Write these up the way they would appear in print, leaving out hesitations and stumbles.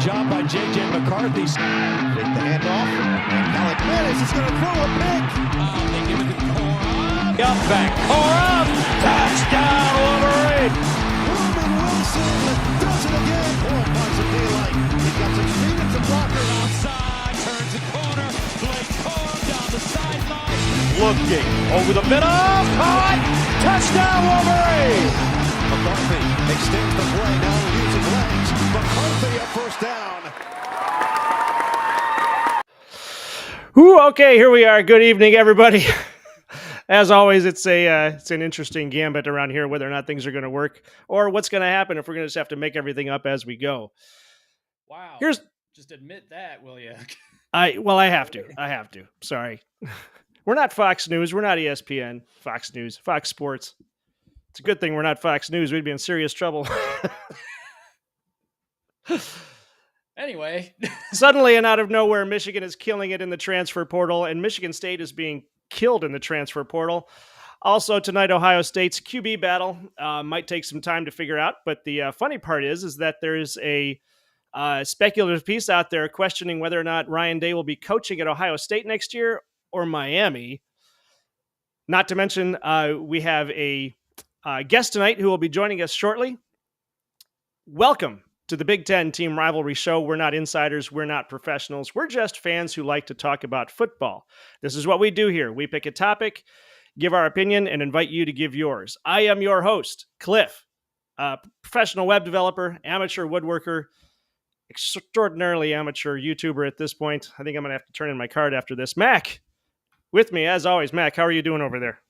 job by J.J. McCarthy. Take the handoff, and Alec Manis is going to throw a pick. Up back, Cora, touchdown Wolverine. Wilson does it again. Boy, finds a daylight. He got some speed and some blockers. Outside, turns the corner, Blake Cora down the sideline. Looking over the middle, caught, touchdown Wolverine. McCarthy extends the play, now using legs. McCarthy a first down. Ooh, okay, here we are. Good evening, everybody. As always, it's an interesting gambit around here, whether or not things are going to work or what's going to happen if we're going to just have to make everything up as we go. Wow. Here's just admit that, will you? I have to. Sorry. We're not Fox News. We're not ESPN. Fox News. Fox Sports. It's a good thing we're not Fox News. We'd be in serious trouble. Anyway. Suddenly and out of nowhere, Michigan is killing it in the transfer portal, and Michigan State is being killed in the transfer portal. Also tonight, Ohio State's QB battle might take some time to figure out, but the funny part is that there is a speculative piece out there questioning whether or not Ryan Day will be coaching at Ohio State next year or Miami. Not to mention, we have a guest tonight who will be joining us shortly. Welcome to the Big Ten Team Rivalry Show. We're not insiders. We're not professionals. We're just fans who like to talk about football. This is what we do here. We pick a topic, give our opinion, and invite you to give yours. I am your host, Cliff, professional web developer, amateur woodworker, extraordinarily amateur YouTuber at this point. I think I'm going to have to turn in my card after this. Mac, with me, as always. Mac, how are you doing over there?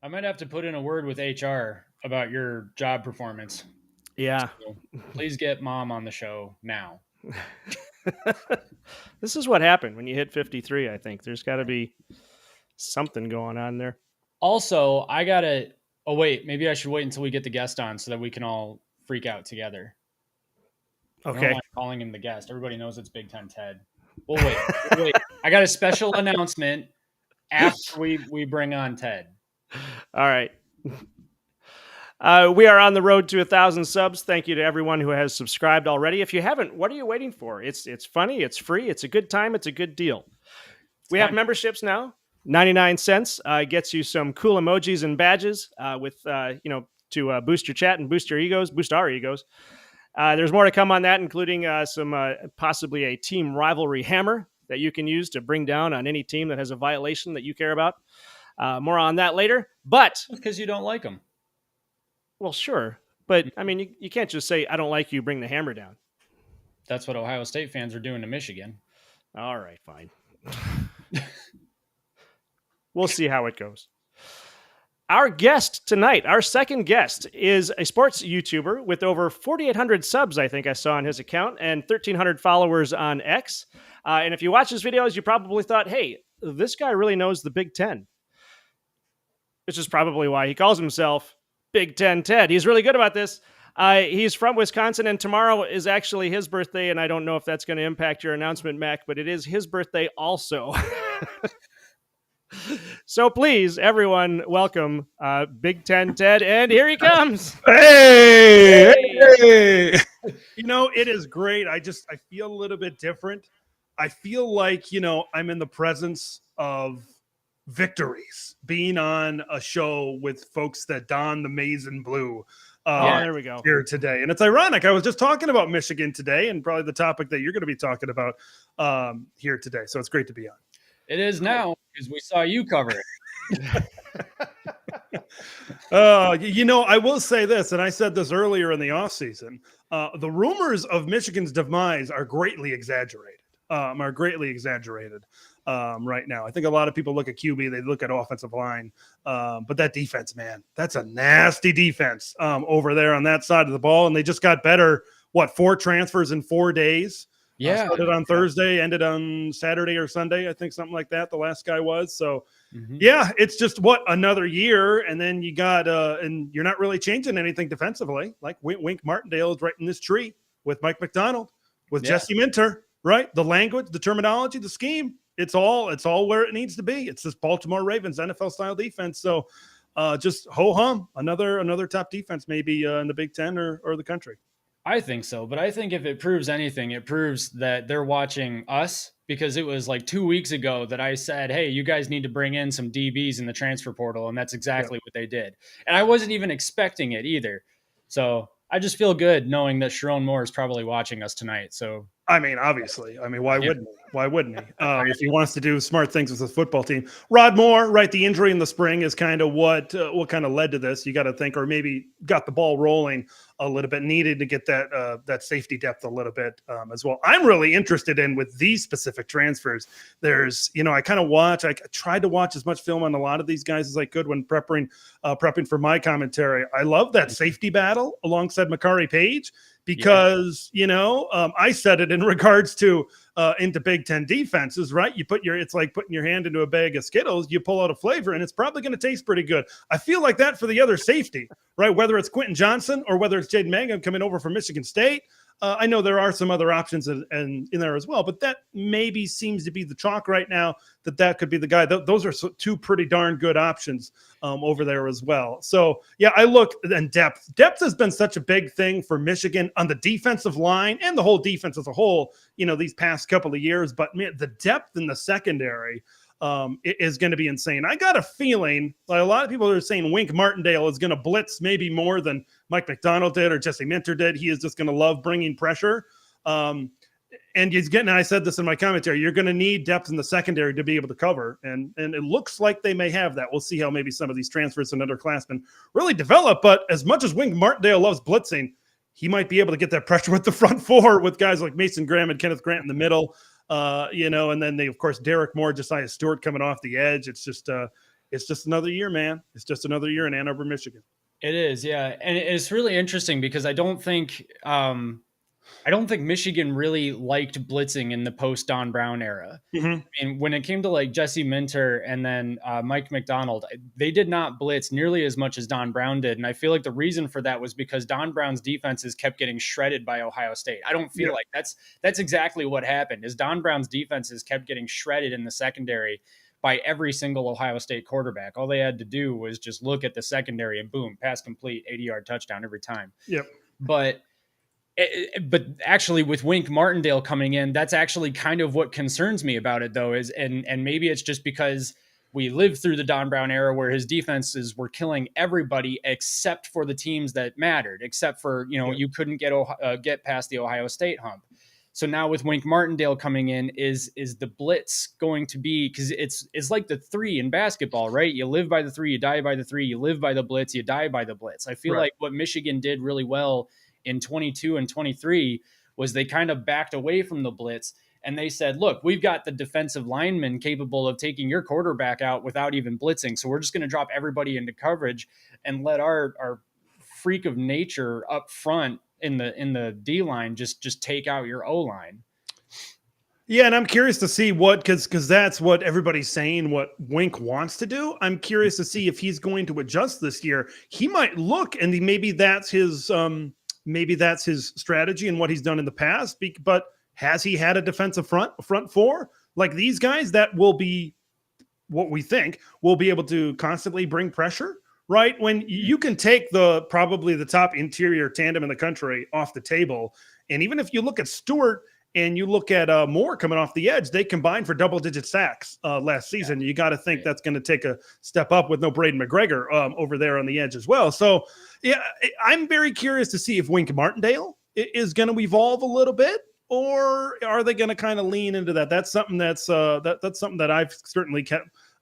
I might have to put in a word with HR about your job performance. Yeah. So please get Mom on the show now. This is what happened when you hit 53, I think. There's got to be something going on there. Also, maybe I should wait until we get the guest on so that we can all freak out together. Okay. I don't like calling him the guest. Everybody knows it's Big Ten Ted. We'll wait. I got a special announcement after we bring on Ted. All right. We are on the road to 1,000 subs. Thank you to everyone who has subscribed already. If you haven't, what are you waiting for? It's funny. It's free. It's a good time. It's a good deal. We have memberships now. 99 cents gets you some cool emojis and badges to boost your chat and boost our egos. There's more to come on that, including some possibly a team rivalry hammer that you can use to bring down on any team that has a violation that you care about. More on that later. But because you don't like them. Well, sure. But, I mean, you can't just say, I don't like you, bring the hammer down. That's what Ohio State fans are doing to Michigan. All right, fine. We'll see how it goes. Our guest tonight, our second guest, is a sports YouTuber with over 4,800 subs, I think I saw on his account, and 1,300 followers on X. And if you watch his videos, you probably thought, hey, this guy really knows the Big Ten. Which is probably why he calls himself Big Ten Ted. He's really good about this. He's from Wisconsin, and tomorrow is actually his birthday, and I don't know if that's going to impact your announcement, Mac, but it is his birthday also. So please, everyone, welcome Big Ten Ted, and here he comes. Hey! You know, it is great. I feel a little bit different. I feel like, I'm in the presence of victories, being on a show with folks that don the maize and blue there we go. here today. And it's ironic. I was just talking about Michigan today, and probably the topic that you're going to be talking about here today. So it's great to be on. It is now, because we saw you cover it. I will say this, and I said this earlier in the offseason. The rumors of Michigan's demise are greatly exaggerated. Right now. I think a lot of people look at QB, they look at offensive line, but that defense, man, that's a nasty defense over there on that side of the ball, and they just got better. 4 transfers in 4 days? Yeah. Started on Thursday, ended on Saturday or Sunday, I think, something like that. The last guy was. So, yeah, it's just another year, and then you got and you're not really changing anything defensively. Like Wink Martindale is right in this tree with Mike McDonald, with Jesse Minter, right? The language, the terminology, the scheme. It's all where it needs to be. It's this Baltimore Ravens NFL style defense. So just ho hum, another top defense maybe in the Big Ten or the country. I think so, but I think if it proves anything, it proves that they're watching us, because it was like 2 weeks ago that I said, hey, you guys need to bring in some DBs in the transfer portal. And that's exactly what they did. And I wasn't even expecting it either. So I just feel good knowing that Sherrone Moore is probably watching us tonight. So, I mean, obviously. I mean, why Yeah. wouldn't he? Why wouldn't he? If he wants to do smart things with his football team. Rod Moore, right? The injury in the spring is kind of what kind of led to this. You got to think, or maybe got the ball rolling a little bit. Needed to get that safety depth a little bit as well. I'm really interested in with these specific transfers. There's, I kind of watch. I tried to watch as much film on a lot of these guys as I could when prepping for my commentary. I love that safety battle alongside Makari Page. Because I said it in regards to into Big Ten defenses, right? It's like putting your hand into a bag of Skittles. You pull out a flavor, and it's probably going to taste pretty good. I feel like that for the other safety, right? Whether it's Quentin Johnson or whether it's Jaden Mangum coming over from Michigan State. I know there are some other options in there as well, but that maybe seems to be the chalk right now. That could be the guy. Those are two pretty darn good options over there as well. So yeah, I look, and depth. Depth has been such a big thing for Michigan on the defensive line and the whole defense as a whole. These past couple of years, but man, the depth in the secondary is going to be insane. I got a feeling like a lot of people are saying Wink Martindale is going to blitz maybe more than Mike McDonald did or Jesse Minter did. He is just going to love bringing pressure. And I said this in my commentary, you're going to need depth in the secondary to be able to cover. And it looks like they may have that. We'll see how maybe some of these transfers and underclassmen really develop. But as much as Wink Martindale loves blitzing, he might be able to get that pressure with the front four with guys like Mason Graham and Kenneth Grant in the middle. And then they, of course, Derek Moore, Josiah Stewart coming off the edge. It's just another year, man. It's just another year in Ann Arbor, Michigan. It is, yeah. And it's really interesting because I don't think Michigan really liked blitzing in the post Don Brown era. Mm-hmm. I mean, when it came to like Jesse Minter and then Mike McDonald, they did not blitz nearly as much as Don Brown did. And I feel like the reason for that was because Don Brown's defenses kept getting shredded by Ohio State. I don't feel like that's exactly what happened, is Don Brown's defenses kept getting shredded in the secondary by every single Ohio State quarterback. All they had to do was just look at the secondary and boom, pass complete, 80-yard touchdown every time. Yep. But actually with Wink Martindale coming in, that's actually kind of what concerns me about it though, and maybe it's just because we lived through the Don Brown era where his defenses were killing everybody except for the teams that mattered, except for, you couldn't get past the Ohio State hump. So now with Wink Martindale coming in, is the blitz going to be, because it's like the three in basketball, right? You live by the three, you die by the three, you live by the blitz, you die by the blitz. I feel like what Michigan did really well in 22 and 23 was they kind of backed away from the blitz and they said, look, we've got the defensive linemen capable of taking your quarterback out without even blitzing. So we're just going to drop everybody into coverage and let our freak of nature up front in the D line just take out your O line. Yeah, and I'm curious to see because that's what everybody's saying, what Wink wants to do. I'm curious to see if he's going to adjust this year. He might look, and maybe that's his strategy and what he's done in the past. But has he had a defensive front four like these guys that will be what we think will be able to constantly bring pressure? Right? When you can take probably the top interior tandem in the country off the table. And even if you look at Stewart and you look at Moore coming off the edge, they combined for double-digit sacks last season. You got to think that's going to take a step up with no Braden McGregor over there on the edge as well. So, yeah, I'm very curious to see if Wink Martindale is going to evolve a little bit, or are they going to kind of lean into that? That's something that's something that I've certainly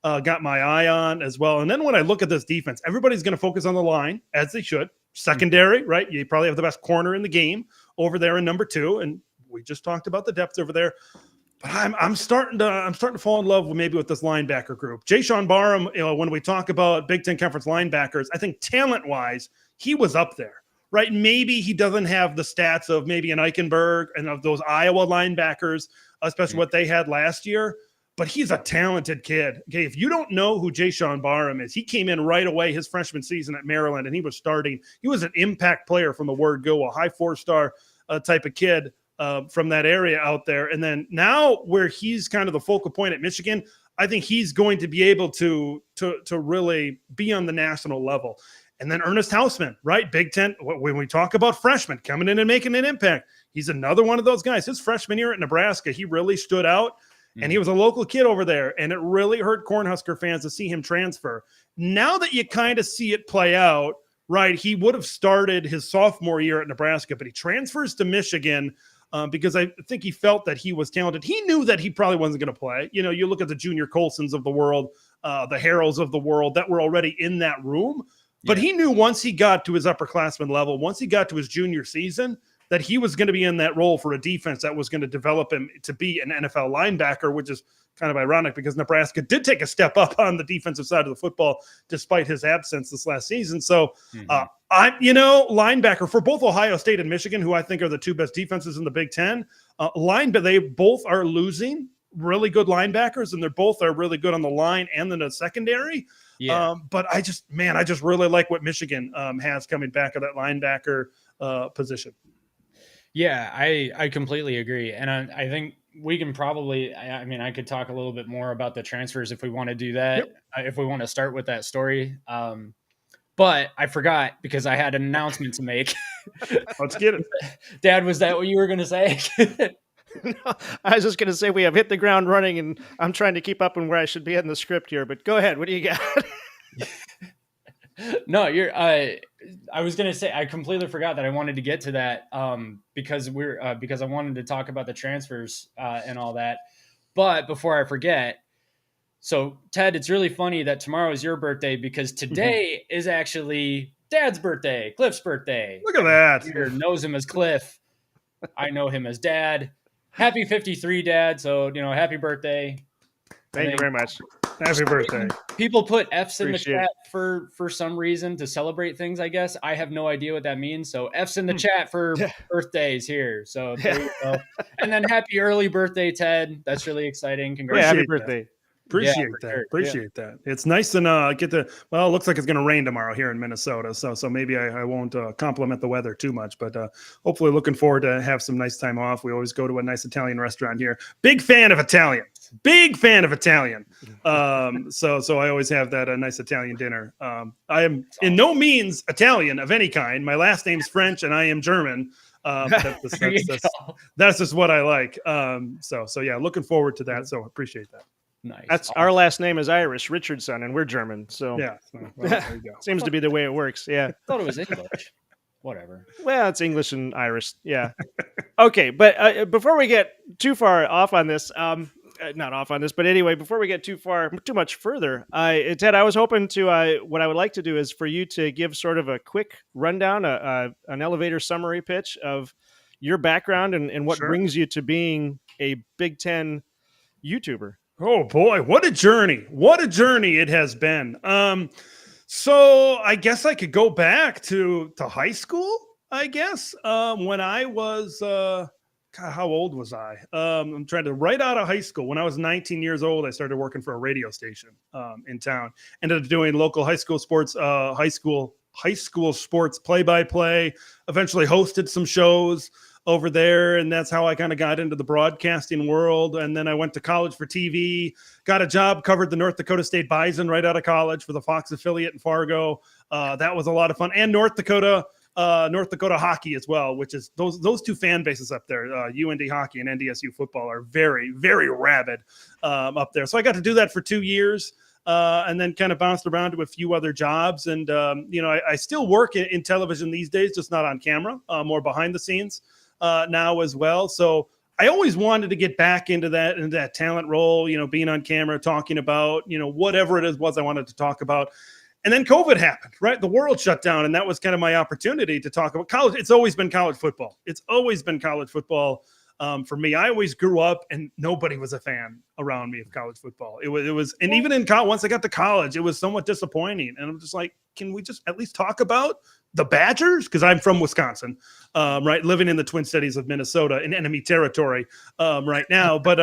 got my eye on as well. And then when I look at this defense, everybody's going to focus on the line, as they should. Secondary, right? You probably have the best corner in the game over there in number 2, and we just talked about the depth over there. But I'm starting to fall in love with this linebacker group. Jayshon Barham, when we talk about Big Ten Conference linebackers, I think talent-wise, he was up there, right? Maybe he doesn't have the stats of maybe an Eichenberg and of those Iowa linebackers, especially what they had last year. But he's a talented kid. Okay, if you don't know who Jayshon Barham is, he came in right away his freshman season at Maryland, and he was starting. He was an impact player from the word go, a high 4-star type of kid from that area out there. And then now where he's kind of the focal point at Michigan, I think he's going to be able to really be on the national level. And then Ernest Hausman, right? Big Ten. When we talk about freshmen coming in and making an impact, he's another one of those guys. His freshman year at Nebraska, he really stood out. And he was a local kid over there. And it really hurt Cornhusker fans to see him transfer. Now that you kind of see it play out, right, he would have started his sophomore year at Nebraska, but he transfers to Michigan because I think he felt that he was talented. He knew that he probably wasn't going to play. You know, you look at the Junior Colsons of the world, the Harrells of the world that were already in that room. But he knew once he got to his upperclassman level, once he got to his junior season, that he was going to be in that role for a defense that was going to develop him to be an NFL linebacker, which is kind of ironic because Nebraska did take a step up on the defensive side of the football despite his absence this last season. So linebacker for both Ohio State and Michigan, who I think are the two best defenses in the Big Ten, they both are losing really good linebackers, and they're both are really good on the line and in the secondary. But I just really like what Michigan has coming back at that linebacker position. Yeah, I completely agree. And I think we can probably, I could talk a little bit more about the transfers if we want to do that, if we want to start with that story. But I forgot because I had an announcement to make. Let's get it. Dad, was that what you were going to say? No, I was just going to say we have hit the ground running, and I'm trying to keep up on where I should be in the script here. But go ahead. What do you got? No, I was going to say I completely forgot that I wanted to get to that because I wanted to talk about the transfers and all that. But before I forget, so Ted, it's really funny that tomorrow is your birthday because today is actually Dad's birthday, Cliff's birthday. Look at that. Peter knows him as Cliff. I know him as Dad. Happy 53, Dad. So, happy birthday. Thank you very much. Happy birthday. People put F's in the chat for some reason to celebrate things, I guess. I have no idea what that means. So F's in the chat for birthdays here. So there you go. And then happy early birthday, Ted. That's really exciting. Congratulations. Happy birthday. Appreciate that. It's nice to it looks like it's going to rain tomorrow here in Minnesota. So maybe I won't compliment the weather too much, but hopefully looking forward to have some nice time off. We always go to a nice Italian restaurant here. Big fan of Italian. So I always have that nice Italian dinner. I am in no means Italian of any kind. My last name's French and I am German. That's just what I like. So yeah, looking forward to that. So appreciate that. Nice. That's our last name is Irish, Richardson, and we're German. So yeah, there you go. Seems to be the way it works. Yeah. I thought it was English. Whatever. Well, it's English and Irish. Yeah. Okay, but before we get too far off on this, not off on this, but anyway, before we get too much further, Ted, I was hoping to. What I would like to do is for you to give sort of a quick rundown, an elevator summary pitch of your background and what brings you to being a Big Ten YouTuber. Oh boy, what a journey. It has been. So I guess I could go back to high school, I guess. When I was how old was I? I'm trying to right out of high school. When I was 19 years old, I started working for a radio station in town. Ended up doing local high school sports, high school sports play-by-play, eventually hosted some shows over there, and that's how I kind of got into the broadcasting world. And then I went to college for TV, got a job, covered the North Dakota State Bison right out of college for the Fox affiliate in Fargo. That was a lot of fun. And North Dakota hockey as well, which is those two fan bases up there, UND hockey and NDSU football, are very, very rabid up there. So I got to do that for 2 years. And then kind of bounced around to a few other jobs. And, I still work in television these days, just not on camera, more behind the scenes now as well. So I always wanted to get back into that talent role, being on camera, talking about, whatever it was I wanted to talk about. And then COVID happened, right? The world shut down. And that was kind of my opportunity to talk about college. It's always been college football. For me, I always grew up and nobody was a fan around me of college football. It was, and even in college, once I got to college, it was somewhat disappointing. And I'm just like, can we just at least talk about the Badgers? Because I'm from Wisconsin, right? Living in the Twin Cities of Minnesota in enemy territory right now. But,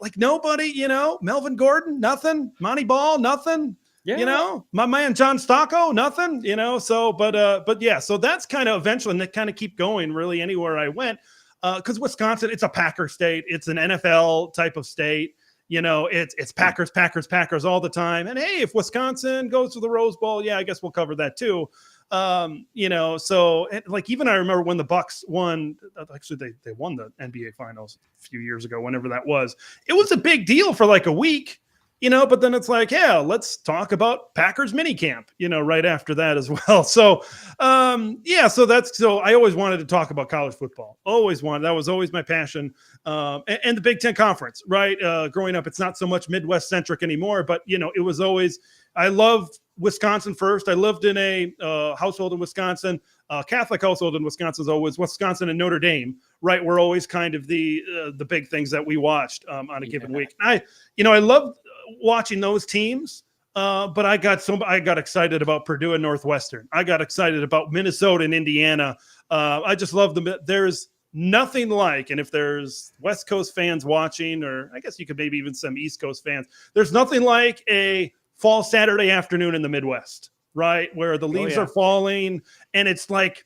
like nobody, Melvin Gordon, nothing. Monty Ball, nothing. Yeah. My man John Stocco, nothing. But yeah. So that's kind of eventually, and that kind of keep going really anywhere I went. Because Wisconsin, it's a Packer state. It's an NFL type of state. it's Packers, Packers, Packers all the time. And hey, if Wisconsin goes to the Rose Bowl, yeah, I guess we'll cover that too. So like even I remember when the Bucks won, actually they won the NBA Finals a few years ago, whenever that was. It was a big deal for like a week, but then it's like, yeah, let's talk about Packers minicamp, right after that as well. So, so I always wanted to talk about college football. That was always my passion. And the Big Ten Conference, right? Growing up, it's not so much Midwest centric anymore, but it was always, I loved Wisconsin first. I lived in a household in Wisconsin, Catholic household in Wisconsin is always Wisconsin and Notre Dame, right? We're always kind of the big things that we watched on a given week. And I loved watching those teams, but I got excited about Purdue and Northwestern. I got excited about Minnesota and Indiana. I just love them. There's nothing like, and if there's West Coast fans watching, or I guess you could maybe even some East Coast fans, there's nothing like a fall Saturday afternoon in the Midwest, right? Where the leaves are falling and it's like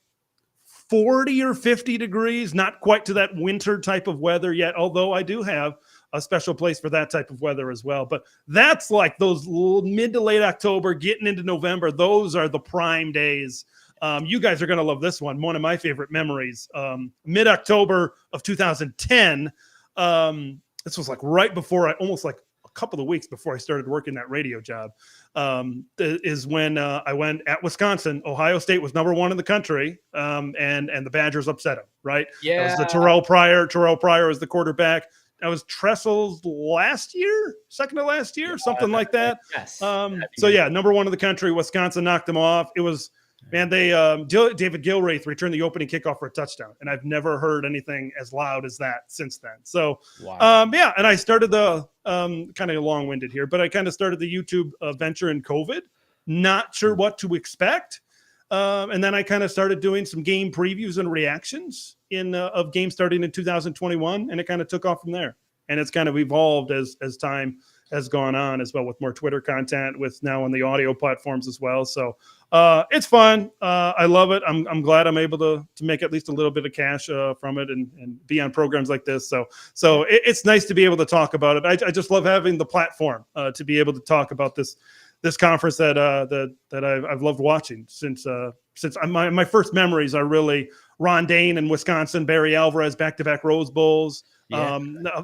40 or 50 degrees, not quite to that winter type of weather yet, although I do have a special place for that type of weather as well. But that's like those mid to late October, getting into November. Those are the prime days. You guys are going to love this one. One of my favorite memories, mid-October of 2010. This was like right before almost like a couple of weeks before I started working that radio job, is when I went at Wisconsin. Ohio State was number 1 in the country, and the Badgers upset them, right? Yeah. That was the Terrell Pryor was the quarterback. That was Tressel's second to last year, something like that. Yes. So yeah, number 1 in the country. Wisconsin knocked them off. It was, man, they David Gilreath returned the opening kickoff for a touchdown, and I've never heard anything as loud as that since then. So, and I started the kind of long-winded here, but I kind of started the YouTube venture in COVID, not sure what to expect. And then I kind of started doing some game previews and reactions of games starting in 2021, and it kind of took off from there. And it's kind of evolved as time has gone on as well, with more Twitter content, with now on the audio platforms as well. So it's fun. I love it. I'm glad I'm able to make at least a little bit of cash from it and be on programs like this. So it's nice to be able to talk about it. I just love having the platform to be able to talk about this conference that I've loved watching since my first memories are really Ron Dane in Wisconsin, Barry Alvarez, back-to-back Rose Bowls. Yeah.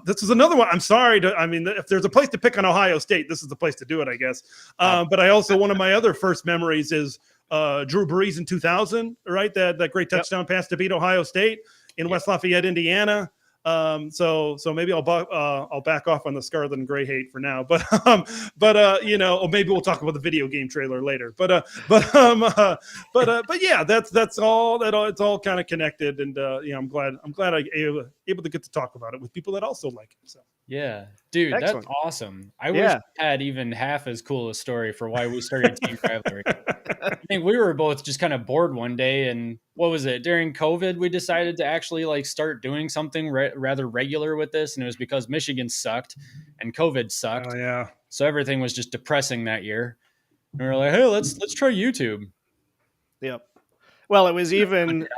This is another one. I'm sorry. If there's a place to pick on Ohio State, this is the place to do it, I guess. But I also, one of my other first memories is Drew Brees in 2000, right? That great touchdown pass to beat Ohio State in West Lafayette, Indiana. So maybe I'll back off on the Scarlet and Gray hate for now, but or maybe we'll talk about the video game trailer later. But yeah, that's all. It's all kind of connected, and I'm glad I able to get to talk about it with people that also like it. So. Yeah, dude, excellent. That's awesome. I wish I had even half as cool a story for why we started Team Rivalry. I think we were both just kind of bored one day, and what was it? During COVID, we decided to actually start doing something rather regular with this, and it was because Michigan sucked and COVID sucked. Oh yeah. So everything was just depressing that year. And we were like, hey, let's try YouTube. Yep. Well, it was even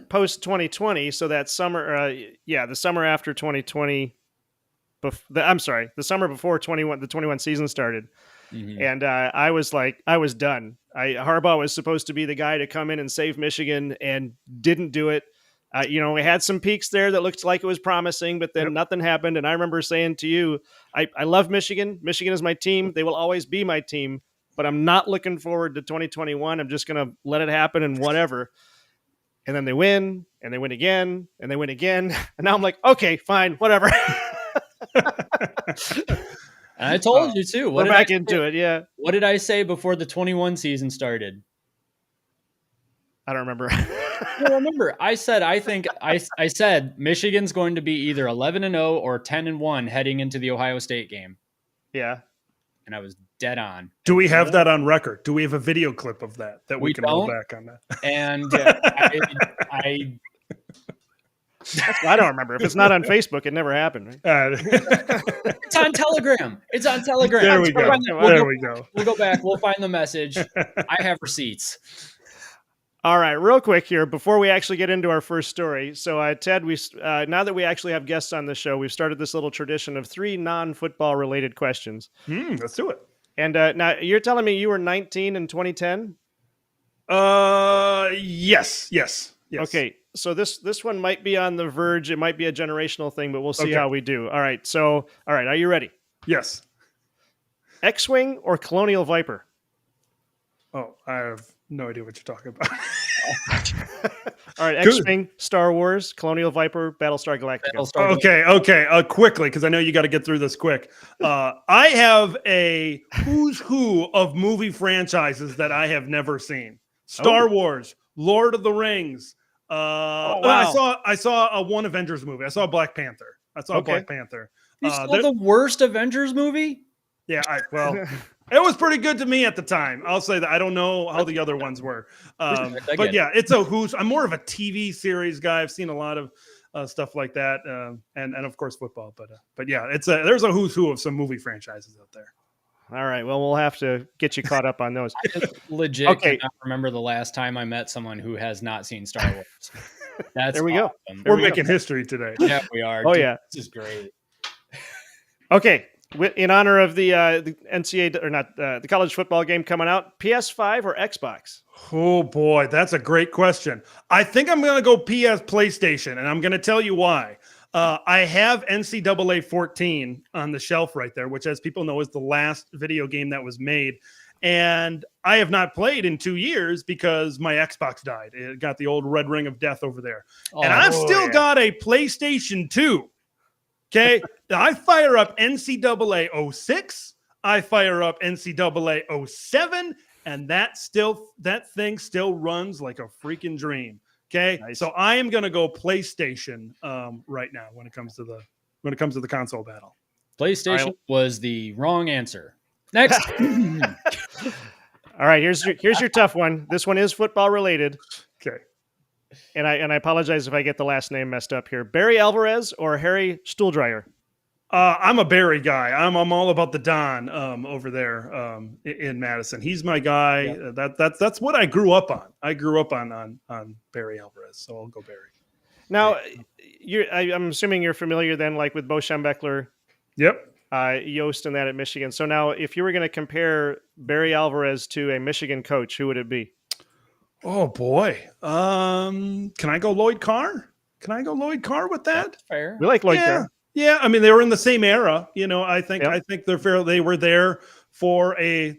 post 2020, so that summer, the summer after 2020. The summer before the 21 season started. Mm-hmm. And I was done. Harbaugh was supposed to be the guy to come in and save Michigan and didn't do it. We had some peaks there that looked like it was promising, but then nothing happened. And I remember saying to you, I love Michigan. Michigan is my team. They will always be my team, but I'm not looking forward to 2021. I'm just going to let it happen and whatever. And then they win, and they win again, and they win again. And now I'm like, okay, fine, whatever. I told you too. We're back into it. Yeah. What did I say before the 21 season started? I don't remember. I don't remember. I said I said Michigan's going to be either 11-0 or 10-1 heading into the Ohio State game. Yeah. And I was dead on. Do we have that on record? Do we have a video clip of that we can roll back on that? And I don't remember. If it's not on Facebook, it never happened. Right? It's on Telegram. There we go. We'll go back. We'll find the message. I have receipts. All right, real quick here before we actually get into our first story. So, Ted, now that we actually have guests on the show, we've started this little tradition of 3 non-football related questions. Let's do it. And now you're telling me you were 19 in 2010? Yes. Okay, so this one might be on the verge. It might be a generational thing, but we'll see Okay. how we do. All right, are you ready? Yes. X-Wing or Colonial Viper? Oh, I have no idea what you're talking about. All right, Good. X-Wing, Star Wars, Colonial Viper, Battlestar Galactica. Okay. Quickly, because I know you got to get through this quick. I have a who's who of movie franchises that I have never seen. Star Wars, Lord of the Rings. Wow. I saw a one Avengers movie. I saw Black Panther. Black Panther. You saw the worst Avengers movie? Yeah, it was pretty good to me at the time. I'll say that. I don't know how the other ones were. But yeah, it's a who's. I'm more of a TV series guy. I've seen a lot of stuff like that, and of course football. But yeah, there's a who's who of some movie franchises out there. All right. Well, we'll have to get you caught up on those. I just legit cannot remember the last time I met someone who has not seen Star Wars. That's there we go. Awesome. We're making history today. Yeah, we are. Oh, yeah. This is great. Okay. In honor of the NCAA or not the college football game coming out, PS5 or Xbox? Oh boy, that's a great question. I think I'm going to go PS PlayStation, and I'm going to tell you why. I have NCAA 14 on the shelf right there, which, as people know, is the last video game that was made. And I have not played in 2 years because my Xbox died. It got the old red ring of death over there. And I've still got a PlayStation 2. Okay. I fire up NCAA 06. I fire up NCAA 07. And that thing still runs like a freaking dream. Okay. Nice. So I am going to go PlayStation right now when it comes to the console battle. PlayStation was the wrong answer. Next. All right, here's your tough one. This one is football related. Okay. And I apologize if I get the last name messed up here. Barry Alvarez or Harry Stuhldreher? I'm a Barry guy. I'm all about the Don over there in Madison. He's my guy. Yeah. That's what I grew up on. I grew up on Barry Alvarez, so I'll go Barry. Now, I'm assuming you're familiar then, like with Bo Schembechler. Yep. Yost and that at Michigan. So now, if you were going to compare Barry Alvarez to a Michigan coach, who would it be? Oh boy, can I go Lloyd Carr? With that? That's fair. We like Lloyd Carr. Yeah, I mean they were in the same era. You know, I think they're fair. They were there for a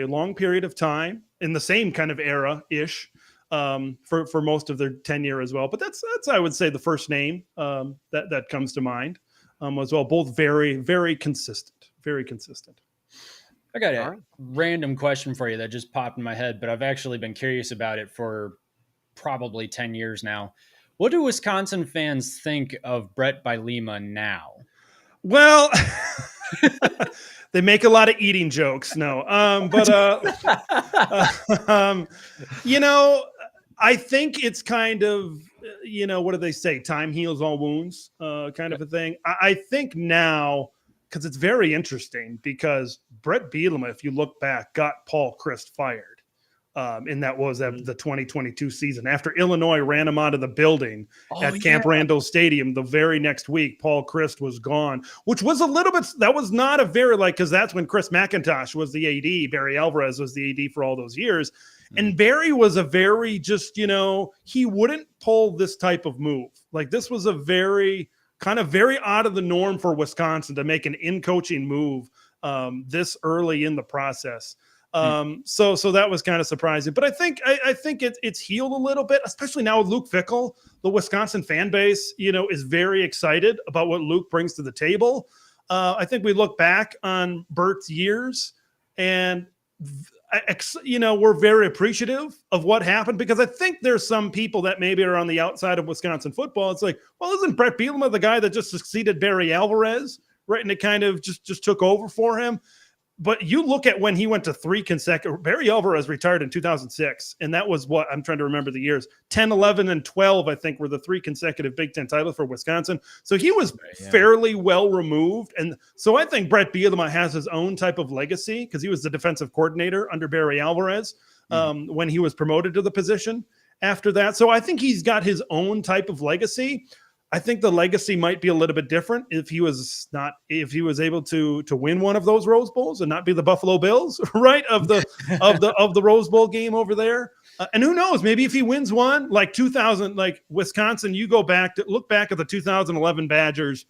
long period of time in the same kind of era ish for most of their tenure as well. But that's I would say the first name that comes to mind. As well, both very, very consistent. Very consistent. I got a random question for you that just popped in my head, but I've actually been curious about it for probably 10 years now. What do Wisconsin fans think of Brett Bielema now? Well, they make a lot of eating jokes. No, you know, I think it's kind of, you know, what do they say? Time heals all wounds, kind of a thing. I think now, because it's very interesting, because Brett Bielema, if you look back, got Paul Chryst fired. And that was the 2022 season. After Illinois ran him out of the building at Camp Randall Stadium, the very next week, Paul Chryst was gone, which was a little bit, that was not a very, because that's when Chris McIntosh was the AD. Barry Alvarez was the AD for all those years. And Barry was a very just, you know, he wouldn't pull this type of move. Like this was a very out of the norm for Wisconsin to make an in-coaching move this early in the process. So that was kind of surprising, but I think it's healed a little bit, especially now with Luke Fickell. The Wisconsin fan base, you know, is very excited about what Luke brings to the table. I think we look back on Bert's years and you know, we're very appreciative of what happened, because I think there's some people that maybe are on the outside of Wisconsin football. It's like, well, isn't Brett Bielema the guy that just succeeded Barry Alvarez, right? And it kind of just took over for him. But you look at when he went to three consecutive, Barry Alvarez retired in 2006. And that was what I'm trying to remember the years, 10, 11, and 12, I think were the three consecutive Big Ten titles for Wisconsin. So he was fairly well removed. And so I think Brett Bielema has his own type of legacy because he was the defensive coordinator under Barry Alvarez. when he was promoted to the position after that. So I think he's got his own type of legacy. I think the legacy might be a little bit different if he was able to win one of those Rose Bowls and not be the Buffalo Bills, right? Of the Rose Bowl game over there. And who knows, maybe if he wins one like 2000, like Wisconsin, you look back at the 2011 Badgers.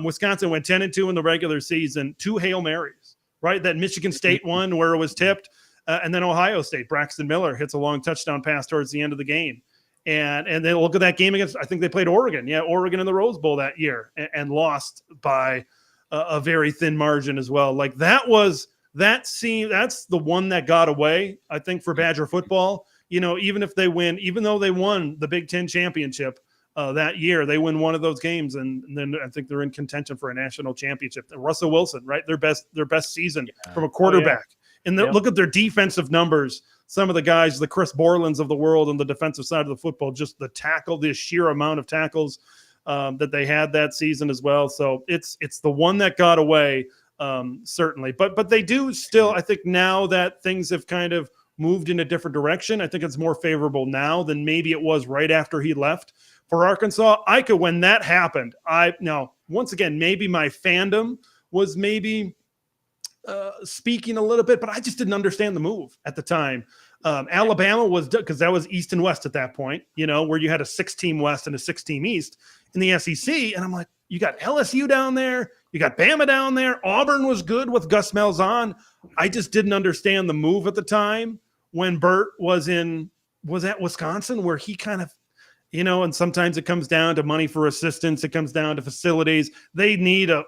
Wisconsin went 10-2 in the regular season, 2 Hail Marys, right? That Michigan State one where it was tipped. And then Ohio State, Braxton Miller hits a long touchdown pass towards the end of the game. And then look at that game against, I think they played Oregon. Yeah, Oregon in the Rose Bowl that year and lost by a very thin margin as well. Like that's the one that got away, I think, for Badger football. Even though they won the Big Ten championship that year, they win one of those games, and then I think they're in contention for a national championship. Russell Wilson, right? Their best season from a quarterback. And look at their defensive numbers. Some of the guys, the Chris Borlands of the world on the defensive side of the football, just the sheer amount of tackles that they had that season as well. So it's the one that got away, certainly. But they do still, I think now that things have kind of moved in a different direction, I think it's more favorable now than maybe it was right after he left for Arkansas. When that happened, once again, maybe my fandom was maybe speaking a little bit, but I just didn't understand the move at the time. Alabama was, because that was East and West at that point, where you had a 6-team West and a 6-team East in the SEC. And I'm like, you got LSU down there, you got Bama down there. Auburn was good with Gus Malzahn. I just didn't understand the move at the time when Burt was at Wisconsin, where he kind of, and sometimes it comes down to money for assistants. It comes down to facilities. They need a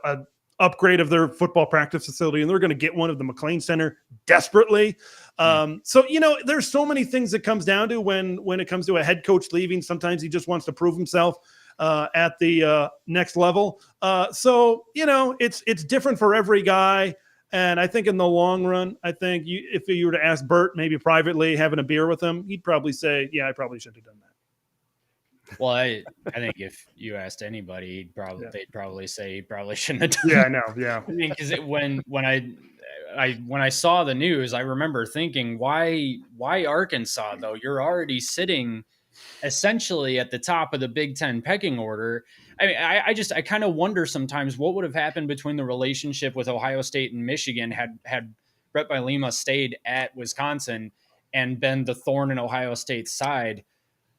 upgrade of their football practice facility, and they're going to get one of the McLean Center desperately. So, there's so many things that comes down to when it comes to a head coach leaving. Sometimes he just wants to prove himself at the next level. So, it's different for every guy. And I think in the long run, if you were to ask Bert, maybe privately having a beer with him, he'd probably say, yeah, I probably should have done that. Well, I think if you asked anybody, they'd probably say he probably shouldn't have done. Yeah, I know. Yeah, I mean, because when I saw the news, I remember thinking, why Arkansas though? You're already sitting essentially at the top of the Big Ten pecking order. I mean, I kind of wonder sometimes what would have happened between the relationship with Ohio State and Michigan had Brett Bielema stayed at Wisconsin and been the thorn in Ohio State's side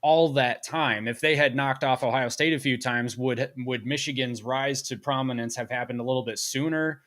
all that time. If they had knocked off Ohio State a few times, would Michigan's rise to prominence have happened a little bit sooner?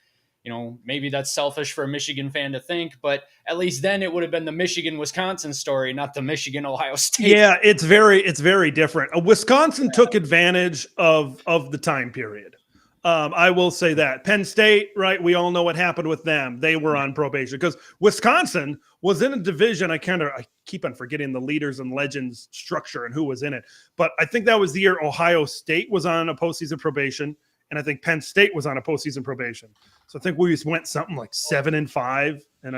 Maybe that's selfish for a Michigan fan to think, but at least then it would have been the Michigan-Wisconsin story, not the Michigan-Ohio State. Yeah, it's very different. Wisconsin took advantage of the time period. I will say that. Penn State, right? We all know what happened with them. They were on probation because Wisconsin was in a division. I keep on forgetting the leaders and legends structure and who was in it. But I think that was the year Ohio State was on a postseason probation, and I think Penn State was on a postseason probation. So I think we just went something like 7-5, and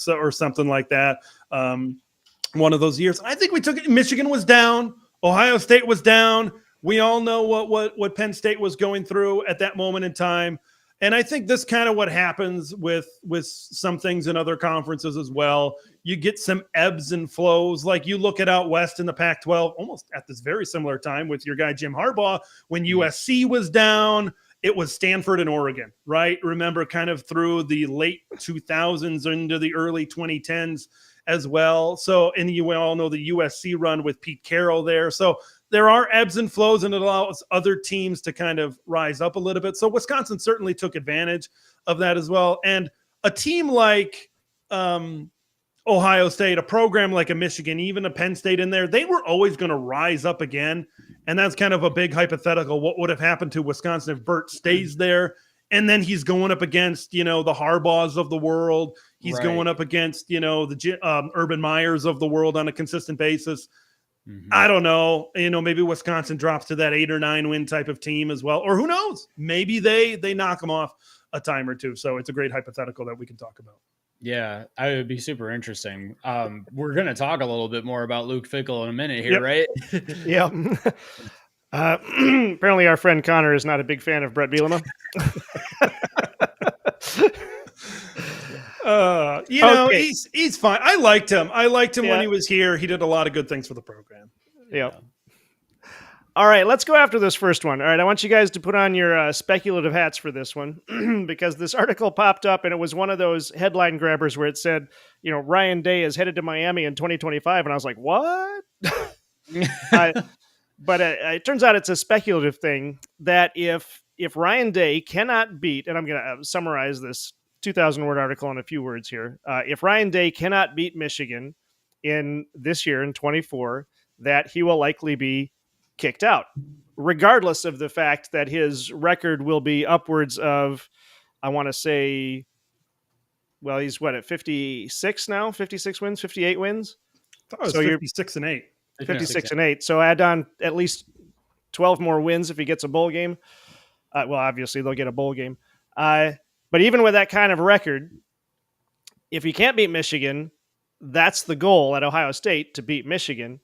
or something like that. One of those years. I think we took it. Michigan was down. Ohio State was down. We all know what Penn State was going through at that moment in time. And I think this kind of what happens with some things in other conferences as well. You get some ebbs and flows. Like you look at out West in the Pac-12, almost at this very similar time with your guy Jim Harbaugh. When USC was down, it was Stanford and Oregon, right? Remember kind of through the late 2000s into the early 2010s as well. So, and you all know the USC run with Pete Carroll there. So there are ebbs and flows, and it allows other teams to kind of rise up a little bit. So Wisconsin certainly took advantage of that as well. And a team like Ohio State, a program like a Michigan, even a Penn State in there, they were always going to rise up again. And that's kind of a big hypothetical. What would have happened to Wisconsin if Burt stays there? And then he's going up against, the Harbaughs of the world. He's going up against, the Urban Meyers of the world on a consistent basis. Mm-hmm. I don't know. Maybe Wisconsin drops to that 8 or 9 win type of team as well. Or who knows? Maybe they knock them off a time or two. So it's a great hypothetical that we can talk about. Yeah, it would be super interesting. We're going to talk a little bit more about Luke Fickell in a minute here, right? Yeah. Apparently our friend Connor is not a big fan of Brett Bielema. Okay. He's fine. I liked him. When Yeah. he was here. He did a lot of good things for the program. Yep. All right, let's go after this first one. All right, I want you guys to put on your speculative hats for this one because this article popped up and it was one of those headline grabbers where it said, Ryan Day is headed to Miami in 2025. And I was like, what? But it turns out it's a speculative thing that if Ryan Day cannot beat, and I'm going to summarize this 2,000-word article in a few words here. If Ryan Day cannot beat Michigan in this year, in 24, that he will likely be kicked out, regardless of the fact that his record will be upwards of, I want to say, well, he's at 56 now, 56 wins, 58 wins. I thought it was So 56-8. 56-8. So add on at least 12 more wins if he gets a bowl game. Well, obviously they'll get a bowl game. But even with that kind of record, if he can't beat Michigan, that's the goal at Ohio State, to beat Michigan.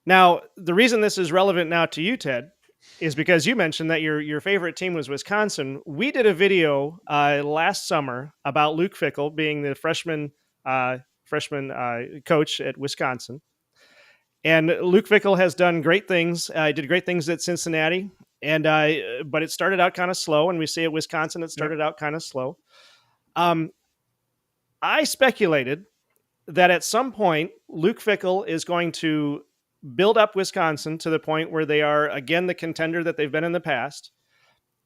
Now, the reason this is relevant now to you, Ted, is because you mentioned that your favorite team was Wisconsin. We did a video last summer about Luke Fickell being the freshman coach at Wisconsin. And Luke Fickell has done great things. Did great things at Cincinnati, but it started out kind of slow. And we see at Wisconsin, it started out kind of slow. I speculated that at some point, Luke Fickell is going to build up Wisconsin to the point where they are, again, the contender that they've been in the past.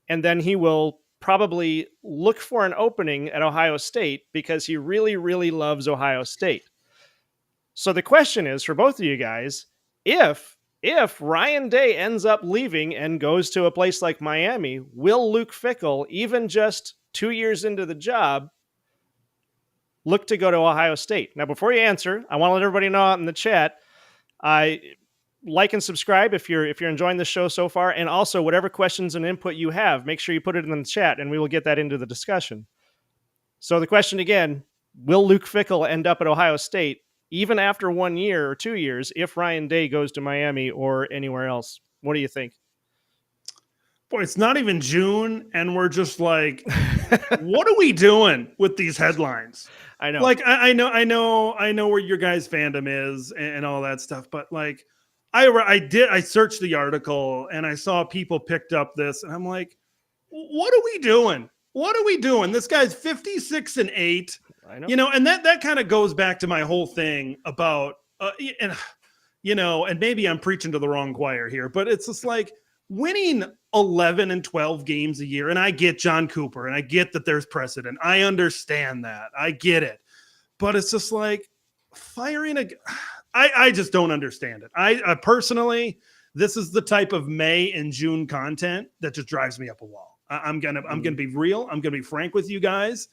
And then he will probably look for an opening at Ohio State because he really, really loves Ohio State. So the question is for both of you guys, if Ryan Day ends up leaving and goes to a place like Miami, will Luke Fickell, even just 2 years into the job, look to go to Ohio State? Now, before you answer, I want to let everybody know out in the chat, like and subscribe if you're enjoying the show so far, and also whatever questions and input you have, make sure you put it in the chat, and we will get that into the discussion. So the question again: will Luke Fickell end up at Ohio State even after 1 year or 2 years if Ryan Day goes to Miami or anywhere else? What do you think? Boy, it's not even June, and we're just like, what are we doing with these headlines? I know. Like, I know where your guys' fandom is and all that stuff, but like, I searched the article and I saw people picked up this, and I'm like, what are we doing? What are we doing? This guy's 56-8. I know. And that kind of goes back to my whole thing about, and maybe I'm preaching to the wrong choir here, but it's just like winning 11 and 12 games a year. And I get John Cooper, and I get that there's precedent. I understand that. I get it. But it's just like firing I just don't understand it. I personally, this is the type of May and June content that just drives me up a wall. I'm gonna be real. I'm gonna be frank with you guys.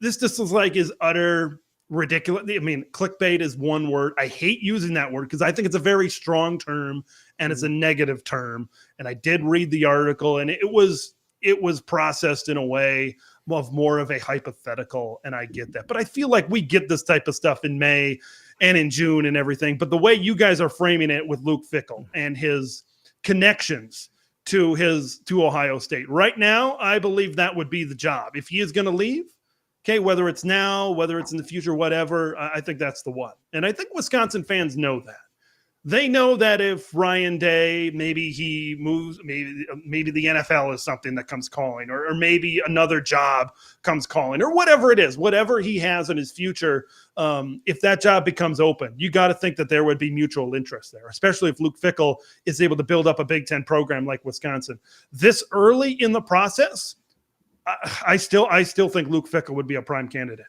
This just is utter ridiculous. I mean, clickbait is one word. I hate using that word because I think it's a very strong term and it's a negative term. And I did read the article, and it was processed in a way of more of a hypothetical, and I get that. But I feel like we get this type of stuff in May and in June and everything. But the way you guys are framing it with Luke Fickell and his connections to Ohio State right now, I believe that would be the job. If he is going to leave, okay, whether it's now, whether it's in the future, whatever, I think that's the one. And I think Wisconsin fans know that. They know that if Ryan Day, maybe he moves, maybe the NFL is something that comes calling, or maybe another job comes calling, or whatever it is, whatever he has in his future, if that job becomes open, you got to think that there would be mutual interest there, especially if Luke Fickell is able to build up a Big Ten program like Wisconsin. This early in the process, I still think Luke Fickell would be a prime candidate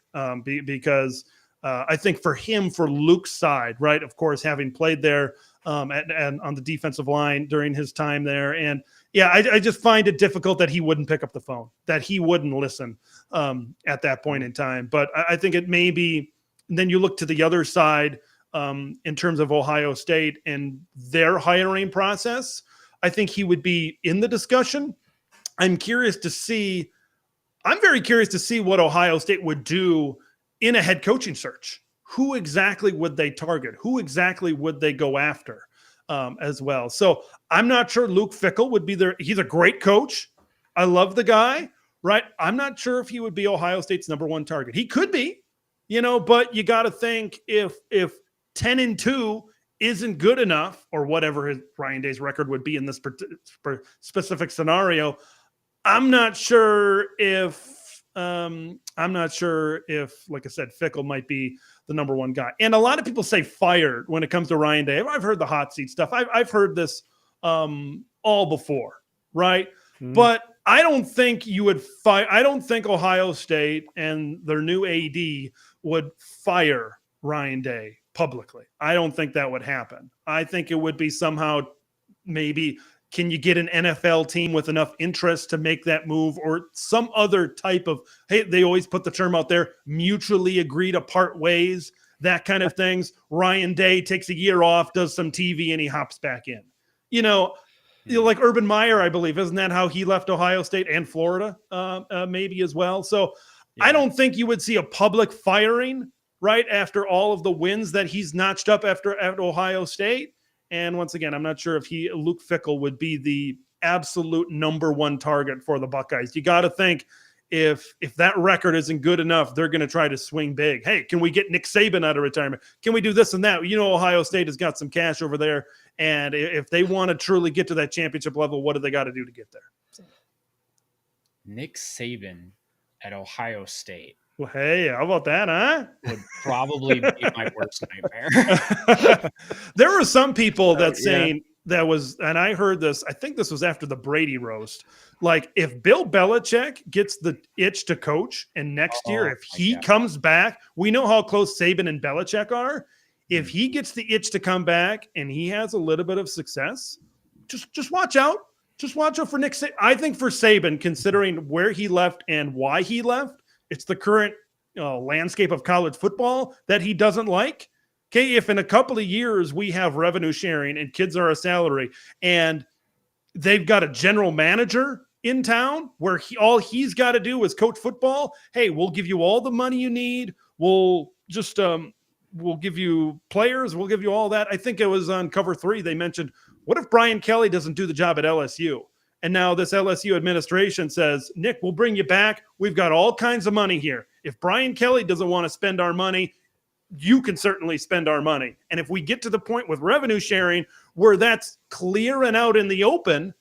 because I think for Luke's side, right, of course, having played there and on the defensive line during his time there. And yeah, I just find it difficult that he wouldn't pick up the phone, that he wouldn't listen at that point in time. But I think it may be, and then you look to the other side in terms of Ohio State and their hiring process. I think he would be in the discussion. I'm very curious to see what Ohio State would do in a head coaching search. Who exactly would they target? Who exactly would they go after as well? So I'm not sure Luke Fickell would be there. He's a great coach. I love the guy. right? I'm not sure if he would be Ohio State's number one target. He could be, but you got to think if 10-2 isn't good enough, or whatever Ryan Day's record would be in this specific scenario, I'm not sure if, like I said, Fickell might be the number one guy. And a lot of people say fired when it comes to Ryan Day. I've heard the hot seat stuff. I've heard this all before, right? But I don't think you would fire. I don't think Ohio State and their new AD would fire Ryan Day publicly. I don't think that would happen. I think it would be somehow, maybe, can you get an NFL team with enough interest to make that move, or some other type of, hey, they always put the term out there, mutually agree to part ways, that kind of things. Ryan Day takes a year off, does some TV, and he hops back in. Like Urban Meyer, I believe, isn't that how he left Ohio State and Florida maybe as well? So yeah. I don't think you would see a public firing right after all of the wins that he's notched up at Ohio State. And once again, I'm not sure if Luke Fickell would be the absolute number one target for the Buckeyes. You got to think if that record isn't good enough, they're going to try to swing big. Hey, can we get Nick Saban out of retirement? Can we do this and that? Ohio State has got some cash over there. And if they want to truly get to that championship level, what do they got to do to get there? Nick Saban at Ohio State. Well, hey, how about that, huh? Would probably be my worst nightmare. There were some people that saying that was, and I heard this, I think this was after the Brady roast. Like, if Bill Belichick gets the itch to coach, and next year, if he comes back, we know how close Saban and Belichick are. If he gets the itch to come back and he has a little bit of success, just watch out. Just watch out for Nick Saban. I think for Saban, considering where he left and why he left, it's the current landscape of college football that he doesn't like. Okay, if in a couple of years we have revenue sharing and kids are a salary and they've got a general manager in town where all he's got to do is coach football, hey, we'll give you all the money you need. We'll just we'll give you players. We'll give you all that. I think it was on Cover 3. They mentioned, what if Brian Kelly doesn't do the job at LSU? And now this LSU administration says, Nick, we'll bring you back. We've got all kinds of money here. If Brian Kelly doesn't want to spend our money, you can certainly spend our money. And if we get to the point with revenue sharing where that's clear and out in the open,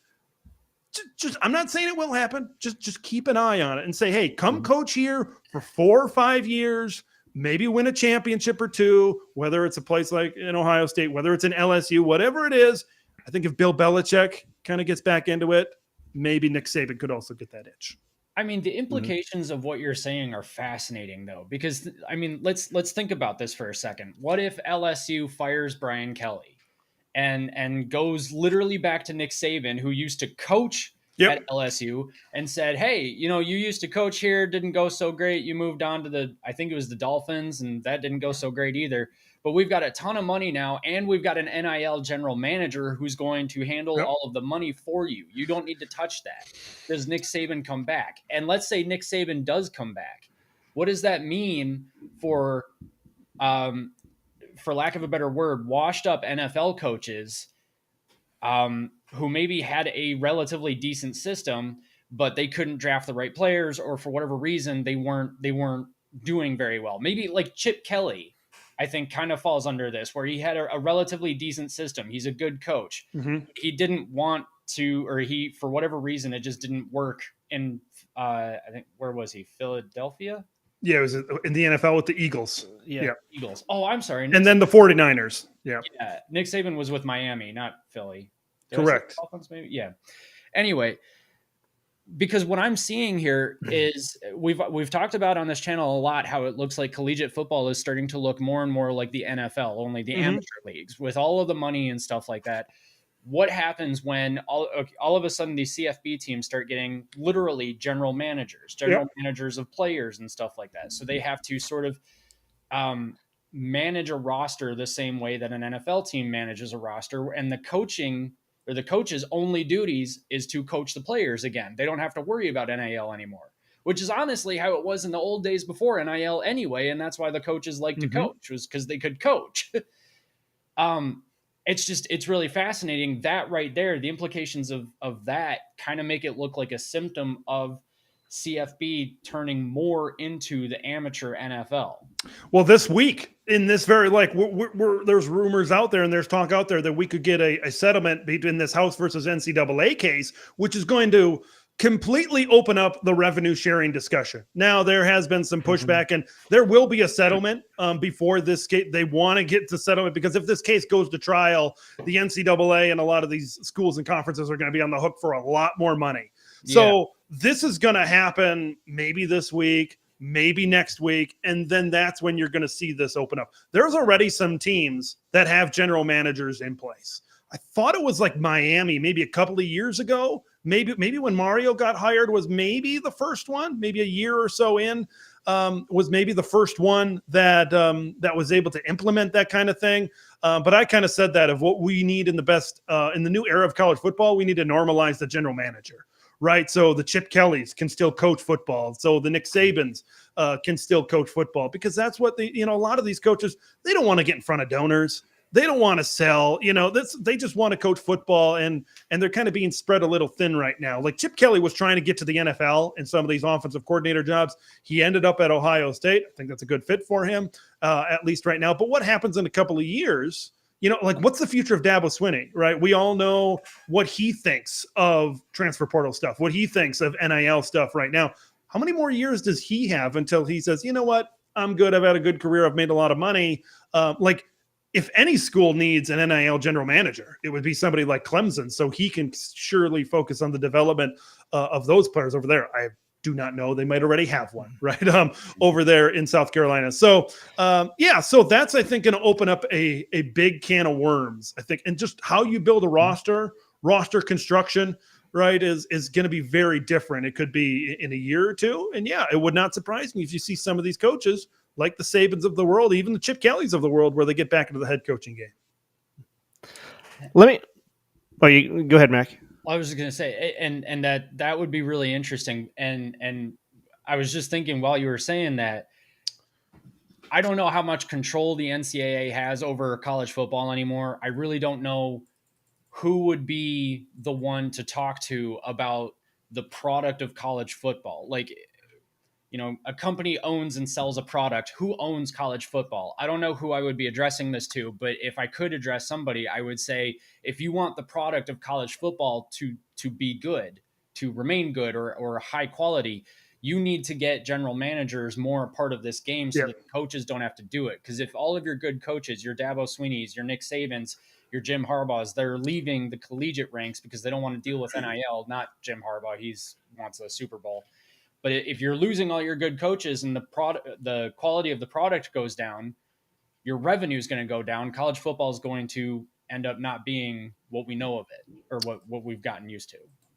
just I'm not saying it will happen. Just keep an eye on it and say, hey, come coach here for 4 or 5 years, maybe win a championship or two, whether it's a place like in Ohio State, whether it's in LSU, whatever it is. I think if Bill Belichick kind of gets back into it, maybe Nick Saban could also get that itch. I mean, the implications of what you're saying are fascinating, though, because I mean, let's think about this for a second. What if LSU fires Brian Kelly and goes literally back to Nick Saban, who used to coach at LSU, and said, hey, you used to coach here, didn't go so great. You moved on to I think it was the Dolphins, and that didn't go so great either. But we've got a ton of money now, and we've got an NIL general manager who's going to handle all of the money for you. You don't need to touch that. Does Nick Saban come back? And let's say Nick Saban does come back. What does that mean for lack of a better word, washed up NFL coaches who maybe had a relatively decent system, but they couldn't draft the right players, or for whatever reason, they weren't doing very well. Maybe like Chip Kelly, I think, kind of falls under this, where he had a relatively decent system. He's a good coach. He didn't want to, or he, for whatever reason, it just didn't work in, I think, where was he? Philadelphia? Yeah, it was in the NFL with the Eagles. Yeah. Eagles. Oh, I'm sorry. And then the 49ers. Yeah. Nick Saban was with Miami, not Philly. Correct. Dolphins, maybe? Yeah. Anyway, because what I'm seeing here is we've talked about on this channel a lot how it looks like collegiate football is starting to look more and more like the NFL, only the amateur leagues, with all of the money and stuff like that. What happens when all of a sudden these CFB teams start getting literally general managers of players and stuff like that? So they have to sort of manage a roster the same way that an NFL team manages a roster, and the coach's only duties is to coach the players again. They don't have to worry about NIL anymore, which is honestly how it was in the old days before NIL anyway. And that's why the coaches like to coach, was because they could coach. It's really fascinating that right there. The implications of that kind of make it look like a symptom of CFB turning more into the amateur NFL. Well, this week, in this very, like, there's rumors out there and there's talk out there that we could get a settlement between this House versus NCAA case, which is going to completely open up the revenue sharing discussion. Now, there has been some pushback, and there will be a settlement before this case. They want to get to settlement because if this case goes to trial, the NCAA and a lot of these schools and conferences are going to be on the hook for a lot more money. So this is going to happen maybe this week, maybe next week, and then that's when you're going to see this open up. There's already some teams that have general managers in place. I thought it was like Miami maybe a couple of years ago. Maybe when Mario got hired was maybe the first one, maybe a year or so in, was maybe the first one that was able to implement that kind of thing. But I kind of said that of what we need in the new era of college football, we need to normalize the general manager. Right. So the Chip Kellys can still coach football. So the Nick Sabans can still coach football because that's what a lot of these coaches, they don't want to get in front of donors. They don't want to sell, they just want to coach football and they're kind of being spread a little thin right now. Like Chip Kelly was trying to get to the NFL in some of these offensive coordinator jobs. He ended up at Ohio State. I think that's a good fit for him, at least right now. But what happens in a couple of years? What's the future of Dabo Swinney, right? We all know what he thinks of transfer portal stuff, what he thinks of NIL stuff right now. How many more years does he have until he says, you know what, I'm good. I've had a good career. I've made a lot of money. If any school needs an NIL general manager, it would be somebody like Clemson, so he can surely focus on the development of those players over there. I do not know. They might already have one, right? Over there in South Carolina. So, so that's, I think, going to open up a big can of worms, I think. And just how you build a roster construction, right, is going to be very different. It could be in a year or two. And yeah, it would not surprise me if you see some of these coaches like the Sabans of the world, even the Chip Kellys of the world, where they get back into the head coaching game. You go ahead, Mac. I was just going to say, and that would be really interesting. And I was just thinking while you were saying that, I don't know how much control the NCAA has over college football anymore. I really don't know who would be the one to talk to about the product of college football. Like, a company owns and sells a product. Who owns college football? I don't know who I would be addressing this to, but if I could address somebody, I would say, if you want the product of college football to be good, to remain good or high quality, you need to get general managers more a part of this game so that coaches don't have to do it. Because if all of your good coaches, your Dabo Sweeneys, your Nick Sabans, your Jim Harbaughs, they're leaving the collegiate ranks because they don't want to deal with NIL, not Jim Harbaugh, he wants a Super Bowl. But if you're losing all your good coaches and the quality of the product goes down, your revenue is going to go down. College football is going to end up not being what we know of it or what we've gotten used to.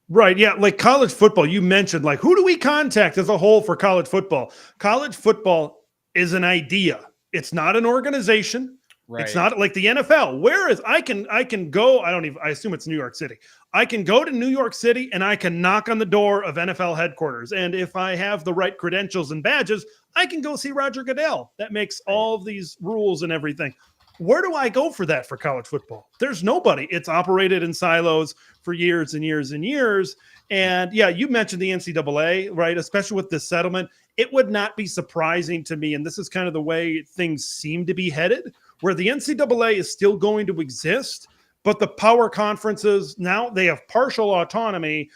Right. Yeah. Like college football, you mentioned, like, who do we contact as a whole for college football? College football is an idea. It's not an organization. Right. It's not like the NFL. Whereas I can go, I assume it's New York City. I can go to New York City and I can knock on the door of NFL headquarters. And if I have the right credentials and badges, I can go see Roger Goodell. That makes all of these rules and everything. Where do I go for that for college football? There's nobody. It's operated in silos for years and years and years. And yeah, you mentioned the NCAA, right? Especially with this settlement, it would not be surprising to me. And this is kind of the way things seem to be headed, where the NCAA is still going to exist, but the power conferences, now they have partial autonomy.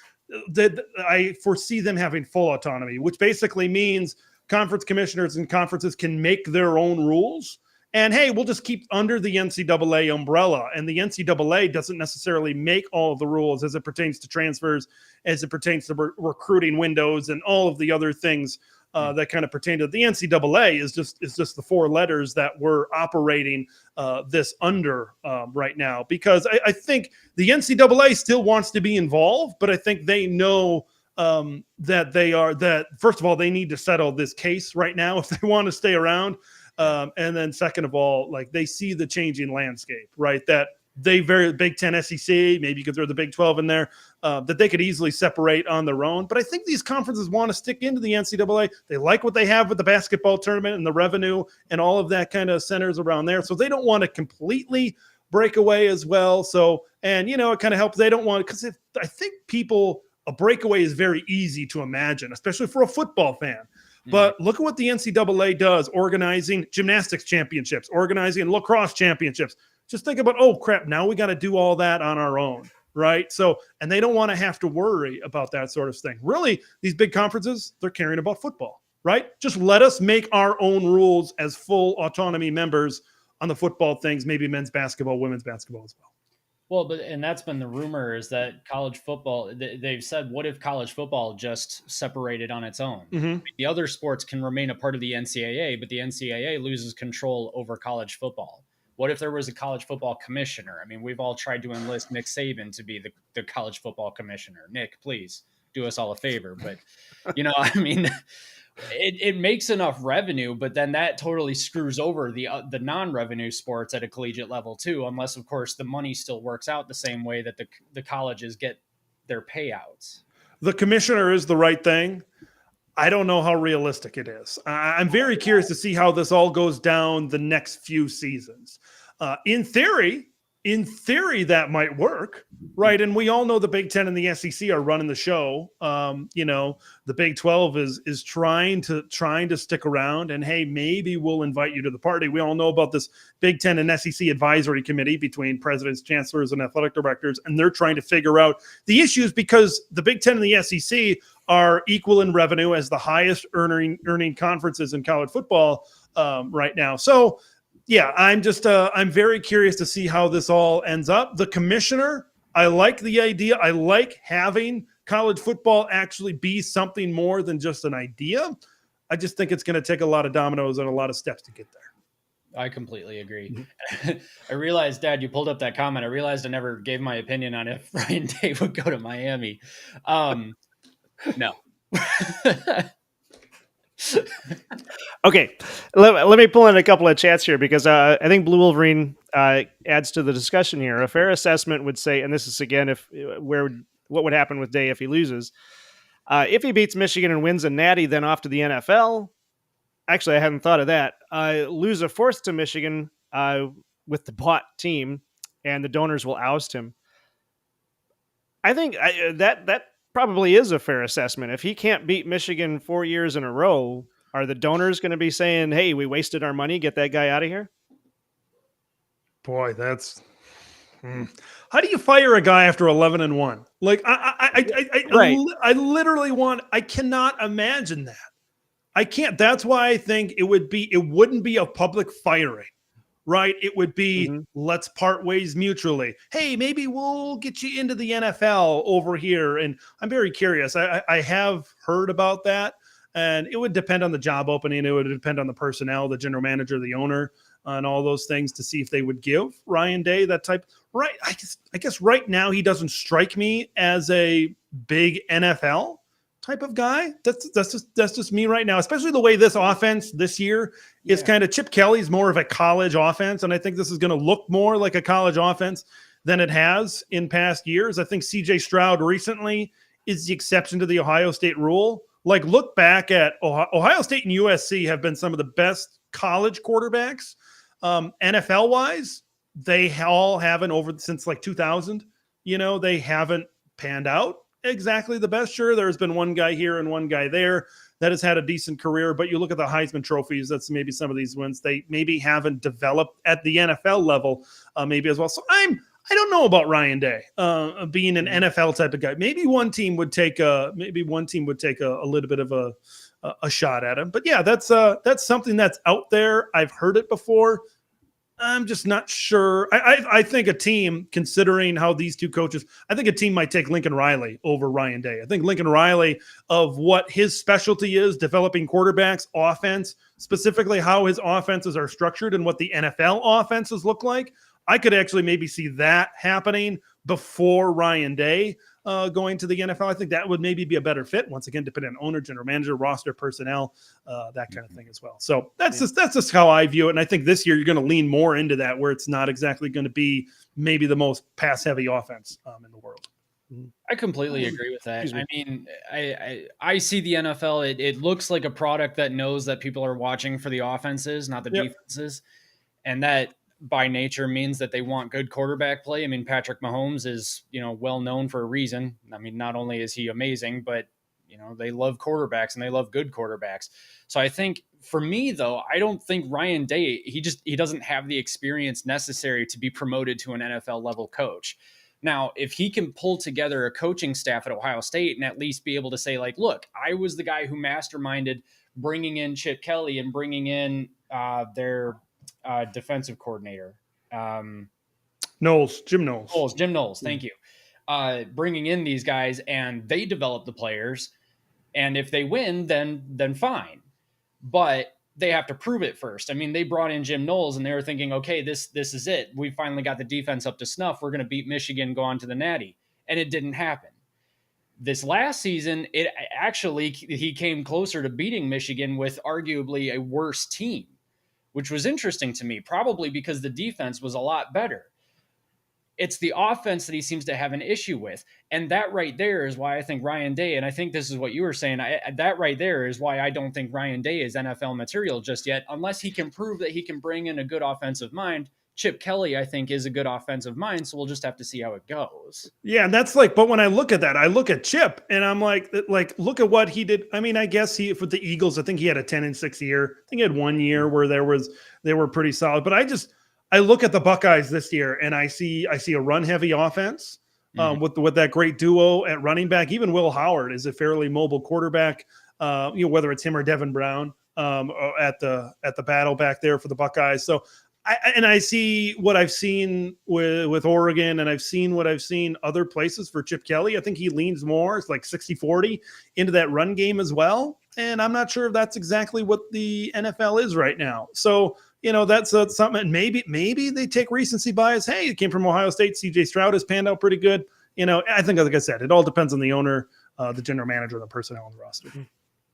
That I foresee them having full autonomy, which basically means conference commissioners and conferences can make their own rules. And hey, we'll just keep under the NCAA umbrella. And the NCAA doesn't necessarily make all of the rules as it pertains to transfers, as it pertains to recruiting windows and all of the other things that kind of pertain to the NCAA is just the four letters that we're operating this under right now. Because I think the NCAA still wants to be involved, but I think they know that first of all, they need to settle this case right now if they want to stay around. And then second of all, like they see the changing landscape, right? That they Big 10 SEC, maybe you could throw the Big 12 in there, that they could easily separate on their own. But I think these conferences want to stick into the NCAA. They like what they have with the basketball tournament and the revenue and all of that kind of centers around there. So they don't want to completely break away as well. So, and it kind of helps. They don't want, because I think people a breakaway is very easy to imagine, especially for a football fan. But look at what the NCAA does, organizing gymnastics championships, organizing lacrosse championships. Just think about, oh, crap, now we got to do all that on our own, right? So, and they don't want to have to worry about that sort of thing. Really, these big conferences, they're caring about football, right? Just let us make our own rules as full autonomy members on the football things, maybe men's basketball, women's basketball as well. Well, and that's been the rumor, is that college football, they've said, what if college football just separated on its own? Mm-hmm. The other sports can remain a part of the NCAA, but the NCAA loses control over college football. What if there was a college football commissioner? I mean, we've all tried to enlist Nick Saban to be the college football commissioner. Nick, please do us all a favor. But, I mean, it makes enough revenue, but then that totally screws over the non-revenue sports at a collegiate level too, unless of course the money still works out the same way that the colleges get their payouts. The commissioner is the right thing. I don't know how realistic it is. I'm very curious to see how this all goes down the next few seasons. In theory, that might work, right? And we all know the Big Ten and the SEC are running the show. The Big 12 is trying to stick around, and hey, maybe we'll invite you to the party. We all know about this Big Ten and SEC advisory committee between presidents, chancellors, and athletic directors, and they're trying to figure out the issues because the Big Ten and the SEC are equal in revenue as the highest earning conferences in college football right now. So, yeah, I'm very curious to see how this all ends up. The commissioner, I like the idea. I like having college football actually be something more than just an idea. I just think it's going to take a lot of dominoes and a lot of steps to get there. I completely agree. I realized, Dad, you pulled up that comment. I realized I never gave my opinion on if Ryan Day would go to Miami. No. Okay, let me pull in a couple of chats here because I think Blue Wolverine adds to the discussion here. A fair assessment would say, and this is again, what would happen with Day if he loses? If he beats Michigan and wins a natty, then off to the NFL. Actually, I hadn't thought of that. Lose a fourth to Michigan with the bought team, and the donors will oust him. I think that probably is a fair assessment. If he can't beat Michigan 4 years in a row, are the donors going to be saying, hey, we wasted our money, get that guy out of here? Boy, that's how do you fire a guy after 11-1? Like I literally I cannot imagine that. I can't. That's why I think it wouldn't be a public firing. Right? It would be, let's part ways mutually. Hey, maybe we'll get you into the NFL over here. And I'm very curious. I have heard about that. And it would depend on the job opening. It would depend on the personnel, the general manager, the owner, and all those things to see if they would give Ryan Day that type. Right. I guess right now he doesn't strike me as a big NFL type of guy. That's just me right now, especially the way this offense this year is kind of Chip Kelly's more of a college offense. And I think this is going to look more like a college offense than it has in past years. I think CJ Stroud recently is the exception to the Ohio State rule. Like, look back at Ohio State and USC have been some of the best college quarterbacks. NFL wise, they all haven't since like 2000, they haven't panned out exactly the best. Sure, there's been one guy here and one guy there that has had a decent career, but you look at the Heisman trophies, that's maybe some of these wins they maybe haven't developed at the NFL level maybe as well. So I don't know about Ryan Day being an NFL type of guy. Maybe one team would take a little bit of a shot at him. But yeah, that's something that's out there. I've heard it before. I'm just not sure. I think a team, considering how these two coaches, I think a team might take Lincoln Riley over Ryan Day. I think Lincoln Riley, of what his specialty is, developing quarterbacks, offense, specifically how his offenses are structured and what the NFL offenses look like, I could actually maybe see that happening before Ryan Day going to the NFL. I think that would maybe be a better fit. Once again, depending on owner, general manager, roster, personnel, that kind of thing as well. So that's just how I view it. And I think this year you're going to lean more into that, where it's not exactly going to be maybe the most pass heavy offense in the world. I completely agree with that. I mean, I see the NFL. It looks like a product that knows that people are watching for the offenses, not the defenses. And that by nature means that they want good quarterback play. I mean, Patrick Mahomes is, well known for a reason. I mean, not only is he amazing, but they love quarterbacks and they love good quarterbacks. So I think for me, though, I don't think Ryan Day, he doesn't have the experience necessary to be promoted to an NFL level coach. Now, if he can pull together a coaching staff at Ohio State and at least be able to say, like, look, I was the guy who masterminded bringing in Chip Kelly and bringing in their defensive coordinator. Jim Knowles. Jim Knowles. Thank you. Bringing in these guys and they develop the players. And if they win, then fine. But they have to prove it first. I mean, they brought in Jim Knowles and they were thinking, okay, this is it. We finally got the defense up to snuff. We're going to beat Michigan, go on to the Natty. And it didn't happen. This last season, he came closer to beating Michigan with arguably a worse team, which was interesting to me, probably because the defense was a lot better. It's the offense that he seems to have an issue with. And that right there is why I think Ryan Day, and I think this is what you were saying, that right there is why I don't think Ryan Day is NFL material just yet, unless he can prove that he can bring in a good offensive mind. Chip Kelly, I think, is a good offensive mind, so we'll just have to see how it goes. Yeah, and that's like, but when I look at that, I look at Chip, and I'm like, look at what he did. I mean, I guess with the Eagles, I think he had a 10-6 year. I think he had 1 year where they were pretty solid. But I look at the Buckeyes this year, and I see a run-heavy offense with that great duo at running back. Even Will Howard is a fairly mobile quarterback. Whether it's him or Devin Brown at the battle back there for the Buckeyes. So. I see what I've seen with Oregon, and I've seen what I've seen other places for Chip Kelly. I think he leans more, it's like 60-40 into that run game as well. And I'm not sure if that's exactly what the NFL is right now. So, that's something. Maybe they take recency bias. Hey, it came from Ohio State. CJ Stroud has panned out pretty good. I think, like I said, it all depends on the owner, the general manager, and the personnel on the roster.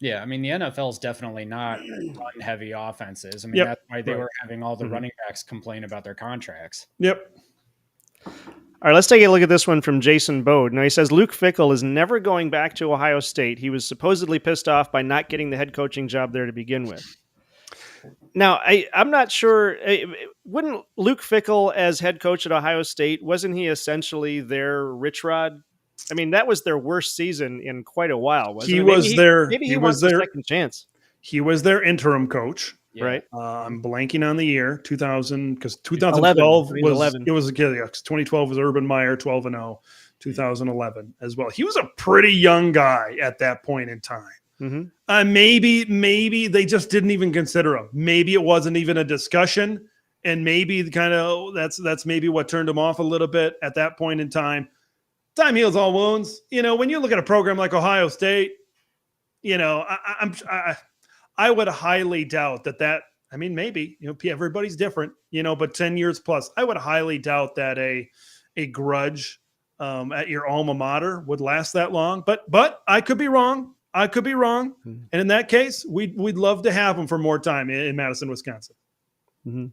Yeah, I mean, the NFL is definitely not run-heavy offenses. I mean, that's why they were having all the running backs complain about their contracts. Yep. All right, let's take a look at this one from Jason Bode. Now, he says, Luke Fickell is never going back to Ohio State. He was supposedly pissed off by not getting the head coaching job there to begin with. Now, I'm not sure. Wouldn't Luke Fickell, as head coach at Ohio State, wasn't he essentially their Rich Rod? I mean, that was their worst season in quite a while, wasn't it? Maybe he wants a second chance. He was their interim coach. Yeah. Right. I'm blanking on the year, 2000, because 2012 was 2012 was Urban Meyer, 12-0, 2011 as well. He was a pretty young guy at that point in time. Mm-hmm. Maybe they just didn't even consider him. Maybe it wasn't even a discussion, and maybe that's maybe what turned him off a little bit at that point in time. Time heals all wounds. When you look at a program like Ohio State, I would highly doubt that. I mean, maybe everybody's different, but 10 years plus, I would highly doubt that a grudge at your alma mater would last that long. But I could be wrong. And in that case, we'd love to have him for more time in Madison, Wisconsin. Mm-hmm.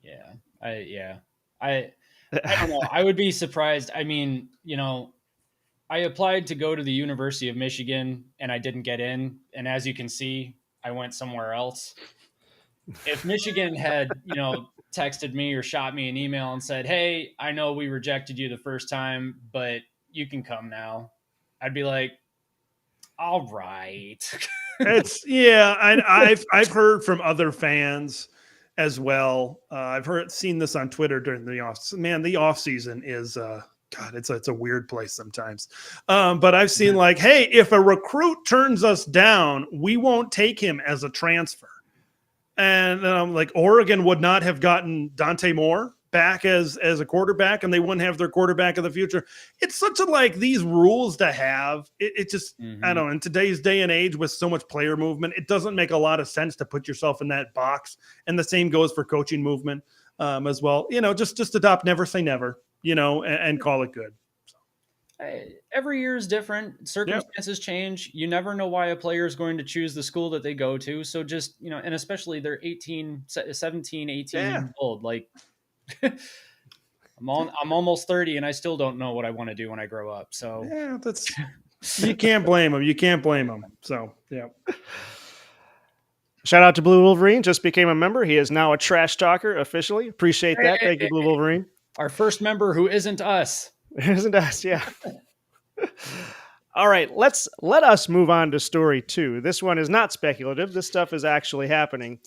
Yeah, I don't know. I would be surprised. I mean, I applied to go to the University of Michigan and I didn't get in. And as you can see, I went somewhere else. If Michigan had, texted me or shot me an email and said, hey, I know we rejected you the first time, but you can come now, I'd be like, all right. I've heard from other fans as well. I've seen this on Twitter during the off season is God, it's a weird place sometimes. But I've seen hey, if a recruit turns us down, we won't take him as a transfer. And Oregon would not have gotten Dante Moore back as a quarterback, and they wouldn't have their quarterback of the future. It's such these rules to have. It just, I don't know, in today's day and age with so much player movement, it doesn't make a lot of sense to put yourself in that box. And the same goes for coaching movement as well. Just adopt never say never, and call it good. Every year is different. Circumstances change. You never know why a player is going to choose the school that they go to. So just, and especially they're 17, 18 years old. I'm almost 30 and I still don't know what I want to do when I grow up. So you can't blame them. So, yeah. Shout out to Blue Wolverine. Just became a member. He is now a trash talker officially. Appreciate that. Thank you, Blue Wolverine. Our first member who isn't us. Isn't us? Yeah. All right, let us move on to story 2. This one is not speculative. This stuff is actually happening.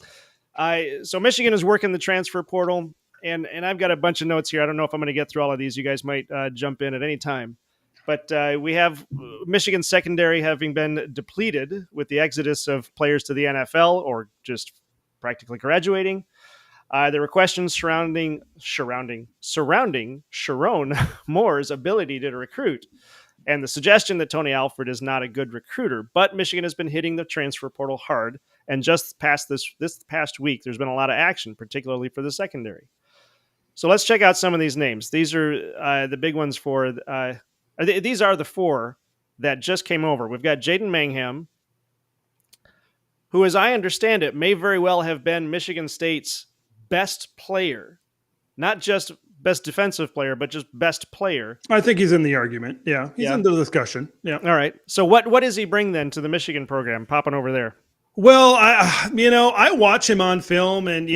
So Michigan is working the transfer portal, and I've got a bunch of notes here. I don't know if I'm going to get through all of these. You guys might jump in at any time. But we have Michigan secondary having been depleted with the exodus of players to the NFL or just practically graduating. There were questions surrounding Sherrone Moore's ability to recruit, and the suggestion that Tony Alford is not a good recruiter. But Michigan has been hitting the transfer portal hard, and just past this past week, there's been a lot of action, particularly for the secondary. So let's check out some of these names. These are the big ones for. These are the 4 that just came over. We've got Jaden Mangham, who, as I understand it, may very well have been Michigan State's best player, not just best defensive player, but just best player. I think he's in the argument. Yeah, he's in the discussion. Yeah. All right. So what does he bring then to the Michigan program? Popping over there. Well, I watch him on film, and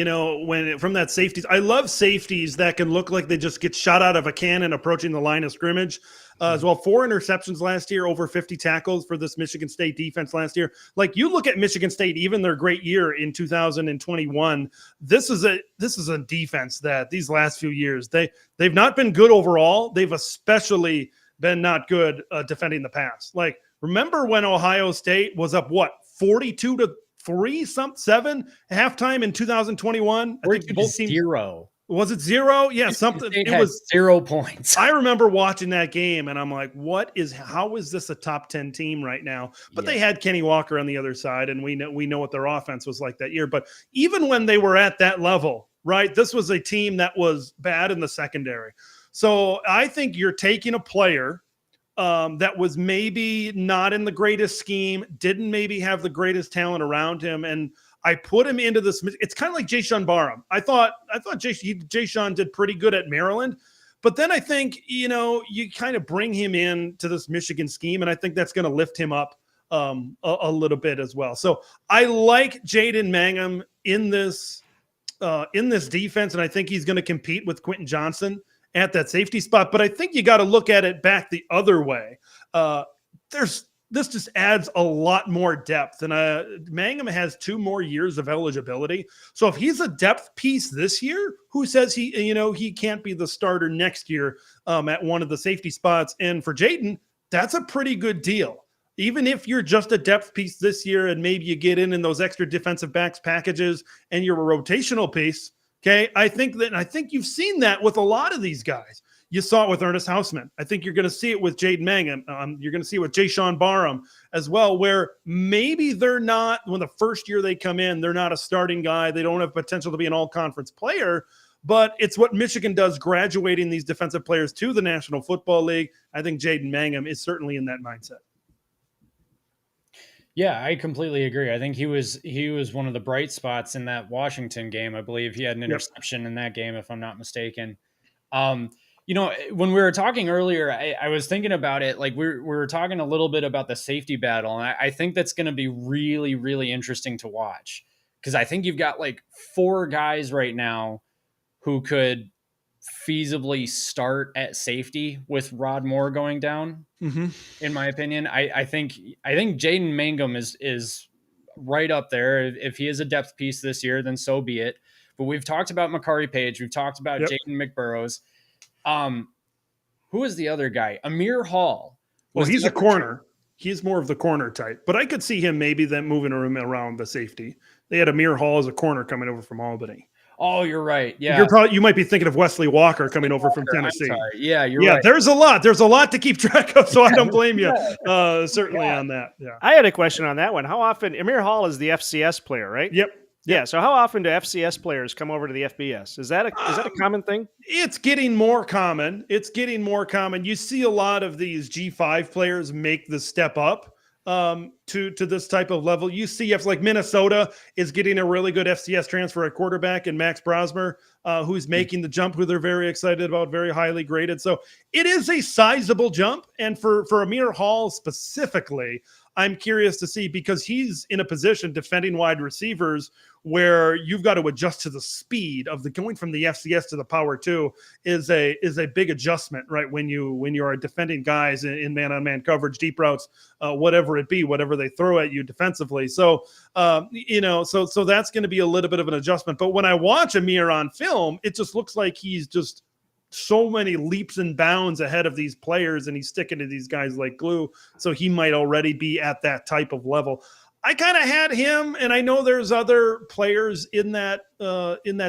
from that safeties, I love safeties that can look like they just get shot out of a cannon approaching the line of scrimmage. As well, 4 interceptions last year, over 50 tackles for this Michigan State defense last year. Like, you look at Michigan State, even their great year in 2021, this is a defense that these last few years they've not been good overall. They've especially been not good defending the pass. Like, remember when Ohio State was up 42-3, 7 halftime in 2021? I think both teams 0. Was it 0? Yeah, something. It was 0 points. I remember watching that game, and I'm like, how is this a top 10 team right now? But They had Kenny Walker on the other side, and we know what their offense was like that year. But even when they were at that level, right, this was a team that was bad in the secondary. So I think you're taking a player that was maybe not in the greatest scheme, didn't maybe have the greatest talent around him, and I put him into this. It's kind of like Jayshawn Barham. I thought Jayshawn did pretty good at Maryland, but then I think you kind of bring him in to this Michigan scheme, and I think that's going to lift him up a little bit as well. So I like Jaden Mangham in this defense, and I think he's going to compete with Quentin Johnson at that safety spot. But I think you got to look at it back the other way. This just adds a lot more depth, and Mangham has 2 more years of eligibility. So if he's a depth piece this year, who says he can't be the starter next year at one of the safety spots? And for Jaden, that's a pretty good deal. Even if you're just a depth piece this year, and maybe you get in those extra defensive backs packages, and you're a rotational piece. Okay, I think you've seen that with a lot of these guys. You saw it with Ernest Hausman. I think you're going to see it with Jaden Mangham. You're going to see it with Jayshawn Barham as well, where maybe they're not, when the first year they come in, they're not a starting guy. They don't have potential to be an all-conference player, but it's what Michigan does, graduating these defensive players to the National Football League. I think Jaden Mangham is certainly in that mindset. Yeah, I completely agree. I think he was one of the bright spots in that Washington game. I believe he had an interception in that game, if I'm not mistaken. When we were talking earlier, I was thinking about it. Like we were talking a little bit about the safety battle, and I think that's going to be really, really interesting to watch, because I think you've got like 4 guys right now who could feasibly start at safety with Rod Moore going down. Mm-hmm. In my opinion, I think Jaden Mangham is right up there. If he is a depth piece this year, then so be it. But we've talked about Makari Page. We've talked about Jaden McBurrows. Who is the other guy? Amir Hall. Well, he's a corner. He's more of the corner type, but I could see him maybe then moving around the safety. They had Amir Hall as a corner coming over from Albany. Oh, you're right. Yeah. You might be thinking of Wesley Walker coming over from Tennessee. Yeah, you're right. There's a lot to keep track of, so I don't blame you certainly on that. Yeah. I had a question on that one. How often, Amir Hall is the FCS player, right? Yep. Yeah. So how often do FCS players come over to the FBS? Is that a common thing? It's getting more common. You see a lot of these G5 players make the step up to this type of level. You see, like Minnesota is getting a really good FCS transfer at quarterback, and Max Brosmer, who's making the jump, who they're very excited about, very highly graded. So it is a sizable jump. And for Amir Hall specifically, I'm curious to see, because he's in a position defending wide receivers where you've got to adjust to the speed of the going from the FCS to the Power 2 is a big adjustment, right? When you are defending guys in man-on-man coverage, deep routes, whatever it be, whatever they throw at you defensively. So so that's going to be a little bit of an adjustment. But when I watch Amir on film, it just looks like he's just so many leaps and bounds ahead of these players, and he's sticking to these guys like glue. So he might already be at that type of level. I kind of had him, and I know there's other players in that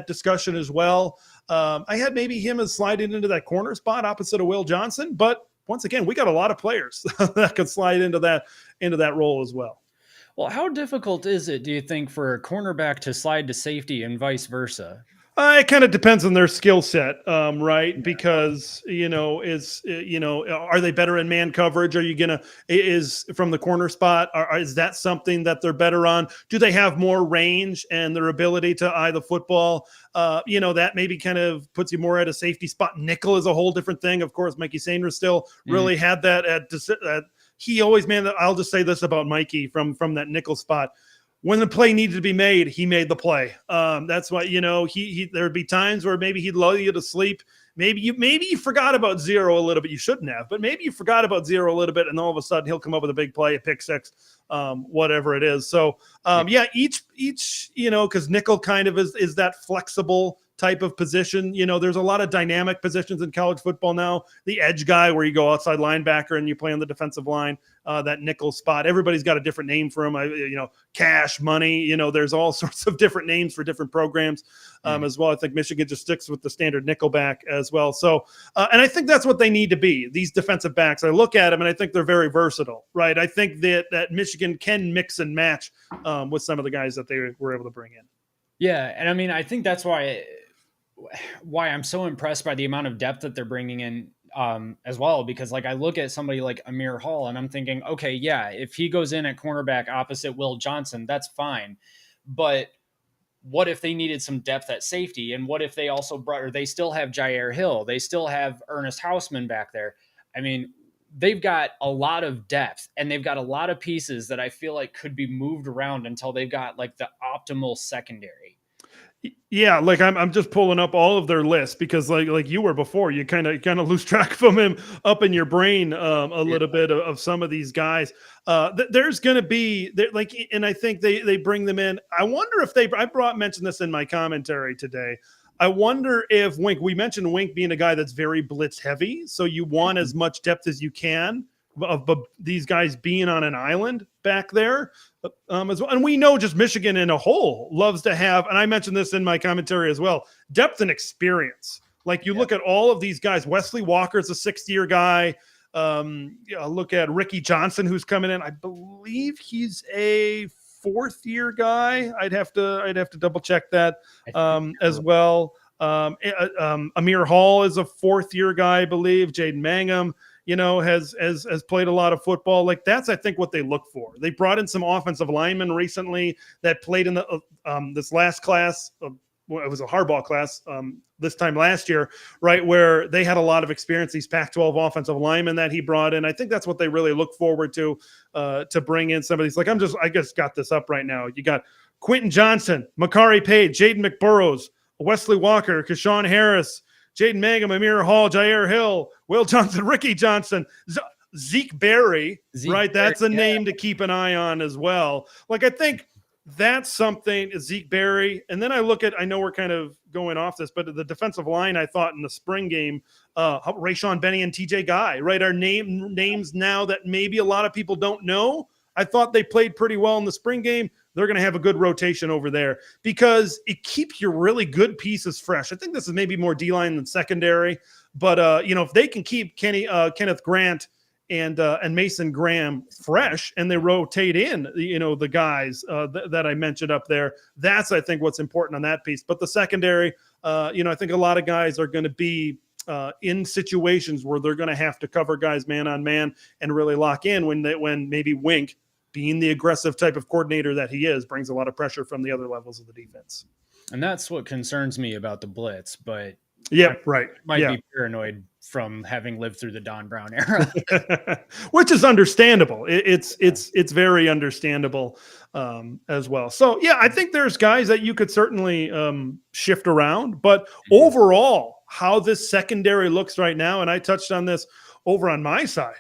discussion as well. I had maybe him as sliding into that corner spot opposite of Will Johnson, but once again, we got a lot of players that could slide into that role as well. Well, how difficult is it, do you think, for a cornerback to slide to safety and vice versa? It kind of depends on their skill set, right? Because, are they better in man coverage? Are you is from the corner spot? Is that something that they're better on? Do they have more range and their ability to eye the football? That maybe kind of puts you more at a safety spot. Nickel is a whole different thing. Of course, Mikey Sanders still really had that he always, I'll just say this about Mikey from that nickel spot. When the play needed to be made, he made the play. That's why, there'd be times where maybe he'd lull you to sleep. Maybe you forgot about zero a little bit. You shouldn't have, but maybe you forgot about zero a little bit, and all of a sudden he'll come up with a big play, a pick six, whatever it is. So, each because nickel kind of is that flexible type of position. There's a lot of dynamic positions in college football now. The edge guy, where you go outside linebacker and you play on the defensive line, that nickel spot. Everybody's got a different name for him. Cash, money. There's all sorts of different names for different programs as well. I think Michigan just sticks with the standard nickel back as well. So, and I think that's what they need to be. These defensive backs, I look at them and I think they're very versatile, right? I think that Michigan can mix and match with some of the guys that they were able to bring in. Yeah, and I mean, I think that's why I'm so impressed by the amount of depth that they're bringing in as well, because I look at somebody like Amir Hall and I'm thinking, okay, yeah, if he goes in at cornerback opposite Will Johnson, that's fine. But what if they needed some depth at safety? And what if they also they still have Jair Hill, they still have Ernest Hausman back there? I mean, they've got a lot of depth and they've got a lot of pieces that I feel like could be moved around until they've got the optimal secondary. Yeah, I'm just pulling up all of their lists because like you were before, you kind of lose track from him up in your brain a little bit of some of these guys. There's going to be and I think they bring them in. I wonder if mentioned this in my commentary today. I wonder if we mentioned Wink being a guy that's very blitz heavy, so you want as much depth as you can of these guys being on an island back there as well. And we know just Michigan in a whole loves to have, and I mentioned this in my commentary as well, depth and experience. Look at all of these guys. Wesley Walker's a sixth-year guy. Look at Ricky Johnson, who's coming in. I believe he's a fourth-year guy. I'd have to double check that as well. Amir Hall is a fourth-year guy, I believe. Jaden Mangum, has played a lot of football. That's, I think, what they look for. They brought in some offensive linemen recently that played in the this last class. It was a Harbaugh class this time last year, right, where they had a lot of experience, these Pac-12 offensive linemen that he brought in. I think that's what they really look forward to bring in some of these. I just got this up right now. You got Quentin Johnson, Makari Page, Jaden McBurrows, Wesley Walker, Keshawn Harris, Jaden Mangum, Amir Hall, Jair Hill, Will Johnson, Ricky Johnson, Zeke Berry, right? That's a name to keep an eye on as well. I think that's something, Zeke Berry. And then I know we're kind of going off this, but the defensive line, I thought in the spring game, Rayshawn Benny and TJ Guy, right? Are names now that maybe a lot of people don't know. I thought they played pretty well in the spring game. They're going to have a good rotation over there because it keeps your really good pieces fresh. I think this is maybe more D-line than secondary, but if they can keep Kenneth Grant and Mason Graham fresh and they rotate in, the guys that I mentioned up there, that's, I think, what's important on that piece. But the secondary, I think a lot of guys are going to be in situations where they're going to have to cover guys man on man and really lock in when maybe Wink, being the aggressive type of coordinator that he is, brings a lot of pressure from the other levels of the defense. And that's what concerns me about the blitz. But Yep, right. Might Yeah. be paranoid from having lived through the Don Brown era. Which is understandable. It's very understandable as well. So yeah, I think there's guys that you could certainly shift around, but overall, how this secondary looks right now, and I touched on this over on my side.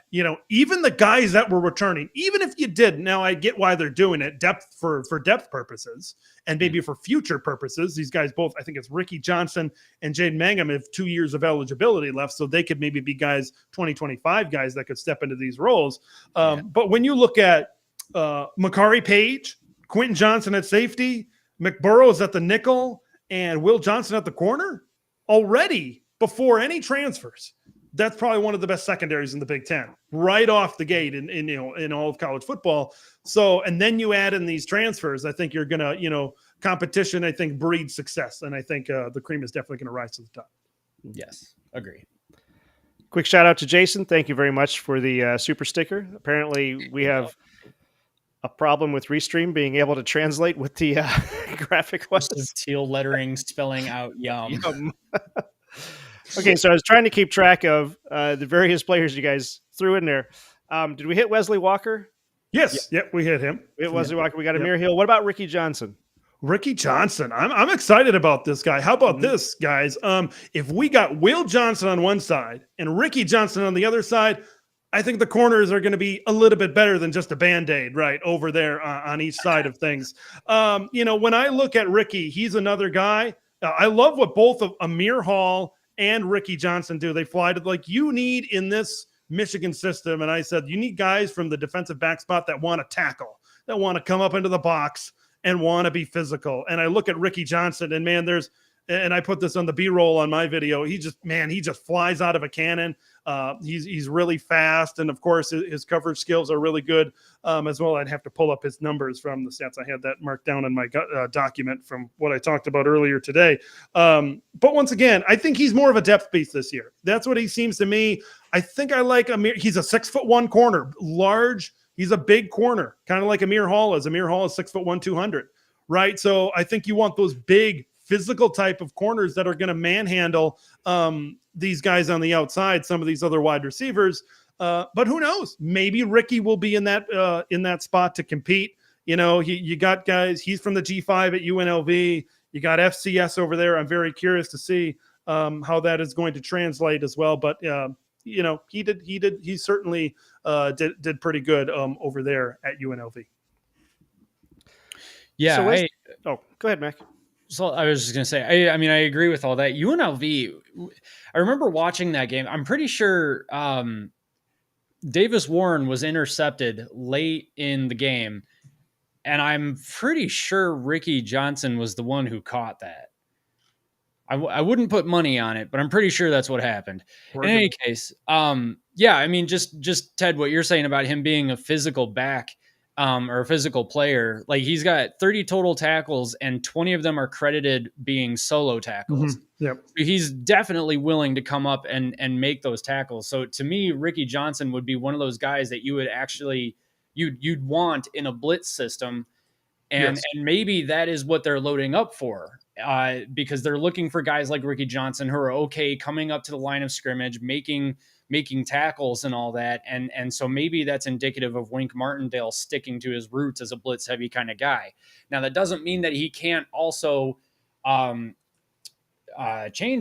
Even the guys that were returning, even if you did, now I get why they're doing it, depth for depth purposes and maybe for future purposes. These guys both, I think it's Ricky Johnson and Jaden Mangum have 2 years of eligibility left, so they could maybe be guys, 2025 guys that could step into these roles. But when you look at Makari Page, Quentin Johnson at safety, McBurrows at the nickel, and Will Johnson at the corner, already before any transfers, that's probably one of the best secondaries in the Big Ten, right off the gate in all of college football. So, and then you add in these transfers, I think you're gonna, competition, I think, breeds success, and I think the cream is definitely going to rise to the top. Yes, agree. Quick shout out to Jason. Thank you very much for the super sticker. Apparently, we have a problem with Restream being able to translate what the graphic was. Teal lettering spelling out yum. Yum. Okay, so I was trying to keep track of the various players you guys threw in there. Did we hit Wesley Walker? Yes. Yep, we hit him. We hit Wesley Walker. We got Amir Hill. What about Ricky Johnson? Ricky Johnson. I'm excited about this guy. How about this, guys? If we got Will Johnson on one side and Ricky Johnson on the other side, I think the corners are going to be a little bit better than just a Band-Aid right over there on each side of things. When I look at Ricky, he's another guy. I love what both of Amir Hall and Ricky Johnson do. They fly to, you need in this Michigan system. And I said, you need guys from the defensive back spot that want to tackle, that want to come up into the box and want to be physical. And I look at Ricky Johnson, and man, and I put this on the B-roll on my video. He just flies out of a cannon. He's really fast. And of course his coverage skills are really good as well. I'd have to pull up his numbers from the stats. I had that marked down in my document from what I talked about earlier today. But once again, I think he's more of a depth piece this year. That's what he seems to me. I think I like Amir. He's a 6'1" corner, large. He's a big corner, kind of like Amir Hall is. Amir Hall is 6'1", 200, right? So I think you want those big physical type of corners that are going to manhandle these guys on the outside, some of these other wide receivers. But who knows? Maybe Ricky will be in that spot to compete. You got guys. He's from the G5 at UNLV. You got FCS over there. I'm very curious to see how that is going to translate as well. But he certainly did pretty good over there at UNLV. Yeah. So go ahead, Mac. So I was just going to say, I agree with all that. UNLV, I remember watching that game. I'm pretty sure Davis Warren was intercepted late in the game, and I'm pretty sure Ricky Johnson was the one who caught that. I wouldn't put money on it, but I'm pretty sure that's what happened. In any case, just Ted, what you're saying about him being a physical back or a physical player, he's got 30 total tackles and 20 of them are credited being solo tackles. Mm-hmm. Yep. He's definitely willing to come up and make those tackles. So to me, Ricky Johnson would be one of those guys that you would actually, you'd want in a blitz system. And maybe that is what they're loading up for. Because they're looking for guys like Ricky Johnson who are okay coming up to the line of scrimmage, making tackles and all that. And so maybe that's indicative of Wink Martindale sticking to his roots as a blitz heavy kind of guy. Now that doesn't mean that he can't also change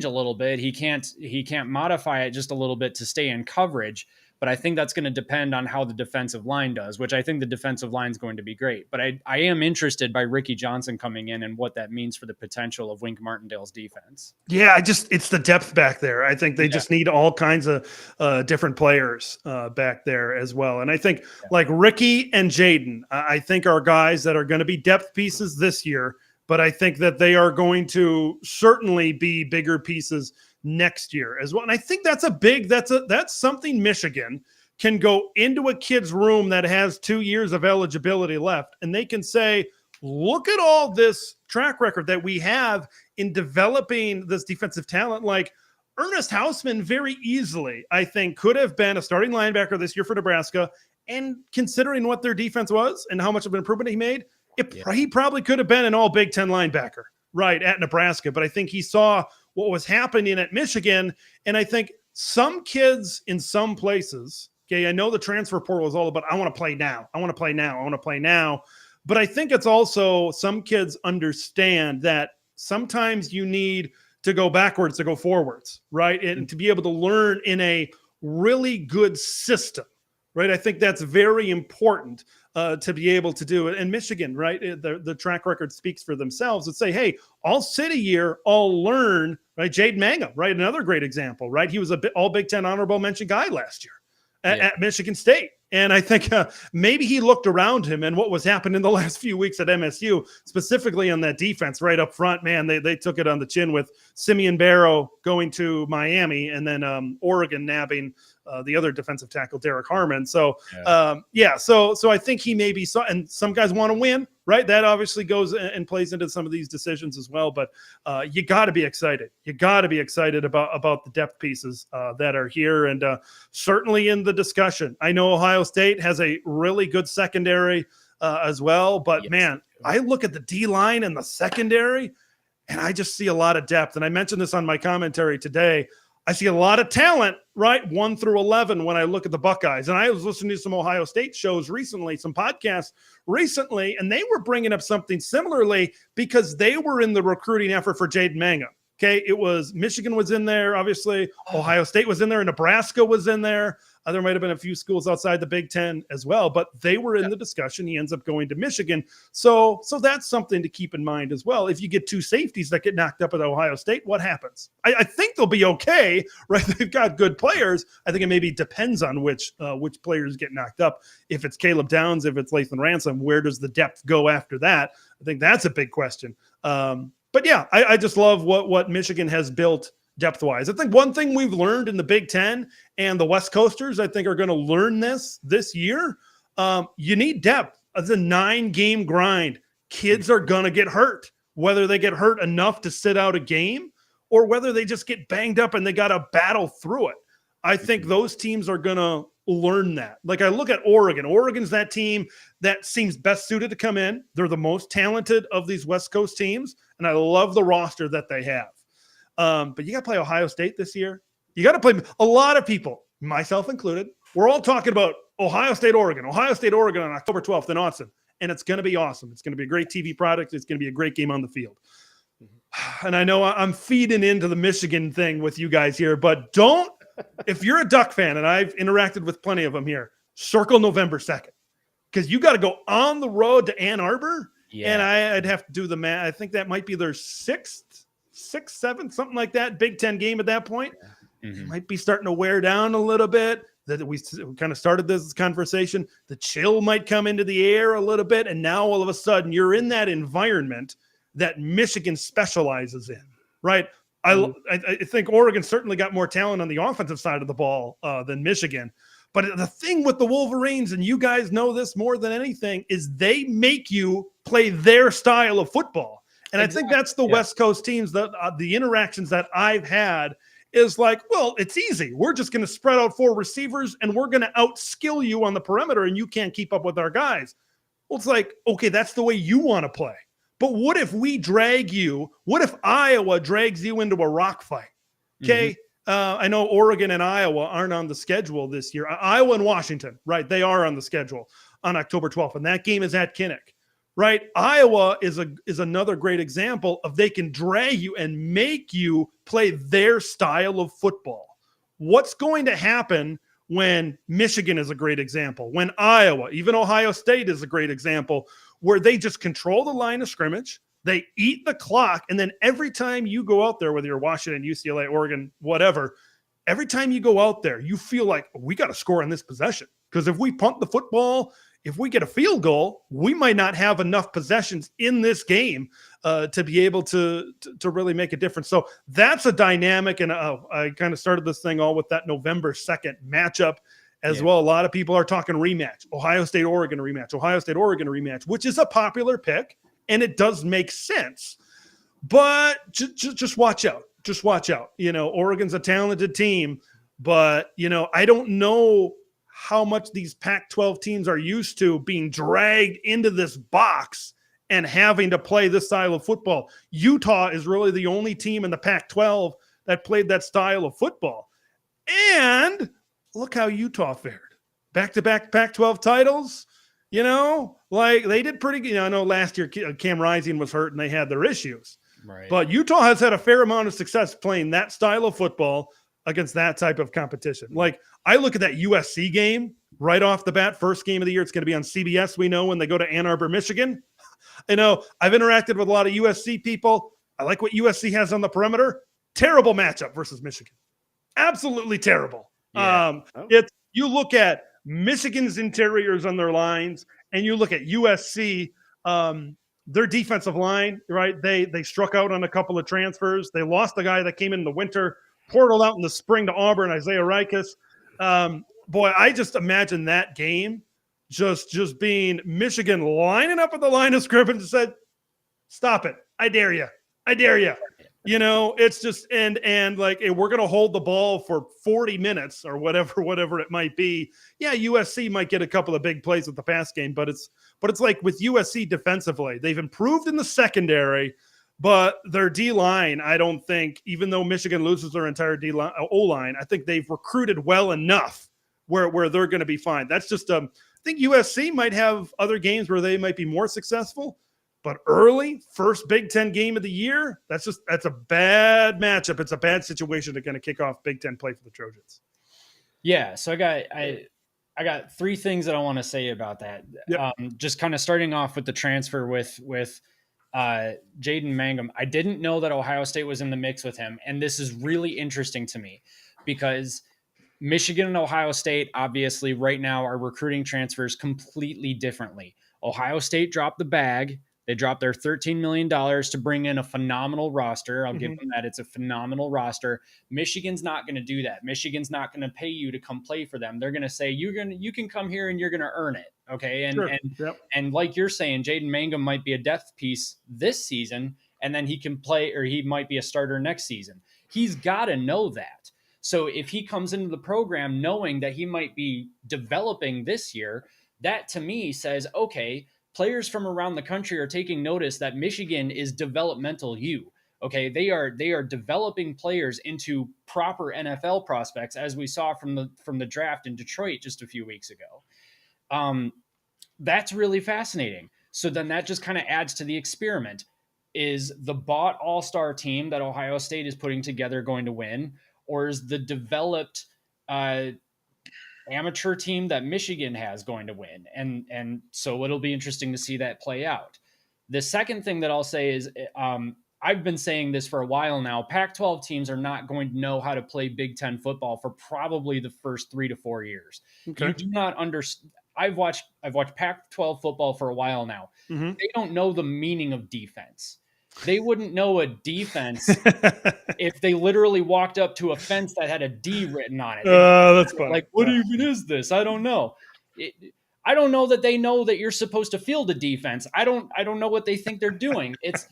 a little bit. He can't modify it just a little bit to stay in coverage. But I think that's going to depend on how the defensive line does, which I think the defensive line is going to be great. But I am interested by Ricky Johnson coming in and what that means for the potential of Wink Martindale's defense. Yeah, it's the depth back there. I think they just need all kinds of different players back there as well. And I think like Ricky and Jaden, I think are guys that are going to be depth pieces this year. But I think that they are going to certainly be bigger pieces next year as well. And I think that's something Michigan can go into a kid's room that has 2 years of eligibility left. And they can say, look at all this track record that we have in developing this defensive talent. Like Ernest Hausman very easily, I think, could have been a starting linebacker this year for Nebraska. And considering what their defense was and how much of an improvement he made, he probably could have been an all Big Ten linebacker, right, at Nebraska. But I think he saw what was happening at Michigan. And I think some kids in some places, okay, I know the transfer portal is all about, I want to play now. I want to play now. I want to play now. But I think it's also some kids understand that sometimes you need to go backwards to go forwards, right? And to be able to learn in a really good system, right? I think that's very important to be able to do it. And Michigan, right? The track record speaks for themselves and say, hey, I'll sit a year, I'll learn, right? Jade Mangum, right? Another great example, right? He was all Big Ten honorable mention guy last year at Michigan State. And I think maybe he looked around him and what was happening in the last few weeks at MSU, specifically on that defense right up front, man, they took it on the chin with Simeon Barrow going to Miami and then Oregon nabbing the other defensive tackle, Derek Harmon. So, so I think he maybe saw, and some guys want to win, right? That obviously goes and plays into some of these decisions as well. But you got to be excited. You got to be excited about the depth pieces that are here, and certainly in the discussion. I know Ohio State has a really good secondary as well, but man, I look at the D line and the secondary, and I just see a lot of depth. And I mentioned this on my commentary today. I see a lot of talent, right? 1 through 11 when I look at the Buckeyes. And I was listening to some Ohio State shows recently, some podcasts recently, and they were bringing up something similarly because they were in the recruiting effort for Jaden Mangum. Okay, it was Michigan was in there, obviously. Ohio State was in there. Nebraska was in there. There might have been a few schools outside the Big Ten as well, but they were in the discussion. He ends up going to Michigan. So that's something to keep in mind as well. If you get 2 safeties that get knocked up at Ohio State, what happens? I think they'll be okay, right? They've got good players. I think it maybe depends on which players get knocked up. If it's Caleb Downs, if it's Lathan Ransom, where does the depth go after that? I think that's a big question. But yeah, I just love what Michigan has built depth-wise. I think one thing we've learned in the Big Ten, and the West Coasters, I think, are going to learn this year. You need depth. It's a 9-game grind. Kids are going to get hurt, whether they get hurt enough to sit out a game or whether they just get banged up and they got to battle through it. I think those teams are going to learn that. Like I look at Oregon. Oregon's that team that seems best suited to come in. They're the most talented of these West Coast teams, and I love the roster that they have. But you got to play Ohio State this year. You got to play a lot of people, myself included. We're all talking about Ohio State, Oregon on October 12th in Austin. And it's going to be awesome. It's going to be a great TV product. It's going to be a great game on the field. And I know I'm feeding into the Michigan thing with you guys here, but don't, if you're a Duck fan, and I've interacted with plenty of them here, circle November 2nd. Because you got to go on the road to Ann Arbor. Yeah. And I'd have to do the math. I think that might be their 6th, 7th, something like that, Big Ten game at that point. Mm-hmm. Might be starting to wear down a little bit. That we kind of started this conversation. The chill might come into the air a little bit, and now all of a sudden you're in that environment that Michigan specializes in, right? I think Oregon certainly got more talent on the offensive side of the ball than Michigan. But the thing with the Wolverines, and you guys know this more than anything, is they make you play their style of football. And exactly. I think that's the West Coast teams, that the interactions that I've had is like, well, it's easy. We're just going to spread out 4 receivers and we're going to outskill you on the perimeter and you can't keep up with our guys. Well, it's like, okay, that's the way you want to play. But what if we drag you? What if Iowa drags you into a rock fight? Okay. Mm-hmm. I know Oregon and Iowa aren't on the schedule this year. Iowa and Washington, right? They are on the schedule on October 12th. And that game is at Kinnick. Right. Iowa is another great example of they can drag you and make you play their style of football. What's going to happen when Michigan is a great example, when Iowa, even Ohio State is a great example, where they just control the line of scrimmage, they eat the clock, and then every time you go out there, whether you're Washington, UCLA, Oregon, whatever, every time you go out there, you feel like we got to score in this possession. Because if we punt the football, if we get a field goal, we might not have enough possessions in this game to be able to really make a difference. So that's a dynamic. And I kind of started this thing all with that November 2nd matchup as well. A lot of people are talking rematch, Ohio State, Oregon rematch, which is a popular pick. And it does make sense. But just watch out. Just watch out. You know, Oregon's a talented team. But, you know, I don't know how much these Pac-12 teams are used to being dragged into this box and having to play this style of football. Utah is really the only team in the Pac-12 that played that style of football. And look how Utah fared. Back-to-back Pac-12 titles, like they did pretty good. I know last year Cam Rising was hurt and they had their issues. Right. But Utah has had a fair amount of success playing that style of football against that type of competition. Like, I look at that USC game right off the bat, first game of the year. It's going to be on CBS, we know, when they go to Ann Arbor, Michigan. I've interacted with a lot of USC people. I like what USC has on the perimeter. Terrible matchup versus Michigan. Absolutely terrible. Yeah. You look at Michigan's interiors on their lines, and you look at USC, their defensive line, right? They struck out on a couple of transfers. They lost the guy that came in the winter, portaled out in the spring to Auburn, Isaiah Rikus. Boy, I just imagine that game just being Michigan lining up at the line of scrimmage and said, stop it. I dare you. I dare you. It's just, and like, we're going to hold the ball for 40 minutes or whatever it might be. Yeah, USC might get a couple of big plays with the pass game, but it's like with USC defensively, they've improved in the secondary, but their D-line, I don't think, even though Michigan loses their entire O-line, I think they've recruited well enough where they're going to be fine. That's just, I think USC might have other games where they might be more successful. But early, first Big Ten game of the year, that's a bad matchup. It's a bad situation to kind of kick off Big Ten play for the Trojans. Yeah, so I got three things that I want to say about that. Yep. Just kind of starting off with the transfer with Jaden Mangum. I didn't know that Ohio State was in the mix with him, and this is really interesting to me because Michigan and Ohio State obviously right now are recruiting transfers completely differently. Ohio State dropped the bag. They dropped their $13 million to bring in a phenomenal roster. I'll give them that. It's a phenomenal roster. Michigan's not going to do that. Michigan's not going to pay you to come play for them. They're going to say, you can come here and you're going to earn it. Okay. And like you're saying, Jaden Mangum might be a depth piece this season, and then he can play, or he might be a starter next season. He's got to know that. So if he comes into the program knowing that he might be developing this year, that to me says, okay, players from around the country are taking notice that Michigan is developmental U. Okay, they are developing players into proper NFL prospects, as we saw from the draft in Detroit just a few weeks ago. That's really fascinating. So then that just kind of adds to the experiment. Is the bought all-star team that Ohio State is putting together going to win, or is the developed amateur team that Michigan has going to win? And so it'll be interesting to see that play out. The second thing that I'll say is I've been saying this for a while now. Pac-12 teams are not going to know how to play Big Ten football for probably the first 3 to 4 years. Okay. You do not understand. I've watched Pac-12 football for a while now. Mm-hmm. They don't know the meaning of defense. They wouldn't know a defense if they literally walked up to a fence that had a D written on it. That's funny. Like, what even is this? I don't know. I don't know that they know that you're supposed to field a defense. I don't know what they think they're doing. It's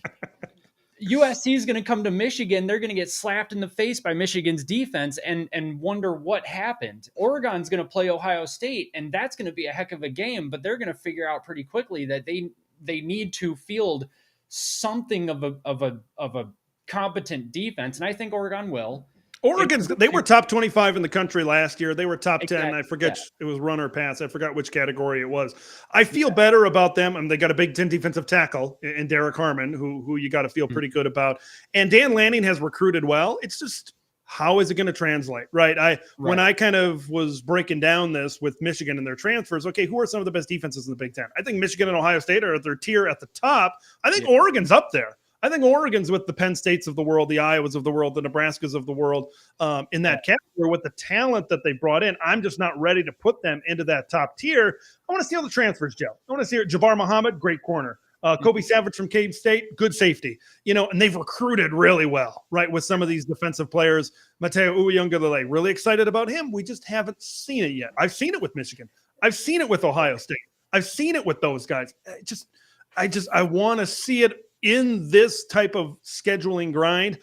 USC is going to come to Michigan. They're going to get slapped in the face by Michigan's defense and wonder what happened. Oregon's going to play Ohio State, and that's going to be a heck of a game, but they're going to figure out pretty quickly that they need to field something of a competent defense, and I think Oregon will. They were top 25 in the country last year. They were top 10. I forget It was run or pass. I forgot which category it was. I feel better about them. I mean, they got a Big Ten defensive tackle in Derek Harmon, who you got to feel pretty good about. And Dan Lanning has recruited well. It's just, how is it going to translate? Right. When I kind of was breaking down this with Michigan and their transfers, okay, who are some of the best defenses in the Big Ten? I think Michigan and Ohio State are at their tier at the top. I think Oregon's up there. I think Oregon's with the Penn States of the world, the Iowas of the world, the Nebraskas of the world in that category with the talent that they brought in. I'm just not ready to put them into that top tier. I want to see how the transfers gel. I want to see Jabbar Muhammad, great corner. Kobe Savage from Cade State, good safety. And they've recruited really well, right, with some of these defensive players. Mateo Uyunglele, really excited about him. We just haven't seen it yet. I've seen it with Michigan. I've seen it with Ohio State. I've seen it with those guys. I want to see it in this type of scheduling grind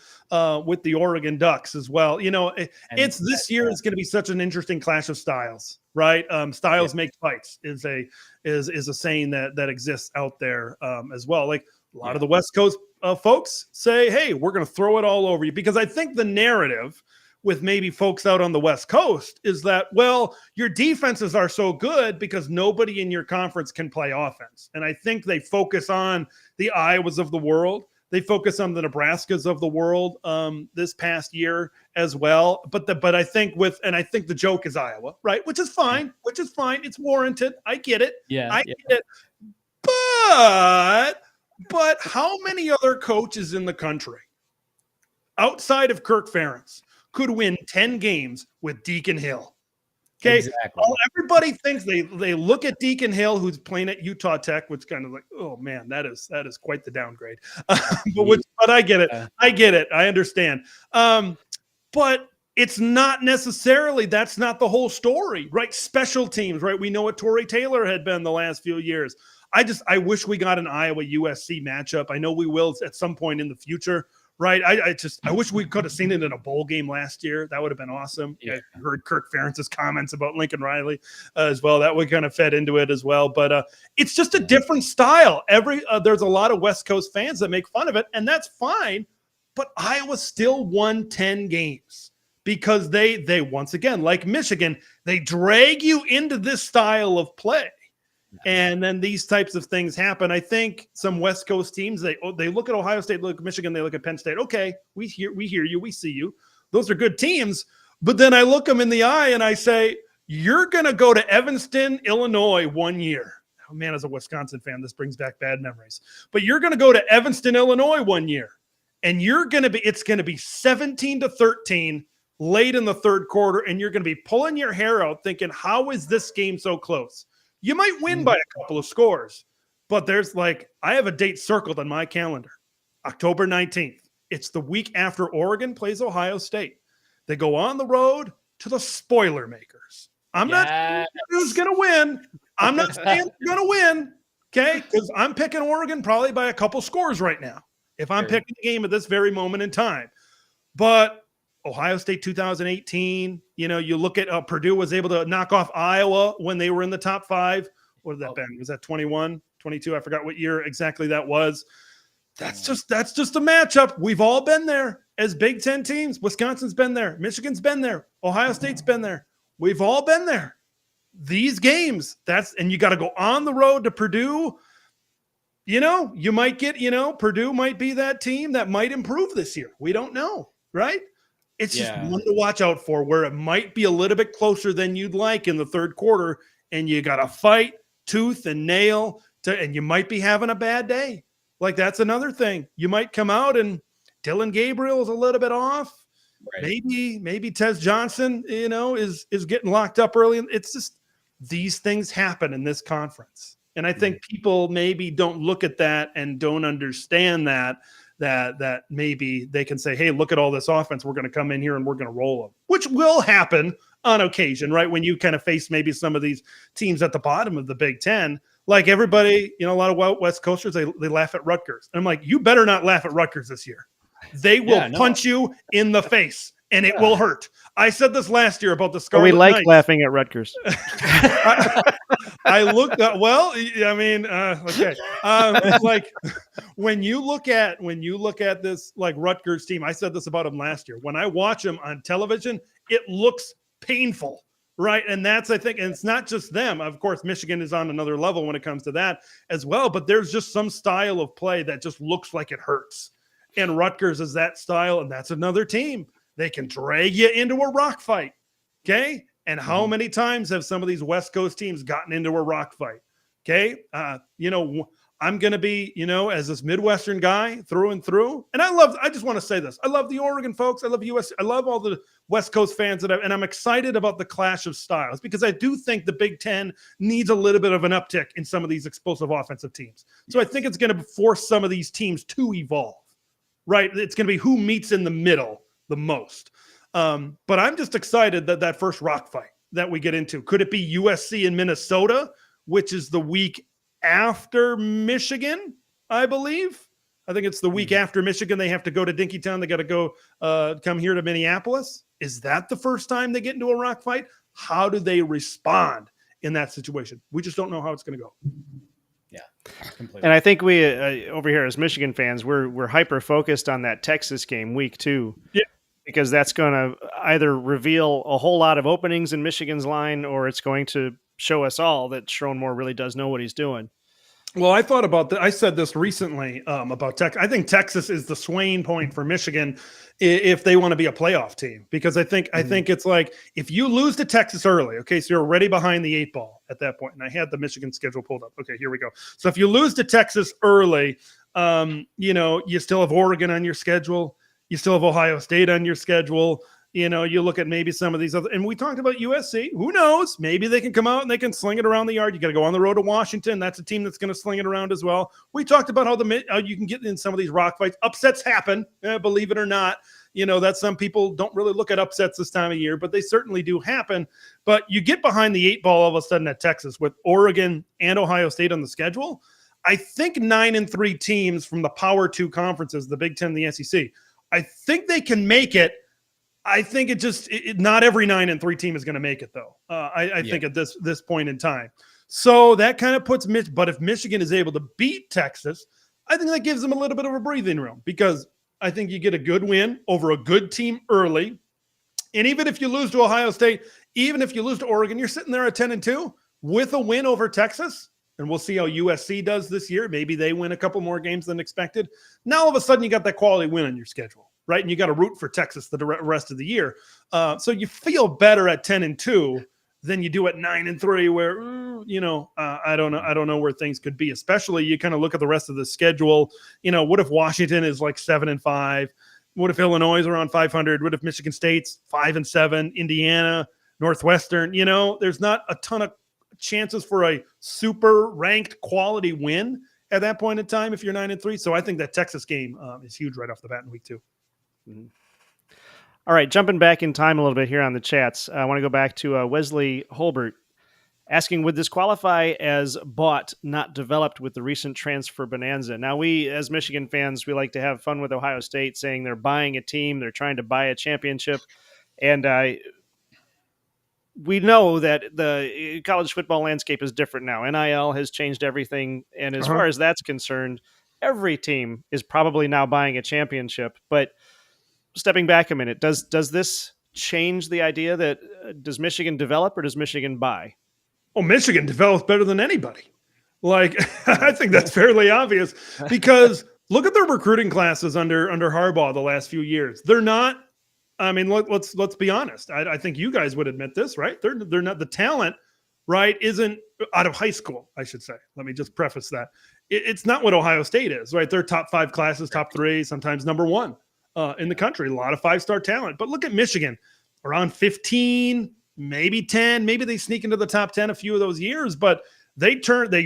with the Oregon Ducks as well. It's this year is going to be such an interesting clash of styles, right? Styles make fights is a saying that exists out there as well. Like a lot of the West Coast folks say, hey, we're going to throw it all over you, because I think the narrative with maybe folks out on the West Coast is that, well, your defenses are so good because nobody in your conference can play offense. And I think they focus on the Iowas of the world. They focus on the Nebraskas of the world this past year as well. But I think I think the joke is Iowa, right? Which is fine. It's warranted. I get it. I get it. But how many other coaches in the country outside of Kirk Ferentz could win 10 games with Deacon Hill? Okay. Exactly. Everybody thinks they look at Deacon Hill, who's playing at Utah Tech, which kind of like, oh man, that is quite the downgrade. But I get it. I get it. I understand. But it's not necessarily, that's not the whole story, right? Special teams, right? We know what Torrey Taylor had been the last few years. I wish we got an Iowa USC matchup. I know we will at some point in the future. Right. I wish we could have seen it in a bowl game last year. That would have been awesome. Yeah. I heard Kirk Ferentz's comments about Lincoln Riley as well. That would kind of fed into it as well. But it's just a different style. There's a lot of West Coast fans that make fun of it, and that's fine. But Iowa still won 10 games because they once again, like Michigan, they drag you into this style of play. And then these types of things happen. I think some West Coast teams, they look at Ohio State, look at Michigan, they look at Penn State. Okay, we hear you, we see you. Those are good teams. But then I look them in the eye and I say, you're going to go to Evanston, Illinois 1 year. Oh, man, as a Wisconsin fan, this brings back bad memories. But you're going to go to Evanston, Illinois 1 year. And it's going to be 17-13 late in the third quarter. And you're going to be pulling your hair out thinking, how is this game so close? You might win by a couple of scores, but I have a date circled on my calendar, October 19th. It's the week after Oregon plays Ohio State. They go on the road to the spoiler makers. I'm not saying who's going to win. I'm not saying they're going to win, okay? Because I'm picking Oregon probably by a couple scores right now if I'm picking the game at this very moment in time. But Ohio State 2018, you look at Purdue was able to knock off Iowa when they were in the top 5. What did that been? Was that 21, 22? I forgot what year exactly that was. That's just a matchup. We've all been there as Big Ten teams. Wisconsin's been there. Michigan's been there. Ohio State's been there. We've all been there. These games, and you got to go on the road to Purdue. You might get, Purdue might be that team that might improve this year. We don't know, right? It's just one to watch out for, where it might be a little bit closer than you'd like in the third quarter, and you got to fight tooth and nail and you might be having a bad day. Like, that's another thing. You might come out and Dylan Gabriel is a little bit off. Right. Maybe Tez Johnson, is getting locked up early. It's just, these things happen in this conference. And I think people maybe don't look at that and don't understand that maybe they can say, hey, look at all this offense. We're going to come in here and we're going to roll them, which will happen on occasion, right? When you kind of face maybe some of these teams at the bottom of the Big Ten, like everybody, a lot of West Coasters, they laugh at Rutgers. And I'm like, you better not laugh at Rutgers this year. They will punch you in the face and it will hurt. I said this last year about the Scarlet We like Knights. laughing at Rutgers. I looked at, okay. Like when you look at this, like Rutgers team, I said this about them last year. When I watch them on television, it looks painful, right? And that's, I think, and it's not just them. Of course, Michigan is on another level when it comes to that as well, but there's just some style of play that just looks like it hurts. And Rutgers is that style, and that's another team. They can drag you into a rock fight, okay? And how many times have some of these West Coast teams gotten into a rock fight? Okay. I'm going to be, as this Midwestern guy through and through. And I just want to say this. I love the Oregon folks. I love US. I love all the West Coast fans and I'm excited about the clash of styles because I do think the Big Ten needs a little bit of an uptick in some of these explosive offensive teams. So I think it's going to force some of these teams to evolve, right? It's going to be who meets in the middle the most. But I'm just excited that first rock fight that we get into. Could it be USC in Minnesota, which is the week after Michigan, I believe? I think it's the week after Michigan. They have to go to Dinkytown. They got to go come here to Minneapolis. Is that the first time they get into a rock fight? How do they respond in that situation? We just don't know how it's going to go. Yeah, completely. And I think we over here as Michigan fans, we're hyper focused on that Texas game week 2. Yeah. Because that's going to either reveal a whole lot of openings in Michigan's line, or it's going to show us all that Sherrone Moore really does know what he's doing. Well, I thought about that. I said this recently about Texas. I think Texas is the swaying point for Michigan if they want to be a playoff team, because I think it's like if you lose to Texas early, okay, so you're already behind the 8 ball at that point. And I had the Michigan schedule pulled up. Okay, here we go. So if you lose to Texas early, you still have Oregon on your schedule. You still have Ohio State on your schedule. You look at maybe some of these other, and we talked about USC. Who knows? Maybe they can come out and they can sling it around the yard. You got to go on the road to Washington. That's a team that's going to sling it around as well. We talked about how you can get in some of these rock fights. Upsets happen, believe it or not. That some people don't really look at upsets this time of year, but they certainly do happen. But you get behind the 8 ball all of a sudden at Texas with Oregon and Ohio State on the schedule. I think 9-3 teams from the Power 2 conferences, the Big Ten, the SEC, I think they can make it. I think not every 9-3 team is going to make it, though. I think at this point in time. So that kind of puts but if Michigan is able to beat Texas, I think that gives them a little bit of a breathing room, because I think you get a good win over a good team early. And even if you lose to Ohio State, even if you lose to Oregon, you're sitting there at 10-2 with a win over Texas. And we'll see how USC does this year. Maybe they win a couple more games than expected. Now, all of a sudden, you got that quality win on your schedule, right? And you got to root for Texas the rest of the year. So you feel better at 10-2 than you do at 9-3, where, I don't know where things could be, especially you kind of look at the rest of the schedule. What if Washington is like 7-5? What if Illinois is around 500? What if Michigan State's 5-7? Indiana, Northwestern, there's not a ton of chances for a super ranked quality win at that point in time if you're 9-3. So I think that Texas game is huge right off the bat in week 2. Mm-hmm. All right, jumping back in time a little bit here on the chats. I want to go back to Wesley Holbert asking, would this qualify as bought, not developed with the recent transfer bonanza? Now, we, as Michigan fans, we like to have fun with Ohio State, saying they're buying a team, they're trying to buy a championship. And we know that the college football landscape is different now. NIL has changed everything. And as far as that's concerned, every team is probably now buying a championship. But stepping back a minute, does this change the idea that does Michigan develop or does Michigan buy? Oh, Michigan develops better than anybody. I think that's fairly obvious, because look at their recruiting classes under Harbaugh the last few years. They're not. I mean, let's be honest. I think you guys would admit this, right? They're not, the talent, right, isn't out of high school, I should say. Let me just preface that. It's not what Ohio State is, right? They're top 5 classes, top 3, sometimes number 1 in the country. A lot of 5-star talent. But look at Michigan, around 15, maybe 10. Maybe they sneak into the top 10 a few of those years, but they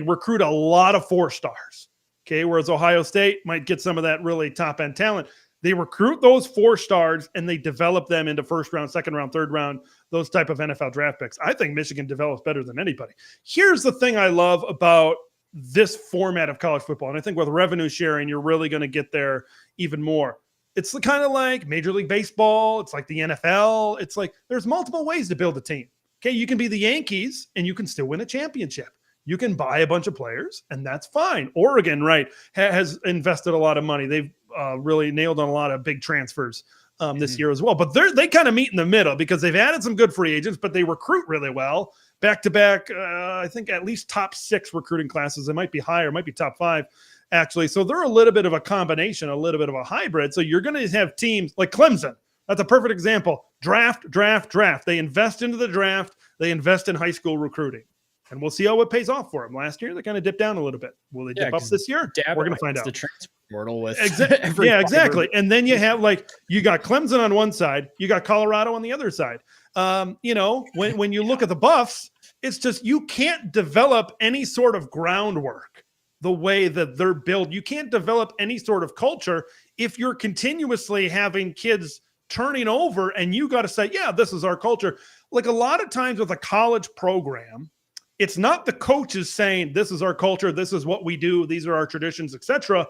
recruit a lot of 4-stars. Okay, whereas Ohio State might get some of that really top-end talent. They recruit those 4-stars and they develop them into first round, second round, third round, those type of NFL draft picks. I think Michigan develops better than anybody. Here's the thing I love about this format of college football, and I think with revenue sharing, you're really going to get there even more. It's kind of like Major League Baseball. It's like the NFL. It's like there's multiple ways to build a team. Okay, you can be the Yankees and you can still win a championship. You can buy a bunch of players, and that's fine. Oregon, right, has invested a lot of money. They've really nailed on a lot of big transfers this year as well. But they kind of meet in the middle because they've added some good free agents, but they recruit really well. Back-to-back, I think at least top 6 recruiting classes. It might be higher, it might be top 5, actually. So they're a little bit of a combination, a little bit of a hybrid. So you're going to have teams like Clemson. That's a perfect example. Draft. They invest into the draft. They invest in high school recruiting. And we'll see how it pays off for them. Last year, they kind of dipped down a little bit. Will they dip up this year? We're going to find out. The transfer portal with exactly. And then you have you got Clemson on one side, you got Colorado on the other side. When you look at the Buffs, it's just you can't develop any sort of groundwork the way that they're built. You can't develop any sort of culture if you're continuously having kids turning over and you got to say, yeah, this is our culture. Like a lot of times with a college program, it's not the coaches saying this is our culture, this is what we do, these are our traditions, etc.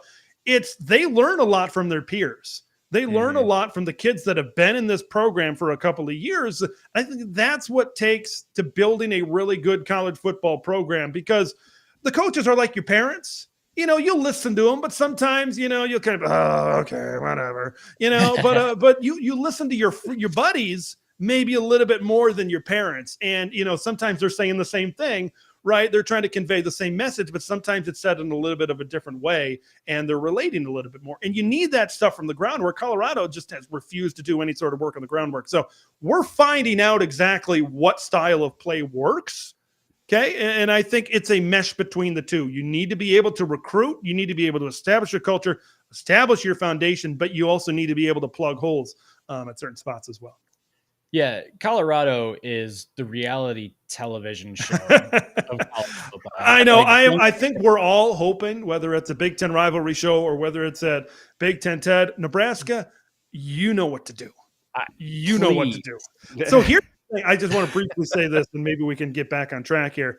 they learn a lot from their peers. They learn a lot from the kids that have been in this program for a couple of years. I think that's what takes to building a really good college football program, because the coaches are like your parents. You'll listen to them, but sometimes, you'll kind of, oh, okay, whatever, but you listen to your buddies maybe a little bit more than your parents. And, sometimes they're saying the same thing, right? They're trying to convey the same message, but sometimes it's said in a little bit of a different way, and they're relating a little bit more. And you need that stuff from the ground, where Colorado just has refused to do any sort of work on the groundwork. So we're finding out exactly what style of play works. Okay. And I think it's a mesh between the two. You need to be able to recruit. You need to be able to establish your culture, establish your foundation, but you also need to be able to plug holes at certain spots as well. Yeah, Colorado is the reality television show of college football. I know. I think we're all hoping, whether it's a Big Ten rivalry show or whether it's at Big Ten TED, Nebraska, you know what to do. You know what to do. So here's the thing. I just want to briefly say this, and maybe we can get back on track here.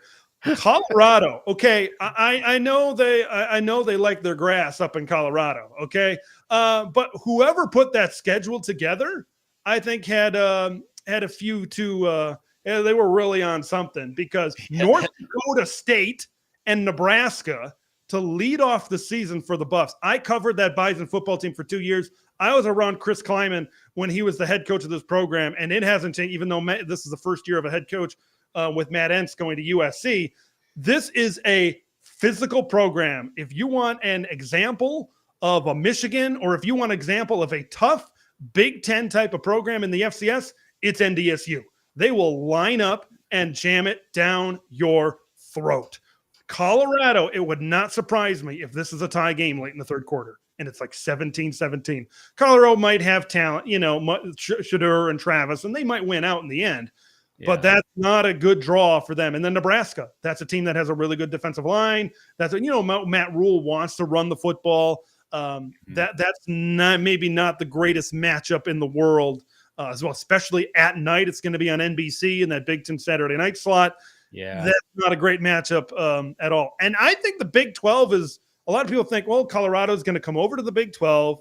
Colorado, okay. I know they like their grass up in Colorado, okay. But whoever put that schedule together, I think had a few to they were really on something, because North Dakota State and Nebraska to lead off the season for the Buffs. I covered that Bison football team for 2 years. I was around Chris Kleiman when he was the head coach of this program, and it hasn't changed, even though this is the first year of a head coach with Matt Entz going to USC. This is a physical program. If you want an example of a Michigan, or if you want an example of a tough Big Ten type of program in the FCS, it's NDSU. They will line up and jam it down your throat. Colorado, it would not surprise me if this is a tie game late in the third quarter and it's like 17-17. Colorado might have talent, Shadur and Travis, and they might win out in the end. Yeah. But that's not a good draw for them. And then Nebraska, that's a team that has a really good defensive line. That's Matt Rule wants to run the football. That's maybe not the greatest matchup in the world as well, especially at night. It's going to be on NBC in that Big Ten Saturday night slot. Yeah, that's not a great matchup at all. And I think the Big 12 is, a lot of people think, well, Colorado's going to come over to the Big 12.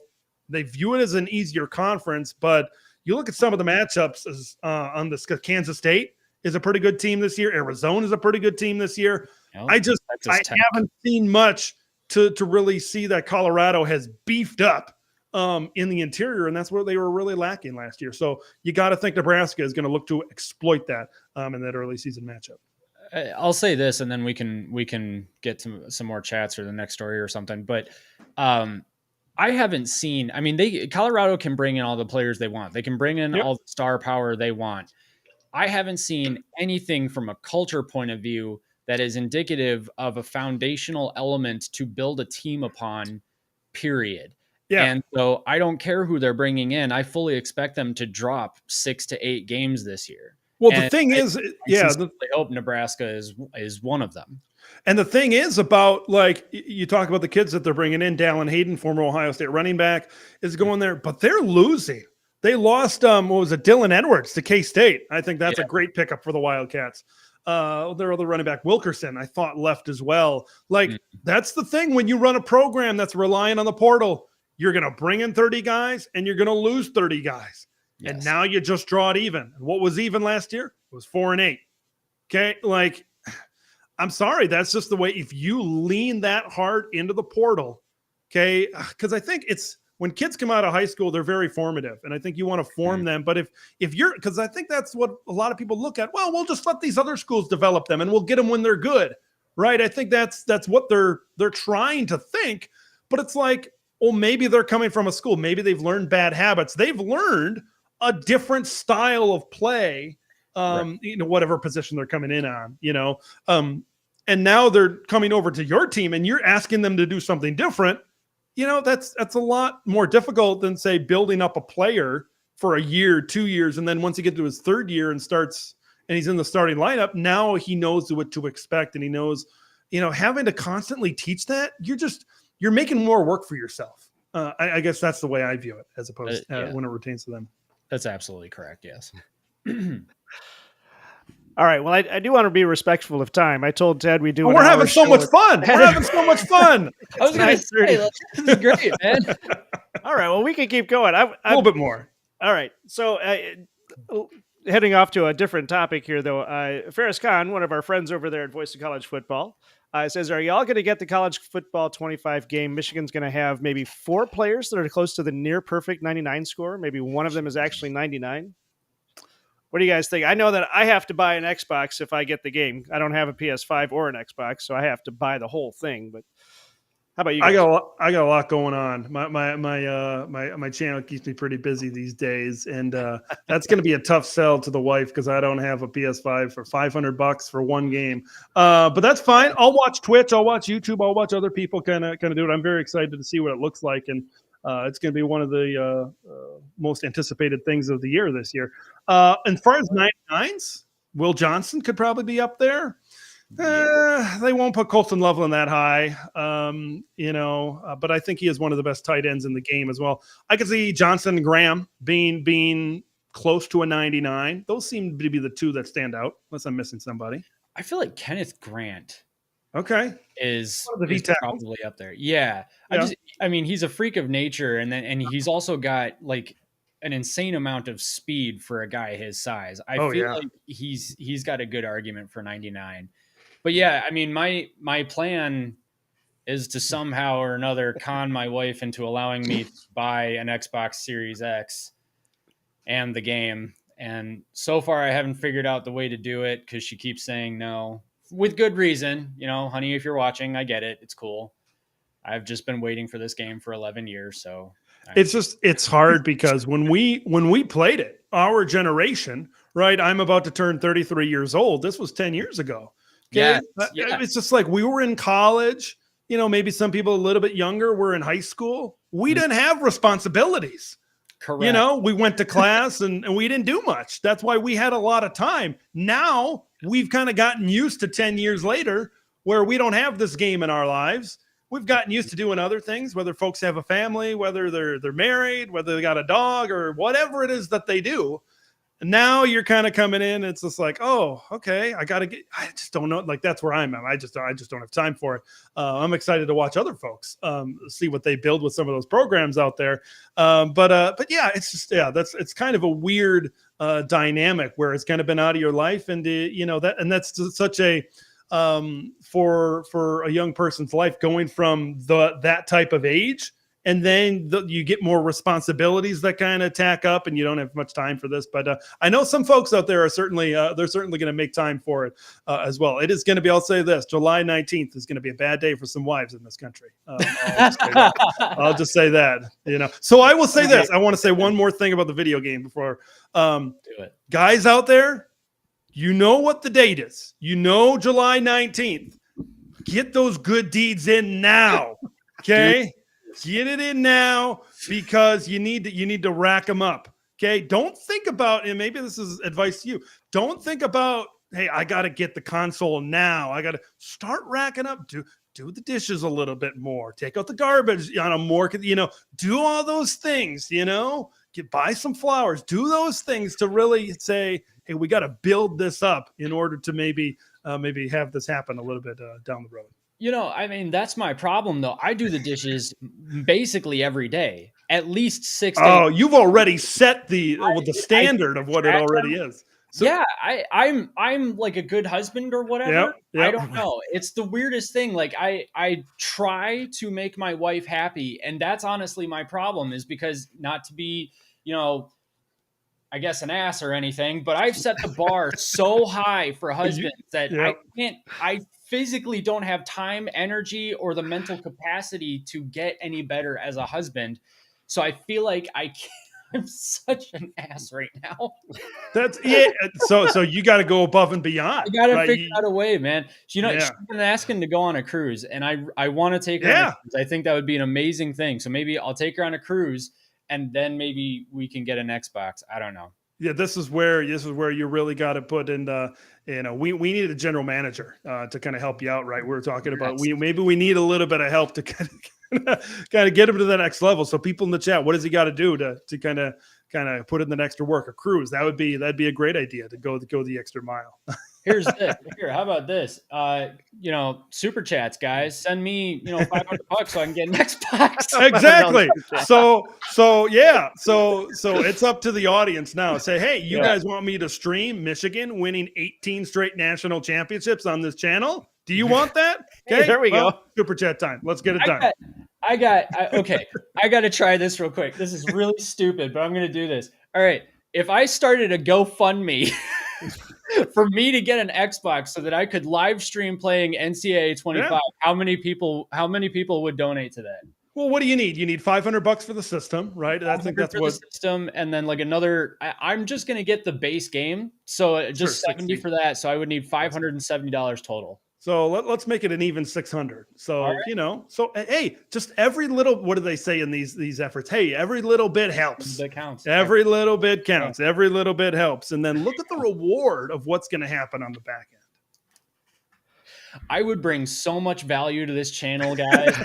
They view it as an easier conference, but you look at some of the matchups on this. Kansas State is a pretty good team this year. Arizona is a pretty good team this year. I haven't seen much to really see that Colorado has beefed up in the interior, and that's where they were really lacking last year. So you got to think Nebraska is going to look to exploit that in that early season matchup. I'll say this, and then we can get some more chats or the next story or something. But I haven't seen. I mean, Colorado can bring in all the players they want. They can bring in all the star power they want. I haven't seen anything from a culture point of view that is indicative of a foundational element to build a team upon, period. Yeah. And so I don't care who they're bringing in. I fully expect them to drop 6 to 8 games this year. Well, the thing is, I hope Nebraska is one of them. And the thing is about, like, you talk about the kids that they're bringing in. Dallin Hayden, former Ohio State running back, is going there, but they're losing. They lost, Dylan Edwards to K-State. I think that's a great pickup for the Wildcats. Their other running back, Wilkerson, I thought left as well. Like, that's the thing when you run a program that's relying on the portal. You're going to bring in 30 guys and you're going to lose 30 guys. Yes. And now you just draw it even. What was even last year? It was 4-8. Okay. Like, I'm sorry. That's just the way, if you lean that hard into the portal. Okay. Cause I think it's when kids come out of high school, they're very formative. And I think you want to form them. But if you're, cause I think that's what a lot of people look at. Well, we'll just let these other schools develop them and we'll get them when they're good. Right. I think that's what they're trying to think, but it's like, well, maybe they're coming from a school. Maybe they've learned bad habits. They've learned a different style of play, whatever position they're coming in on, and now they're coming over to your team and you're asking them to do something different. That's a lot more difficult than, say, building up a player for a year, 2 years. And then once he gets to his third year and he's in the starting lineup, now he knows what to expect. And he knows, having to constantly teach that, you're making more work for yourself. I guess that's the way I view it, as opposed when it pertains to them. That's absolutely correct. Yes. All right. Well, I do want to be respectful of time. I told Ted we do. We're having so much fun. We're having so much fun. I was going to say, like, this is great, man. All right. Well, we can keep going. A little bit more. All right. So, heading off to a different topic here, though. Ferris Khan, one of our friends over there at Voice of College Football, says, "Are y'all going to get the college football 25 game? Michigan's going to have maybe 4 players that are close to the near perfect 99 score. Maybe one of them is actually 99." What do you guys think? I know that I have to buy an Xbox if I get the game. I don't have a PS5 or an Xbox, so I have to buy the whole thing. But how about you guys? I got a lot going on. My channel keeps me pretty busy these days, and that's going to be a tough sell to the wife because I don't have a PS5 for $500 for one game. But that's fine. I'll watch Twitch. I'll watch YouTube. I'll watch other people kind of do it. I'm very excited to see what it looks like, and it's going to be one of the most anticipated things of the year this year. As far as 99s, Will Johnson could probably be up there. They won't put Colton Loveland that high, but I think he is one of the best tight ends in the game as well. I could see Johnson and Graham being close to a 99. Those seem to be the two that stand out, unless I'm missing somebody. I feel like Kenneth Grant is probably up there. Yeah. I mean, he's a freak of nature, and he's also got like an insane amount of speed for a guy his size. I feel like he's got a good argument for 99. But yeah, I mean, my plan is to somehow or another con my wife into allowing me to buy an Xbox Series X and the game. And so far I haven't figured out the way to do it because she keeps saying no, with good reason. Honey, if you're watching, I get it. It's cool. I've just been waiting for this game for 11 years. So it's hard because when we played it, our generation, right? I'm about to turn 33 years old. This was 10 years ago. Okay? Yeah. It's just like we were in college, maybe some people a little bit younger were in high school. We didn't have responsibilities. Correct. We went to class and we didn't do much. That's why we had a lot of time. Now we've kind of gotten used to 10 years later where we don't have this game in our lives. We've gotten used to doing other things, whether folks have a family, whether they're married, whether they got a dog or whatever it is that they do. Now you're kind of coming in. It's just like, oh, okay, I just don't know. Like, that's where I'm at. I just don't have time for it. I'm excited to watch other folks see what they build with some of those programs out there. But yeah, it's just, it's kind of a weird dynamic where it's kind of been out of your life. And, that's such a, for a young person's life going from that type of age. And then you get more responsibilities that kind of tack up, and you don't have much time for this. But I know some folks out there are certainly going to make time for it as well. It is going to be. I'll say this: July 19th is going to be a bad day for some wives in this country. I'll just say that. So I will say this. I want to say one more thing about the video game before do it. Guys out there, what the date is. July 19th. Get those good deeds in now. Okay. Get it in now because you need to rack them up. Okay. Don't think about, and maybe this is advice to you. Don't think about, hey, I got to get the console now. I got to start racking up. Do the dishes a little bit more. Take out the garbage on a more, do all those things, buy some flowers, do those things to really say, hey, we got to build this up in order to maybe have this happen a little bit down the road. I mean, that's my problem, though. I do the dishes basically every day, at least 6 days. Oh, you've already set the standard of what it already is. So, yeah, I'm like a good husband or whatever. Yep. I don't know. It's the weirdest thing. Like I try to make my wife happy, and that's honestly my problem. Is because not to be, I guess an ass or anything, but I've set the bar so high for husbands that I physically don't have time, energy, or the mental capacity to get any better as a husband. So I feel like I'm such an ass right now. That's it. So you got to go above and beyond. You got to figure out a way, man. She's been asking to go on a cruise, and I want to take her on a cruise. I think that would be an amazing thing. So maybe I'll take her on a cruise, and then maybe we can get an Xbox. I don't know. Yeah, this is where you really got to put in we need a general manager to kind of help you out, right? We're talking about we need a little bit of help to kind of get him to the next level. So people in the chat, what does he got to do to kind of kind of put in the extra work. A cruise, that'd be a great idea to go the extra mile. Here's this. Here, how about this? Super chats, guys. Send me, $500 so I can get an Xbox. Exactly. So yeah. So it's up to the audience now. Say, hey, you guys want me to stream Michigan winning 18 straight national championships on this channel? Do you want that? Okay, Hey, there we go. Super chat time. Let's get it done. Okay. I got to try this real quick. This is really stupid, but I'm going to do this. All right. If I started a GoFundMe for me to get an Xbox so that I could live stream playing NCAA 25, how many people would donate to that? Well, what do you need? You need $500 for the system, right? I think that's what the system, and then like another. I'm just going to get the base game, so just 70 for that. So I would need $570 total. So let's make it an even 600. So, right. Hey, just every little, what do they say in these efforts? Hey, every little bit helps. That counts. Every little bit counts. Yeah. Every little bit helps. And then look at the reward of what's going to happen on the back end. I would bring so much value to this channel, guys.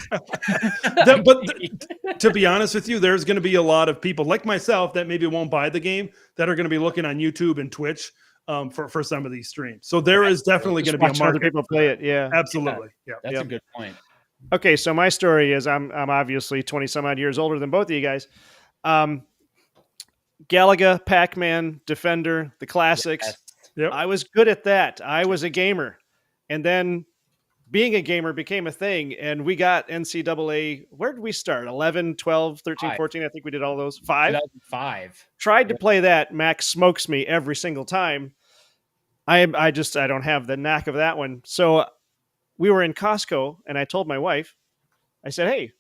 To be honest with you, there's going to be a lot of people like myself that maybe won't buy the game that are going to be looking on YouTube and Twitch for some of these streams. So there is definitely going to be a market. Other people play it. Yeah, absolutely. Yeah, that's a good point. Okay, so my story is I'm obviously 20 some odd years older than both of you guys. Galaga, Pac-Man, Defender, the classics. Yes. Yep. I was good at that. I was a gamer. And then being a gamer became a thing, and we got NCAA. Where did we start? 11, 12, 13, 14. I think we did all those. 5? 5. Tried to play that. Max smokes me every single time. I don't have the knack of that one. So we were in Costco, and I told my wife, I said, hey,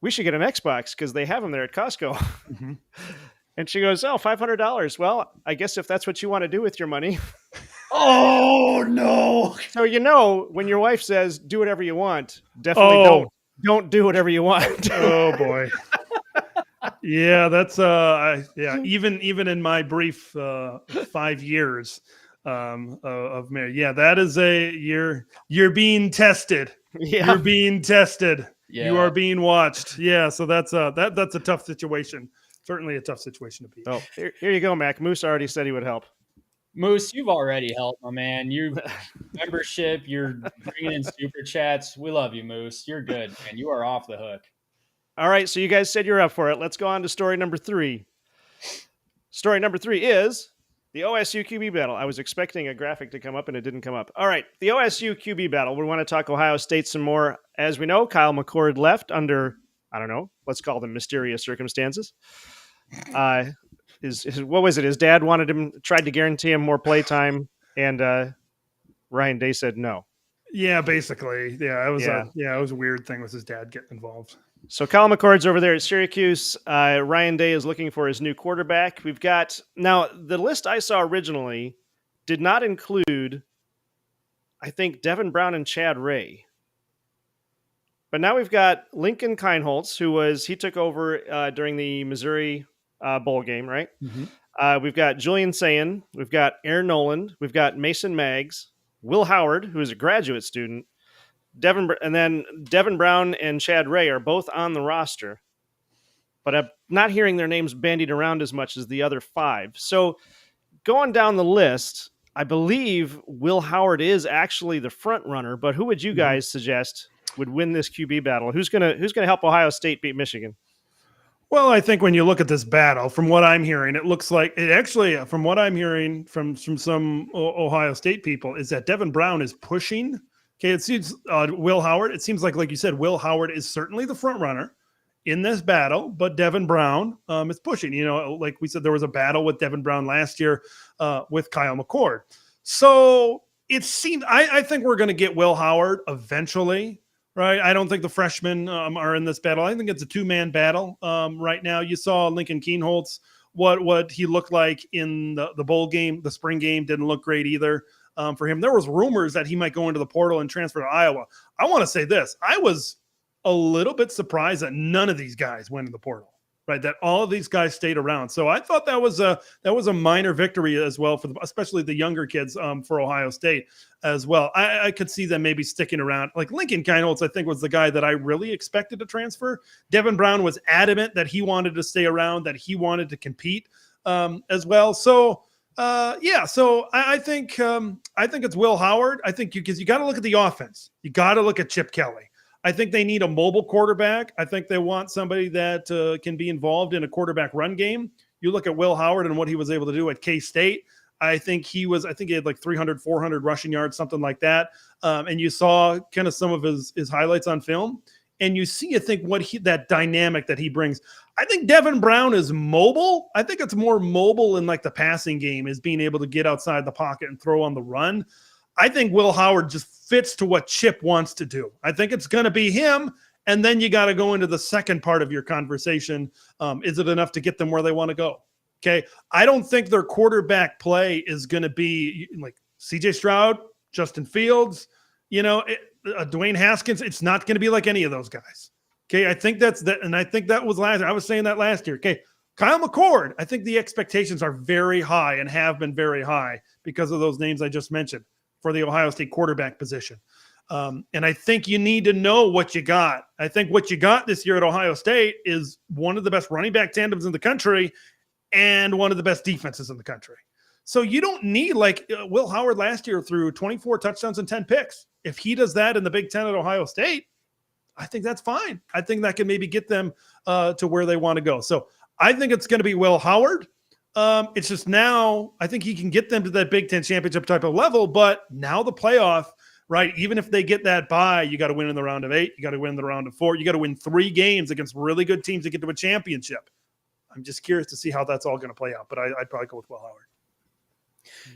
we should get an Xbox because they have them there at Costco. Mm-hmm. And she goes, oh, $500. Well, I guess if that's what you want to do with your money. Oh, no. So, when your wife says, do whatever you want, definitely don't do whatever you want. Oh, boy. Yeah, that's, even in my brief 5 years of marriage. Yeah, that is you're being tested. Yeah. You're being tested. Yeah. You are being watched. Yeah, so that's a tough situation. Certainly a tough situation to be. Oh, here you go, Mac. Moose already said he would help. Moose, you've already helped, my man. You membership, you're bringing in super chats. We love you, Moose. You're good, man. You are off the hook. All right, so you guys said you're up for it. Let's go on to story number 3. Story number 3 is the OSU QB battle. I was expecting a graphic to come up, and it didn't come up. All right, the OSU QB battle. We want to talk Ohio State some more. As we know, Kyle McCord left under, I don't know, let's call them mysterious circumstances. What was it? His dad tried to guarantee him more play time, and Ryan Day said no. Yeah, basically. Yeah, it was a weird thing with his dad getting involved. So Kyle McCord's over there at Syracuse. Ryan Day is looking for his new quarterback. We've got now the list I saw originally did not include, I think, Devin Brown and Chad Ray. But now we've got Lincoln Kienholz, he took over during the Missouri bowl game, right? Mm-hmm. We've got Julian Sayin, we've got Aaron Noland, we've got Mason Maggs, Will Howard, who is a graduate student, and then Devin Brown and Chad Ray are both on the roster, but I'm not hearing their names bandied around as much as the other 5. So going down the list, I believe Will Howard is actually the front runner, but who would you guys suggest would win this QB battle? Who's gonna help Ohio State beat Michigan? Well, I think when you look at this battle, from what I'm hearing, it looks like it actually, from what I'm hearing from some Ohio State people, is that Devin Brown is pushing. Okay, it seems Will Howard. It seems like you said, Will Howard is certainly the front runner in this battle, but Devin Brown is pushing. Like we said, there was a battle with Devin Brown last year with Kyle McCord. So it seems I think we're going to get Will Howard eventually. Right, I don't think the freshmen are in this battle. I think it's a 2-man battle right now. You saw Lincoln Kienholz, what he looked like in the bowl game, the spring game didn't look great either for him. There was rumors that he might go into the portal and transfer to Iowa. I want to say this: I was a little bit surprised that none of these guys went in the portal. Right, that all of these guys stayed around. So I thought that was a minor victory as well for especially the younger kids for Ohio State as well. I could see them maybe sticking around. Like Lincoln Kienholz, I think, was the guy that I really expected to transfer. Devin Brown was adamant that he wanted to stay around, that he wanted to compete as well. So I think it's Will Howard. I think because you got to look at the offense. You got to look at Chip Kelly. I think they need a mobile quarterback. I think they want somebody that can be involved in a quarterback run game. You look at Will Howard and what he was able to do at K-State. I think he had like 300, 400 rushing yards, something like that. And you saw kind of some of his highlights on film. And you see, I think, that dynamic that he brings. I think Devin Brown is mobile. I think it's more mobile in like the passing game, is being able to get outside the pocket and throw on the run. I think Will Howard just fits to what Chip wants to do. I think it's going to be him. And then you got to go into the second part of your conversation. Is it enough to get them where they want to go? Okay. I don't think their quarterback play is going to be like CJ Stroud, Justin Fields, Dwayne Haskins. It's not going to be like any of those guys. Okay. I think that's that. And I think that was I was saying that last year. Okay. Kyle McCord. I think the expectations are very high and have been very high because of those names I just mentioned for the Ohio State quarterback position. And I think you need to know what you got. I think what you got this year at Ohio State is one of the best running back tandems in the country and one of the best defenses in the country. So you don't need like Will Howard last year threw 24 touchdowns and 10 picks. If he does that in the Big Ten at Ohio State, I think that's fine. I think that can maybe get them to where they want to go. So I think it's going to be Will Howard. It's just now I think he can get them to that Big Ten championship type of level, but now the playoff, right? Even if they get that bye, you got to win in the round of 8. You got to win the round of 4. You got to win 3 games against really good teams to get to a championship. I'm just curious to see how that's all going to play out, but I'd probably go with Will Howard.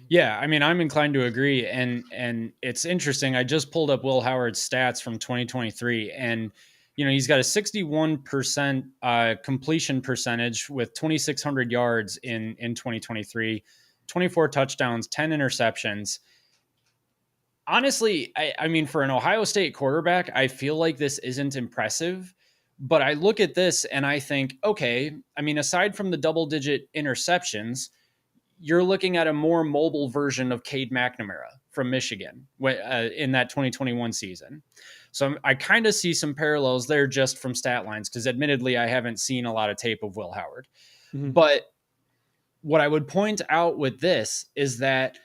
Yeah, I mean, I'm inclined to agree, and it's interesting. I just pulled up Will Howard's stats from 2023, and he's got a 61% completion percentage with 2,600 yards in 2023, 24 touchdowns, 10 interceptions. Honestly, I mean, for an Ohio State quarterback, I feel like this isn't impressive. But I look at this and I think, okay, I mean, aside from the double-digit interceptions, you're looking at a more mobile version of Cade McNamara from Michigan in that 2021 season. So I kind of see some parallels there just from stat lines, because admittedly, I haven't seen a lot of tape of Will Howard. Mm-hmm. But what I would point out with this is that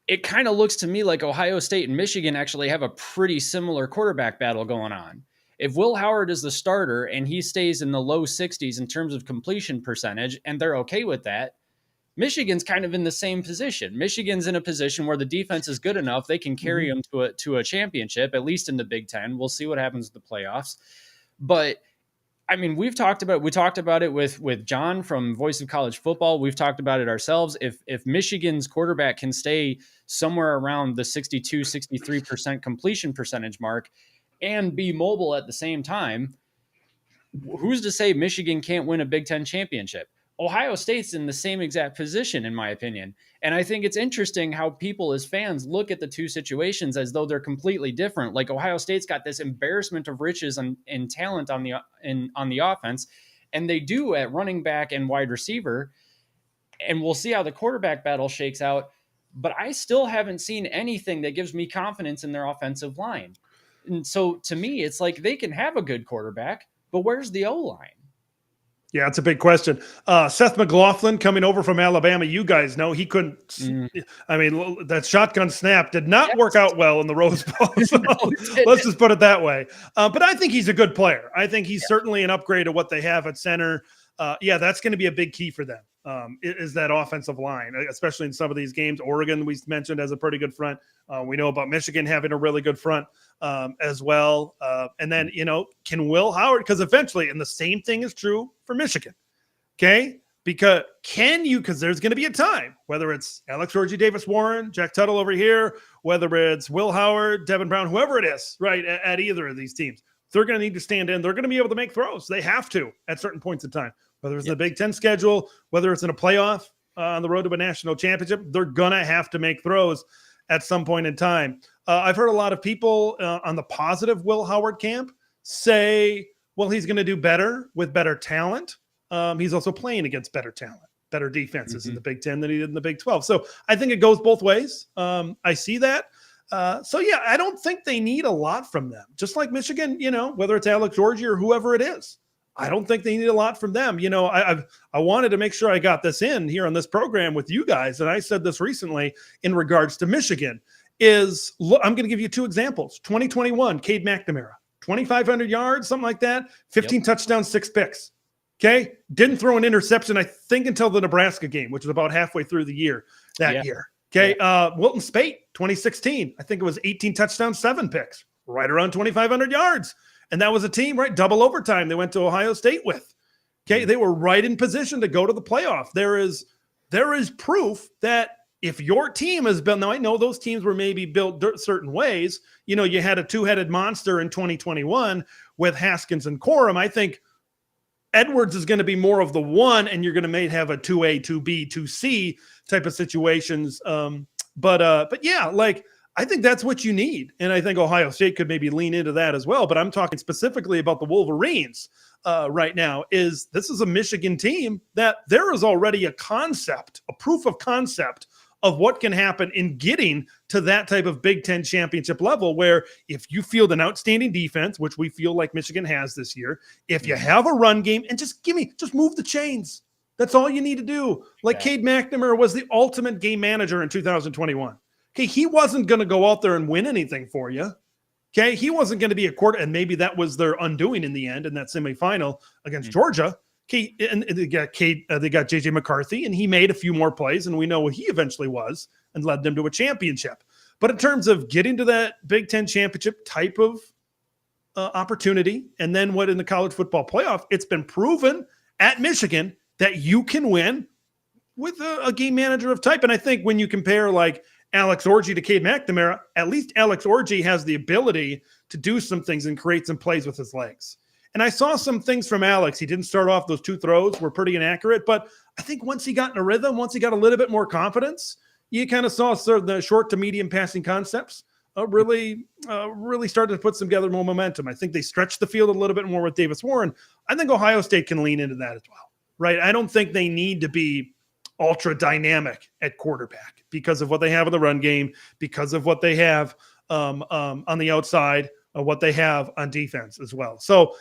it kind of looks to me like Ohio State and Michigan actually have a pretty similar quarterback battle going on. If Will Howard is the starter and he stays in the low 60s in terms of completion percentage, and they're okay with that, Michigan's kind of in the same position. Michigan's in a position where the defense is good enough they can carry them to a championship, at least in the Big Ten. We'll see what happens with the playoffs. But I mean, we talked about it with John from Voice of College Football. We've talked about it ourselves. If Michigan's quarterback can stay somewhere around the 62-63% completion percentage mark and be mobile at the same time, who's to say Michigan can't win a Big Ten championship? Ohio State's in the same exact position, in my opinion. And I think it's interesting how people as fans look at the two situations as though they're completely different. Like Ohio State's got this embarrassment of riches in talent on the offense, and they do at running back and wide receiver. And we'll see how the quarterback battle shakes out. But I still haven't seen anything that gives me confidence in their offensive line. And so to me, it's like they can have a good quarterback, but where's the O-line? Yeah, it's a big question. Seth McLaughlin coming over from Alabama, you guys know he couldn't. I mean, that shotgun snap did not work out well in the Rose Bowl. So let's just put it that way. But I think he's a good player. I think he's certainly an upgrade to what they have at center. That's going to be a big key for them. Is that offensive line, especially in some of these games. Oregon, we mentioned, has a pretty good front. We know about Michigan having a really good front as well. And then, can Will Howard, because eventually, and the same thing is true for Michigan, okay? Because there's going to be a time, whether it's Alex Orji, Davis Warren, Jack Tuttle over here, whether it's Will Howard, Devin Brown, whoever it is, right, at either of these teams, they're going to need to stand in. They're going to be able to make throws. They have to at certain points in time. Whether it's in the Big Ten schedule, whether it's in a playoff on the road to a national championship, they're going to have to make throws at some point in time. I've heard a lot of people on the positive Will Howard camp say, well, he's going to do better with better talent. He's also playing against better talent, better defenses in the Big Ten than he did in the Big 12. So I think it goes both ways. I see that. I don't think they need a lot from them. Just like Michigan, whether it's Alex Orji or whoever it is. I don't think they need a lot from them. I wanted to make sure I got this in here on this program with you guys, and I said this recently in regards to Michigan. I'm going to give you two examples. 2021, Cade McNamara, 2,500 yards, something like that, 15 touchdowns, 6 picks. Okay, didn't throw an interception, I think, until the Nebraska game, which was about halfway through the year that year. Okay, Wilton Spate, 2016, I think it was 18 touchdowns, 7 picks, right around 2,500 yards. And that was a team, right? Double overtime they went to Ohio State with. Okay, they were right in position to go to the playoff. There is proof that if your team has built, now I know those teams were maybe built certain ways. You had a two-headed monster in 2021 with Haskins and Corum. I think Edwards is going to be more of the one, and you're going to have a 2A, 2B, 2C type of situations. But yeah, like, I think that's what you need. And I think Ohio State could maybe lean into that as well. But I'm talking specifically about the Wolverines right now. This is a Michigan team that there is already a proof of concept of what can happen in getting to that type of Big Ten championship level, where if you field an outstanding defense, which we feel like Michigan has this year, if you have a run game and just move the chains. That's all you need to do. Like Cade McNamara was the ultimate game manager in 2021. Okay, he wasn't going to go out there and win anything for you. Okay, he wasn't going to be a quarter, and maybe that was their undoing in the end in that semifinal against Georgia. Okay, and they got JJ McCarthy, and he made a few more plays, and we know what he eventually was and led them to a championship. But in terms of getting to that Big Ten championship type of opportunity, and then what in the college football playoff, it's been proven at Michigan that you can win with a game manager of type. And I think when you compare like Alex Orji to Cade McNamara, at least Alex Orji has the ability to do some things and create some plays with his legs. And I saw some things from Alex. He didn't start off, those 2 throws were pretty inaccurate, but I think once he got in a rhythm, once he got a little bit more confidence, you kind of saw sort of the short to medium passing concepts really started to put together more momentum. I think they stretched the field a little bit more with Davis Warren. I think Ohio State can lean into that as well, right? I don't think they need to be ultra dynamic at quarterback because of what they have in the run game, because of what they have on the outside, what they have on defense as well. So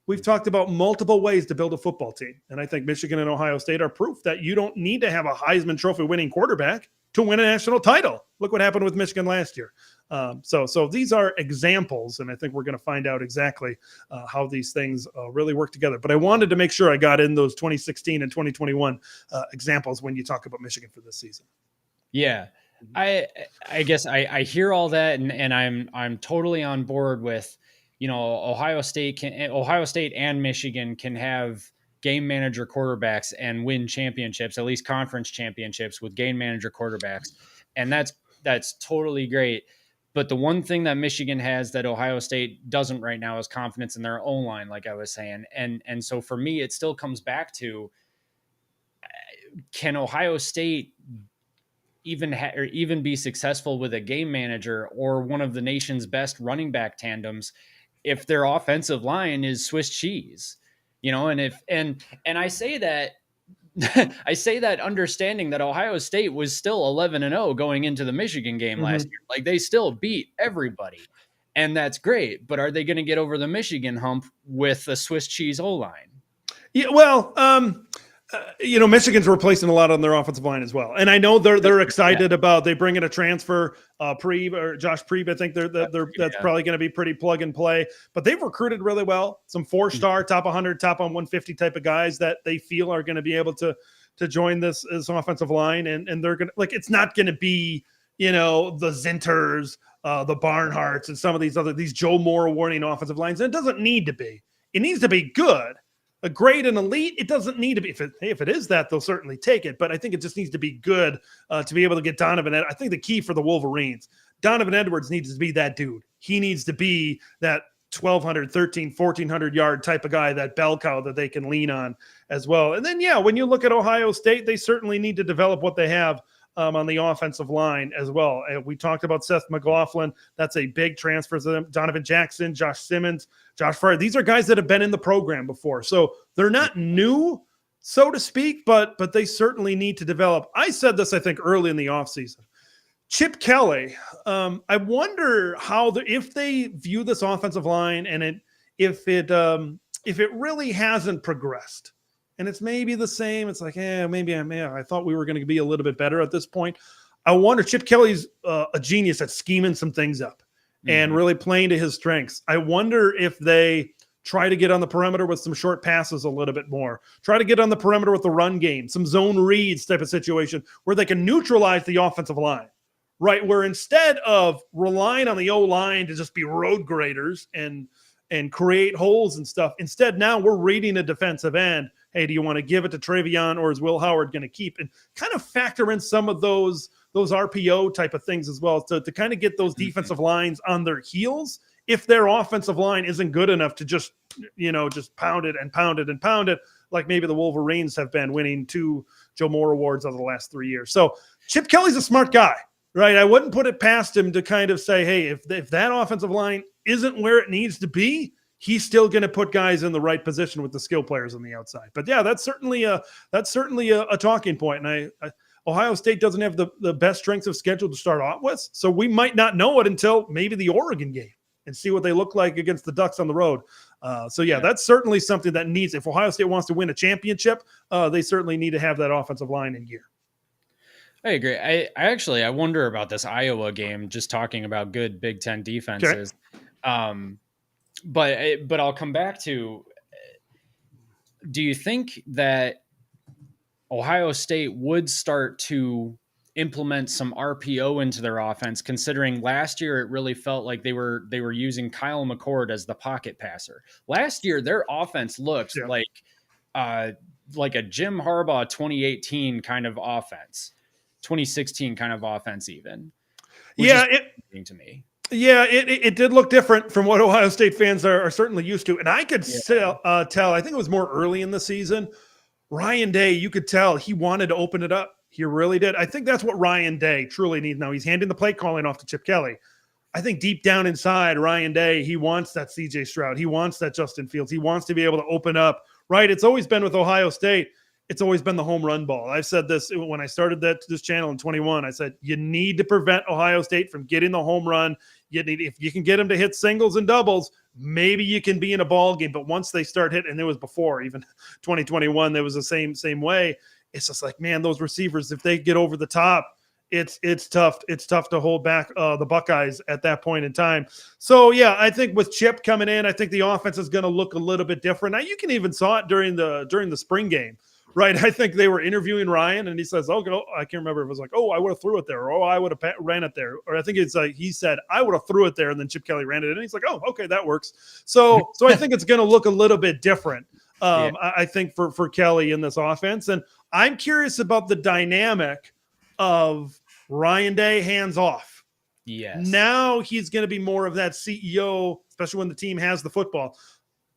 we've talked about multiple ways to build a football team. And I think Michigan and Ohio State are proof that you don't need to have a Heisman Trophy winning quarterback to win a national title. Look what happened with Michigan last year. So these are examples, and I think we're going to find out exactly how these things really work together. But I wanted to make sure I got in those 2016 and 2021 examples when you talk about Michigan for this season. Yeah, I guess I hear all that, and I'm totally on board with, Ohio State and Michigan can have game manager quarterbacks and win championships, at least conference championships with game manager quarterbacks. And that's totally great. But the one thing that Michigan has that Ohio State doesn't right now is confidence in their own line, like I was saying. And so for me, it still comes back to, can Ohio State even be successful with a game manager or one of the nation's best running back tandems if their offensive line is Swiss cheese? And I say that I say that understanding that Ohio State was still 11-0 going into the Michigan game last year. Like, they still beat everybody, and that's great. But are they going to get over the Michigan hump with the Swiss cheese O-line? Yeah, well, Michigan's replacing a lot on their offensive line as well, and I know they're excited about they bring in a transfer, Josh Preeb. I think that's probably going to be pretty plug and play. But they've recruited really well, some 4-star, top 100, top on 150 type of guys that they feel are going to be able to join this offensive line, and they're going to it's not going to be the Zinters, the Barnharts, and some of these Joe Moore warning offensive lines. And it doesn't need to be. It needs to be good. A grade and elite, it doesn't need to be. If it is that, they'll certainly take it. But I think it just needs to be good to be able to get Donovan. I think the key for the Wolverines, Donovan Edwards needs to be that dude. He needs to be that 1,200, 1,300, 1,400 yard type of guy, that bell cow that they can lean on as well. And then, when you look at Ohio State, they certainly need to develop what they have on the offensive line as well. We talked about Seth McLaughlin. That's a big transfer to them. Donovan Jackson, Josh Simmons, Josh Fryer. These are guys that have been in the program before. So they're not new, so to speak, but they certainly need to develop. I said this, I think, early in the offseason. Chip Kelly, I wonder if they view this offensive line and if it if it really hasn't progressed and it's maybe the same, it's like, maybe I thought we were going to be a little bit better at this point. I wonder, Chip Kelly's a genius at scheming some things up and really playing to his strengths. I wonder if they try to get on the perimeter with some short passes a little bit more, try to get on the perimeter with the run game, some zone reads type of situation where they can neutralize the offensive line, right? Where instead of relying on the O-line to just be road graders and create holes and stuff, instead now we're reading a defensive end. Hey, do you want to give it to Travion, or is Will Howard going to keep? And kind of factor in some of those RPO type of things as well to kind of get those defensive lines on their heels if their offensive line isn't good enough to just pound it and pound it and pound it, like maybe the Wolverines have been, winning 2 Joe Moore awards over the last 3 years. So Chip Kelly's a smart guy, right? I wouldn't put it past him to kind of say, hey, if that offensive line isn't where it needs to be, he's still going to put guys in the right position with the skill players on the outside. But yeah, that's certainly a talking point. And Ohio State doesn't have the best strength of schedule to start off with, so we might not know it until maybe the Oregon game and see what they look like against the Ducks on the road. That's certainly something that needs, if Ohio State wants to win a championship, they certainly need to have that offensive line in gear. I agree. I wonder about this Iowa game, just talking about good Big Ten defenses. Okay. But I'll come back to, do you think that Ohio State would start to implement some RPO into their offense, considering last year it really felt like they were using Kyle McCord as the pocket passer? Last year, their offense looked like a Jim Harbaugh 2018 kind of offense, 2016 kind of offense even. To me. Yeah, it did look different from what Ohio State fans are certainly used to. And I could tell, I think it was more early in the season, Ryan Day, you could tell he wanted to open it up. He really did. I think that's what Ryan Day truly needs now. He's handing the play calling off to Chip Kelly. I think deep down inside, Ryan Day, he wants that CJ Stroud. He wants that Justin Fields. He wants to be able to open up, right? It's always been with Ohio State. It's always been the home run ball. I've said this when I started this channel in 21. I said, you need to prevent Ohio State from getting the home run. If you can get them to hit singles and doubles, maybe you can be in a ball game. But once they start hitting, and it was before even 2021, there was the same way. It's just like, man, those receivers, if they get over the top, it's tough. It's tough to hold back the Buckeyes at that point in time. So yeah, I think with Chip coming in, I think the offense is going to look a little bit different. Now you can even saw it during the spring game. Right, I think they were interviewing Ryan, and he says, "Oh, I can't remember if it was like, oh, I would have threw it there, or I would have ran it there, or I think it's like he said, I would have threw it there, and then Chip Kelly ran it, and he's like, oh, okay, that works. So I think it's going to look a little bit different. I think for Kelly in this offense, and I'm curious about the dynamic of Ryan Day hands off. Yes. Now he's going to be more of that CEO, especially when the team has the football.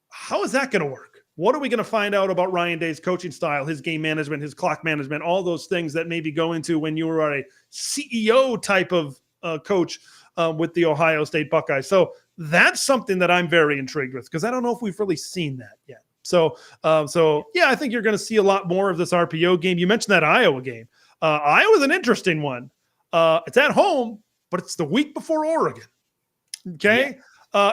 How is that going to work? What are we going to find out about Ryan Day's coaching style, his game management, his clock management, all those things that maybe go into when you are a CEO type of coach with the Ohio State Buckeyes? So that's something that I'm very intrigued with, because I don't know if we've really seen that yet. So yeah, I think you're going to see a lot more of this RPO game. You mentioned that Iowa game. Iowa's an interesting one. It's at home, but it's the week before Oregon. Okay. Yeah.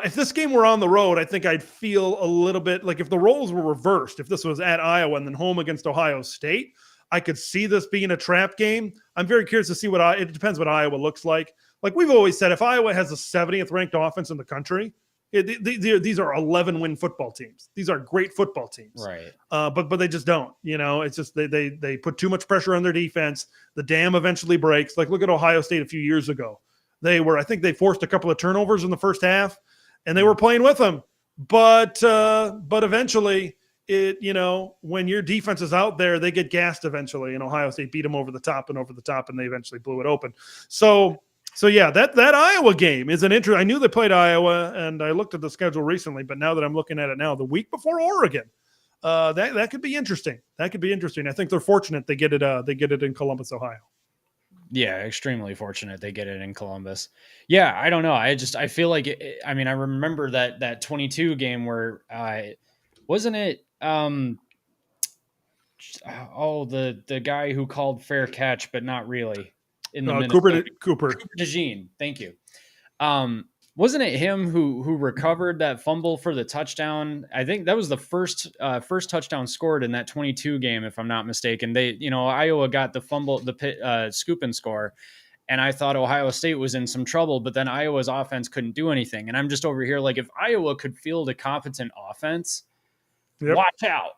If this game were on the road, I think I'd feel a little bit like if the roles were reversed, if this was at Iowa and then home against Ohio State, I could see this being a trap game. I'm very curious to see it depends what Iowa looks like. Like we've always said, if Iowa has the 70th ranked offense in the country, these are 11-win football teams. These are great football teams. Right. But they just don't, it's just, they put too much pressure on their defense. The dam eventually breaks. Like look at Ohio State a few years ago. I think they forced a couple of turnovers in the first half, and they were playing with them. But eventually, when your defense is out there, they get gassed eventually. And Ohio State beat them over the top, and they eventually blew it open. So yeah, that Iowa game is an interesting. I knew they played Iowa, and I looked at the schedule recently, but now that I'm looking at it now, the week before Oregon, that could be interesting. That could be interesting. I think they're fortunate they get it in Columbus, Ohio. Yeah, extremely fortunate they get it in Columbus. Yeah, I don't know. I feel like I remember that 22 game where wasn't it the guy who called fair catch but not really in the Cooper DeJean. Thank you. wasn't it him who recovered that fumble for the touchdown? I think that was the first touchdown scored in that 22 game, if I'm not mistaken. Iowa got the fumble, the scoop and score. And I thought Ohio State was in some trouble, but then Iowa's offense couldn't do anything. And I'm just over here like, if Iowa could field a competent offense, watch out.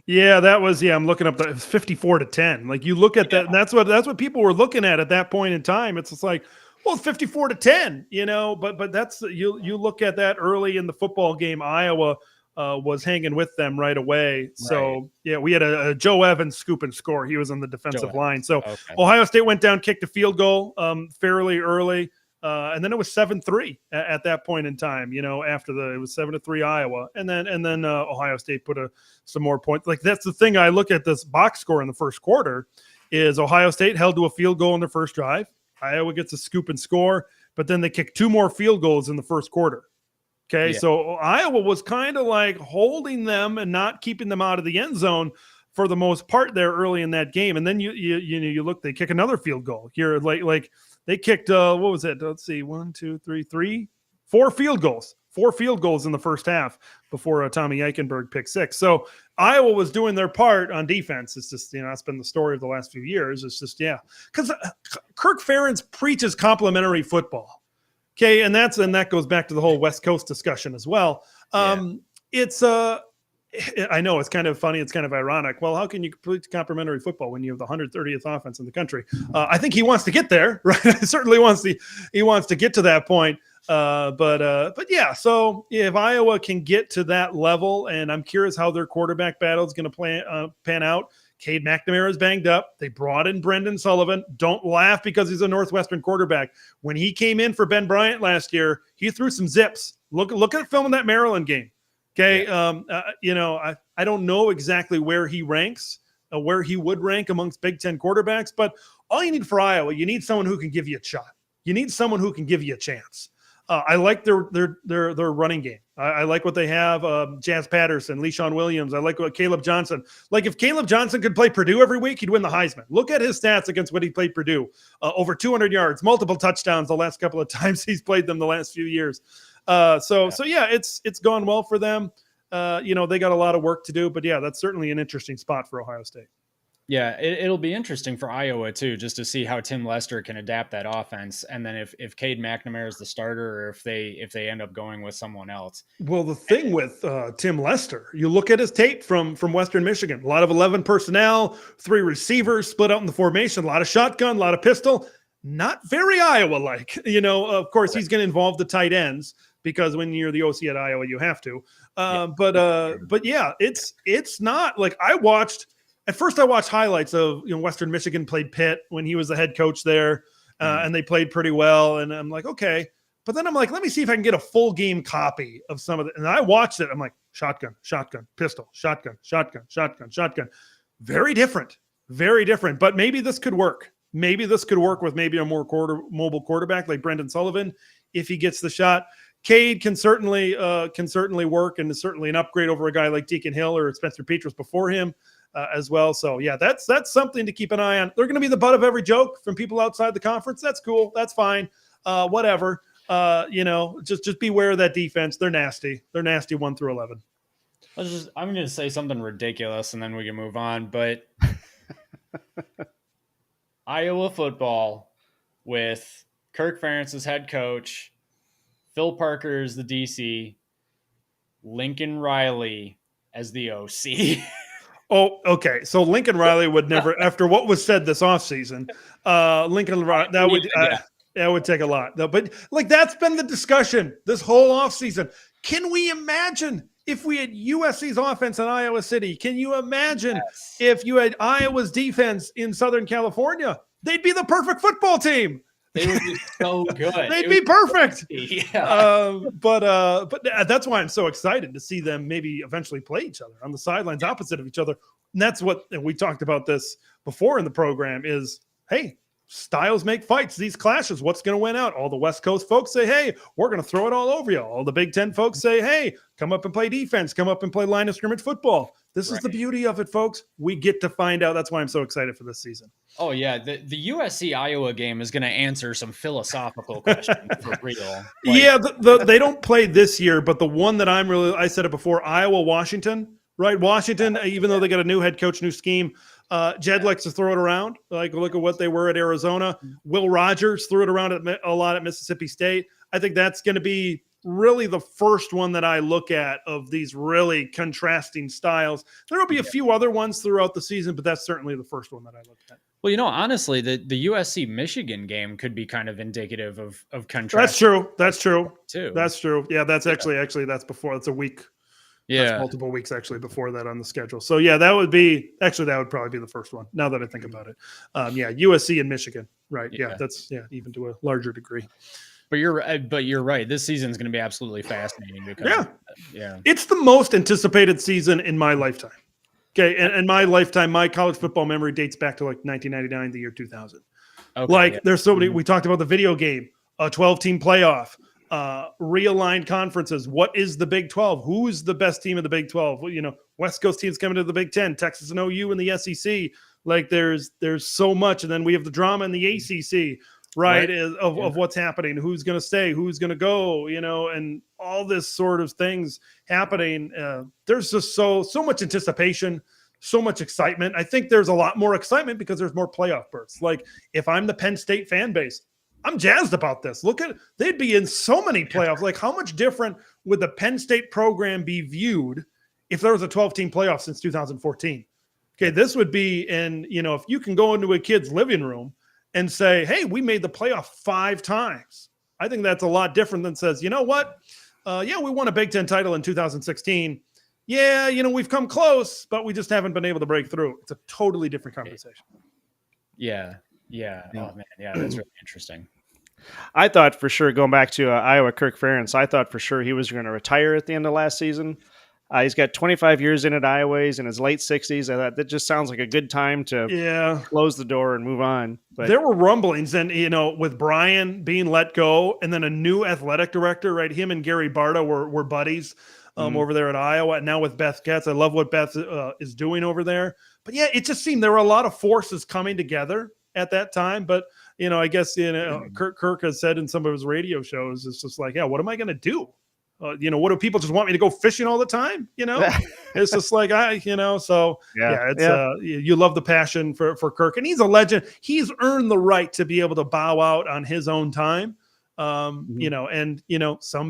Yeah, that was, I'm looking up the 54-10. Like you look at that, and that's what people were looking at that point in time. It's just like, well, 54-10, but that's, you look at that early in the football game, Iowa was hanging with them right away. So we had a Joe Evans scoop and score. He was on the defensive line. So Ohio State went down, kicked a field goal fairly early. And then it was 7-3 at that point in time, after it was 7-3 Iowa. And then Ohio State put some more points. Like that's the thing. I look at this box score in the first quarter is Ohio State held to a field goal in their first drive. Iowa gets a scoop and score, but then they kicked 2 more field goals in the first quarter. Okay. Yeah. So Iowa was kind of like holding them and not keeping them out of the end zone for the most part there early in that game. And then you look, they kick another field goal here. Like they kicked, what was it? Let's see, 4 field goals. 4 field goals in the first half before Tommy Eichenberg picked 6. So Iowa was doing their part on defense. It's just, that's been the story of the last few years. It's just, because Kirk Ferentz preaches complimentary football. Okay, and that goes back to the whole West Coast discussion as well. It's I know it's kind of funny. It's kind of ironic. Well, how can you complete complimentary football when you have the 130th offense in the country? I think he wants to get there, right? Certainly he wants to get to that point. But yeah. So if Iowa can get to that level, and I'm curious how their quarterback battle is going to pan out. Cade McNamara is banged up. They brought in Brendan Sullivan. Don't laugh because he's a Northwestern quarterback. When he came in for Ben Bryant last year, he threw some zips. Look at film in that Maryland game. Okay. I don't know exactly where he ranks, where he would rank amongst Big Ten quarterbacks, but all you need for Iowa, you need someone who can give you a shot. You need someone who can give you a chance. I like their running game. I like what they have. Jazz Patterson, Leshaun Williams. I like what Caleb Johnson. Like if Caleb Johnson could play Purdue every week, he'd win the Heisman. Look at his stats against when he played Purdue. Over 200 yards, multiple touchdowns the last couple of times he's played them the last few years. So it's gone well for them. They got a lot of work to do, but that's certainly an interesting spot for Ohio State. Yeah, it'll be interesting for Iowa too, just to see how Tim Lester can adapt that offense, and then if Cade McNamara is the starter, or if they end up going with someone else. Well, the thing with Tim Lester, you look at his tape from Western Michigan, a lot of 11 personnel, 3 receivers split out in the formation, a lot of shotgun, a lot of pistol, not very Iowa-like. Of course, he's going to involve the tight ends because when you're the OC at Iowa, you have to. But it's not like At first, I watched highlights of Western Michigan played Pitt when he was the head coach there, and they played pretty well. And I'm like, okay. But then I'm like, let me see if I can get a full game copy of some of it. And I watched it. I'm like, shotgun, pistol, shotgun. Very different. But maybe this could work. Maybe this could work with maybe a more mobile quarterback like Brendan Sullivan if he gets the shot. Cade can certainly work, and is certainly an upgrade over a guy like Deacon Hill or Spencer Petras before him. As well. So that's something to keep an eye on. They're going to be the butt of every joke from people outside the conference. That's cool. That's fine. Whatever. Just beware of that defense. They're nasty. They're nasty 1 through 11. I'm going to say something ridiculous and then we can move on, but Iowa football with Kirk Ferentz as head coach, Phil Parker as the DC, Lincoln Riley as the OC. Oh, okay. So Lincoln Riley would never, after what was said this offseason, Lincoln Riley, that would take a lot. But that's been the discussion this whole offseason. Can we imagine if we had USC's offense in Iowa City? Can you imagine if you had Iowa's defense in Southern California? They'd be the perfect football team. They would be so good. They'd be perfect. Yeah. But that's why I'm so excited to see them maybe eventually play each other on the sidelines opposite of each other. And that's what, and we talked about this before in the program, is, hey, styles make fights, these clashes. What's going to win out? All the West Coast folks say, hey, we're going to throw it all over you. All the Big Ten folks say, hey, come up and play defense. Come up and play line of scrimmage football. This is the beauty of it, folks. We get to find out. That's why I'm so excited for this season. Oh, yeah. The USC-Iowa game is going to answer some philosophical questions for real. Yeah, they don't play this year, but the one that I said it before, Iowa-Washington, right? Washington, even though they got a new head coach, new scheme, Jed likes to throw it around. Like, look at what they were at Arizona. Will Rogers threw it around a lot at Mississippi State. I think that's going to be really the first one that I look at of these really contrasting styles. There will be a few other ones throughout the season, but that's certainly the first one that I look at. Well, honestly, the USC-Michigan game could be kind of indicative of contrast. That's true. That's true. Too. That's true. Yeah, that's actually that's before. That's a week. Yeah. That's multiple weeks actually before that on the schedule. So yeah, that would probably be the first one. Now that I think about it. USC and Michigan. Right. Yeah. That's even to a larger degree. But you're right. This season is going to be absolutely fascinating because it's the most anticipated season in my lifetime. Okay, and my lifetime, my college football memory dates back to like 1999, the year 2000. Okay, there's so many. We talked about the video game, a 12-team playoff, realigned conferences. What is the Big 12? Who is the best team of the Big 12? Well, West Coast teams coming to the Big 10, Texas and OU and the SEC. Like there's so much, and then we have the drama in the ACC. Right. Of what's happening, who's going to stay, who's going to go, and all this sort of things happening. There's just so much anticipation, so much excitement. I think there's a lot more excitement because there's more playoff berths. Like if I'm the Penn State fan base, I'm jazzed about this. They'd be in so many playoffs. Like how much different would the Penn State program be viewed if there was a 12-team playoff since 2014? Okay, this would be if you can go into a kid's living room and say, hey, we made the playoff 5 times. I think that's a lot different than says, you know what? We won a Big Ten title in 2016. Yeah, we've come close, but we just haven't been able to break through. It's a totally different conversation. Yeah. Oh, man. Yeah, that's really interesting. I thought for sure, going back to Iowa, Kirk Ferentz, I thought for sure he was going to retire at the end of last season. He's got 25 years in at Iowa. He's in his late 60s. I thought that just sounds like a good time to close the door and move on. But there were rumblings, and with Brian being let go, and then a new athletic director, right? Him and Gary Barta were buddies over there at Iowa. And now with Beth Getz, I love what Beth is doing over there. But yeah, it just seemed there were a lot of forces coming together at that time. But I guess Kirk has said in some of his radio shows, it's just like, what am I going to do? What do people just want me to go fishing all the time? It's just like, you love the passion for Kirk, and he's a legend. He's earned the right to be able to bow out on his own time. Some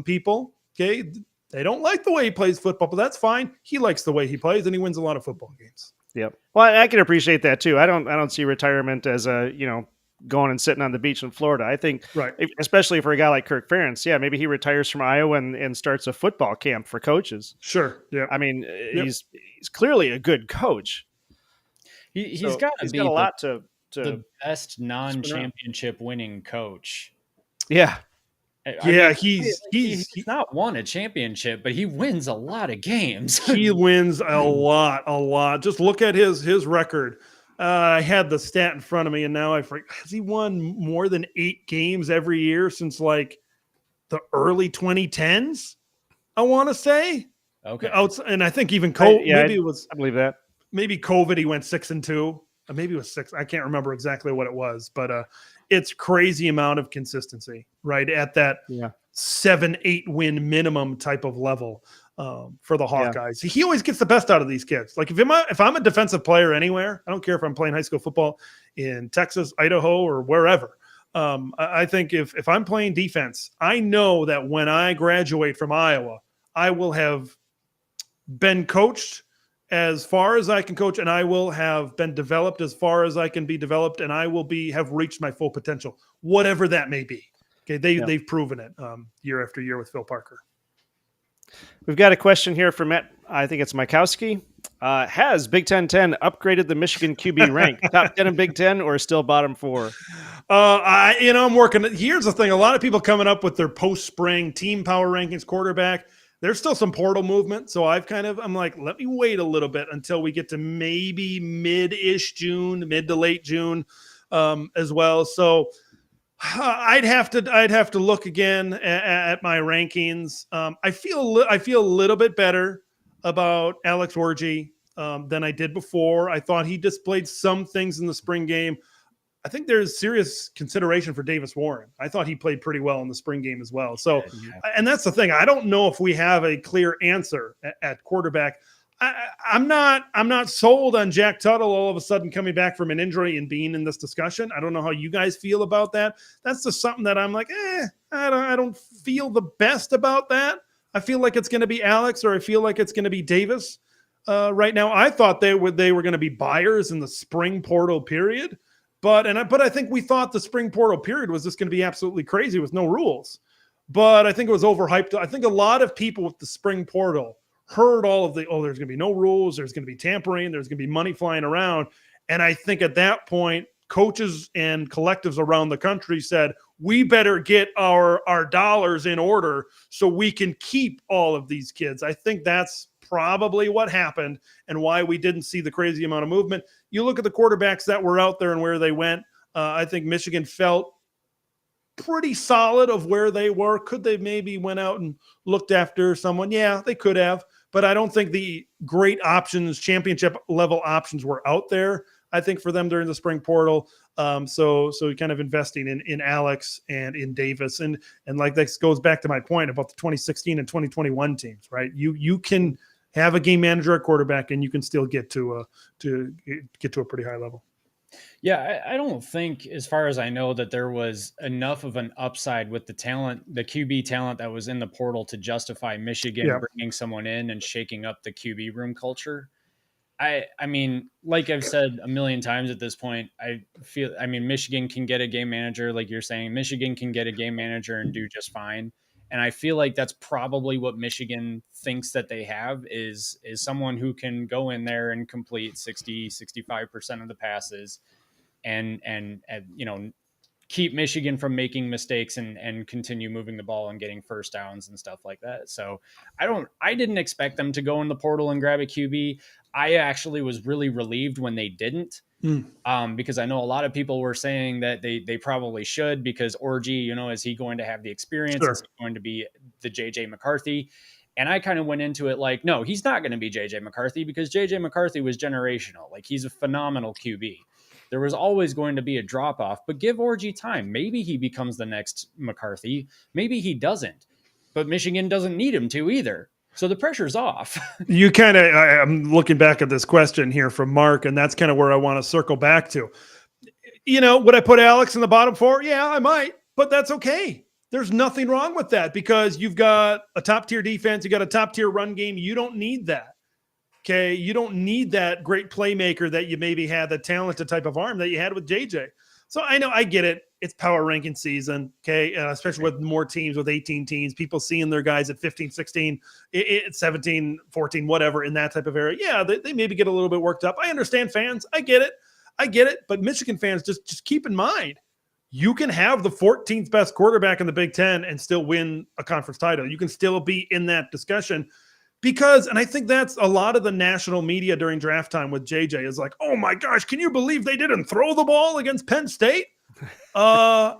people, okay, they don't like the way he plays football, but that's fine. He likes the way he plays and he wins a lot of football games. Yep. Well, I can appreciate that too. I don't see retirement as going and sitting on the beach in Florida. I think, especially for a guy like Kirk Ferentz, maybe he retires from Iowa and starts a football camp for coaches. Sure. Yeah. I mean, he's clearly a good coach. He's got a lot to the best non-championship winning coach. Yeah. He's not won a championship, but he wins a lot of games. He wins a lot. Just look at his record. I had the stat in front of me, and now I forget. Has he won more than 8 games every year since like the early 2010s? I want to say. Okay. And I think even COVID. I believe that. Maybe COVID. He went 6-2. Maybe it was 6. I can't remember exactly what it was, but it's crazy amount of consistency, right at that 7-8 win minimum type of level. For the Hawkeyes. He always gets the best out of these kids. Like if I'm a defensive player anywhere, I don't care if I'm playing high school football in Texas, Idaho, or wherever. I think if I'm playing defense, I know that when I graduate from Iowa, I will have been coached as far as I can coach, and I will have been developed as far as I can be developed, and I will have reached my full potential, whatever that may be. Okay, they've proven it year after year with Phil Parker. We've got a question here from Matt. I think it's Mikowski. Has Big Ten 10 upgraded the Michigan QB rank? Top 10 in Big Ten or still bottom 4? I'm working. Here's the thing. A lot of people coming up with their post-spring team power rankings quarterback. There's still some portal movement. So I'm like, let me wait a little bit until we get to maybe mid to late June. as well. So I'd have to look again at my rankings. I feel a little bit better about Alex Orji than I did before. I thought he displayed some things in the spring game. I think there's serious consideration for Davis Warren. I thought he played pretty well in the spring game as well. So, and that's the thing. I don't know if we have a clear answer at quarterback. I'm not sold on Jack Tuttle all of a sudden coming back from an injury and being in this discussion. I don't know how you guys feel about that. That's just something that I'm like, I don't feel the best about that. I feel like it's going to be Alex, or I feel like it's going to be Davis. Right now, I thought they were going to be buyers in the spring portal period. But I think we thought the spring portal period was just going to be absolutely crazy with no rules. But I think it was overhyped. I think a lot of people with the spring portal heard all of there's going to be no rules. There's going to be tampering. There's going to be money flying around. And I think at that point, coaches and collectives around the country said, we better get our dollars in order so we can keep all of these kids. I think that's probably what happened and why we didn't see the crazy amount of movement. You look at the quarterbacks that were out there and where they went. I think Michigan felt pretty solid of where they were. Could they maybe went out and looked after someone? Yeah, they could have, but I don't think the great options, championship level options were out there, I think, for them during the spring portal. So kind of investing in Alex and in Davis. And like this goes back to my point about the 2016 and 2021 teams, right? You can have a game manager at quarterback and you can still get to a pretty high level. Yeah, I don't think, as far as I know, that there was enough of an upside with the QB talent that was in the portal to justify Michigan bringing someone in and shaking up the QB room culture. I mean, like I've said a million times at this point, Michigan can get a game manager, like you're saying. Michigan can get a game manager and do just fine. And I feel like that's probably what Michigan thinks that they have is someone who can go in there and complete 65% of the passes and keep Michigan from making mistakes and continue moving the ball and getting first downs and stuff like that. So I didn't expect them to go in the portal and grab a QB. I actually was really relieved when they didn't, because I know a lot of people were saying that they probably should, because Orji, is he going to have the experience? Sure. Is he going to be the JJ McCarthy? And I kind of went into it like, no, he's not going to be JJ McCarthy, because JJ McCarthy was generational. Like, he's a phenomenal QB. There was always going to be a drop off, but give Orji time. Maybe he becomes the next McCarthy. Maybe he doesn't, but Michigan doesn't need him to either. So the pressure's off. I'm looking back at this question here from Mark, and that's kind of where I want to circle back to. Would I put Alex in the bottom four? Yeah, I might, but that's okay. There's nothing wrong with that, because you've got a top tier defense. You got a top tier run game. You don't need that. Okay. You don't need that great playmaker that you maybe had, the talented type of arm that you had with JJ. So I know, I get it. It's power ranking season. Okay. Especially with more teams, with 18 teams, people seeing their guys at 15, 16, 17, 14, whatever, in that type of area. Yeah. They maybe get a little bit worked up. I understand fans. I get it. But Michigan fans, just keep in mind, you can have the 14th best quarterback in the Big Ten and still win a conference title. You can still be in that discussion. Because, and I think that's a lot of the national media during draft time with JJ is like, oh my gosh, can you believe they didn't throw the ball against Penn State? Yeah.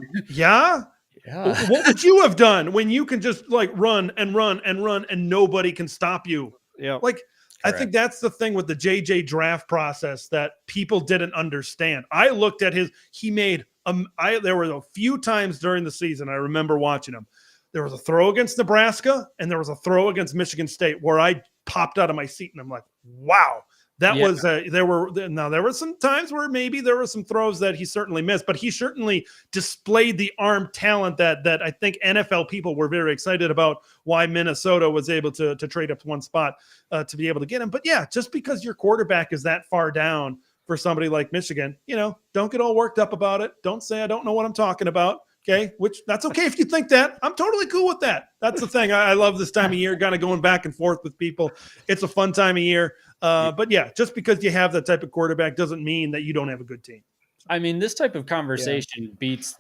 What would you have done when you can just like run and nobody can stop you? Yeah. Like, correct. I think that's the thing with the JJ draft process that people didn't understand. I looked at he made, there were a few times during the season, I remember watching him. There was a throw against Nebraska and there was a throw against Michigan State where I popped out of my seat and I'm like, wow, that was, there were some times where maybe there were some throws that he certainly missed, but he certainly displayed the arm talent that I think NFL people were very excited about, why Minnesota was able to trade up one spot to be able to get him. But yeah, just because your quarterback is that far down for somebody like Michigan, don't get all worked up about it. Don't say, I don't know what I'm talking about. Okay, which that's okay if you think that. I'm totally cool with that. That's the thing. I love this time of year, kind of going back and forth with people. It's a fun time of year. But yeah, just because you have that type of quarterback doesn't mean that you don't have a good team. I mean, this type of conversation beats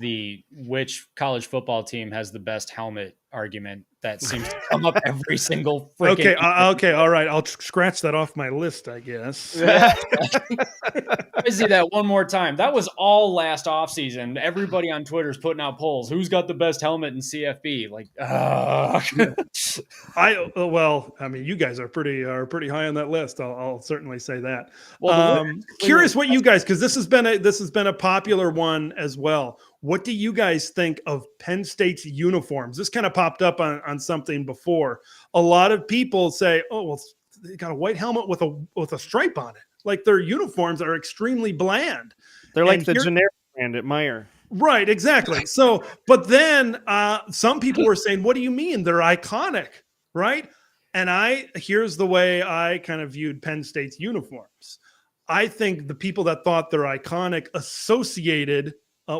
which college football team has the best helmet argument that seems to come up every single freaking. Okay, all right. I'll scratch that off my list, I guess. I see that one more time. That was all last offseason. Everybody on Twitter is putting out polls. Who's got the best helmet in CFB? Like, I mean, you guys are pretty high on that list. I'll certainly say that. Well, Curious what you guys, because this has been a popular one as well. What do you guys think of Penn State's uniforms? This kind of popped up on something before. A lot of people say, "Oh, well, they got a white helmet with a stripe on it." Like their uniforms are extremely bland. They're like the generic brand at Meyer. Right, exactly. So, but then some people were saying, "What do you mean? They're iconic, right?" And here's the way I kind of viewed Penn State's uniforms. I think the people that thought they're iconic associated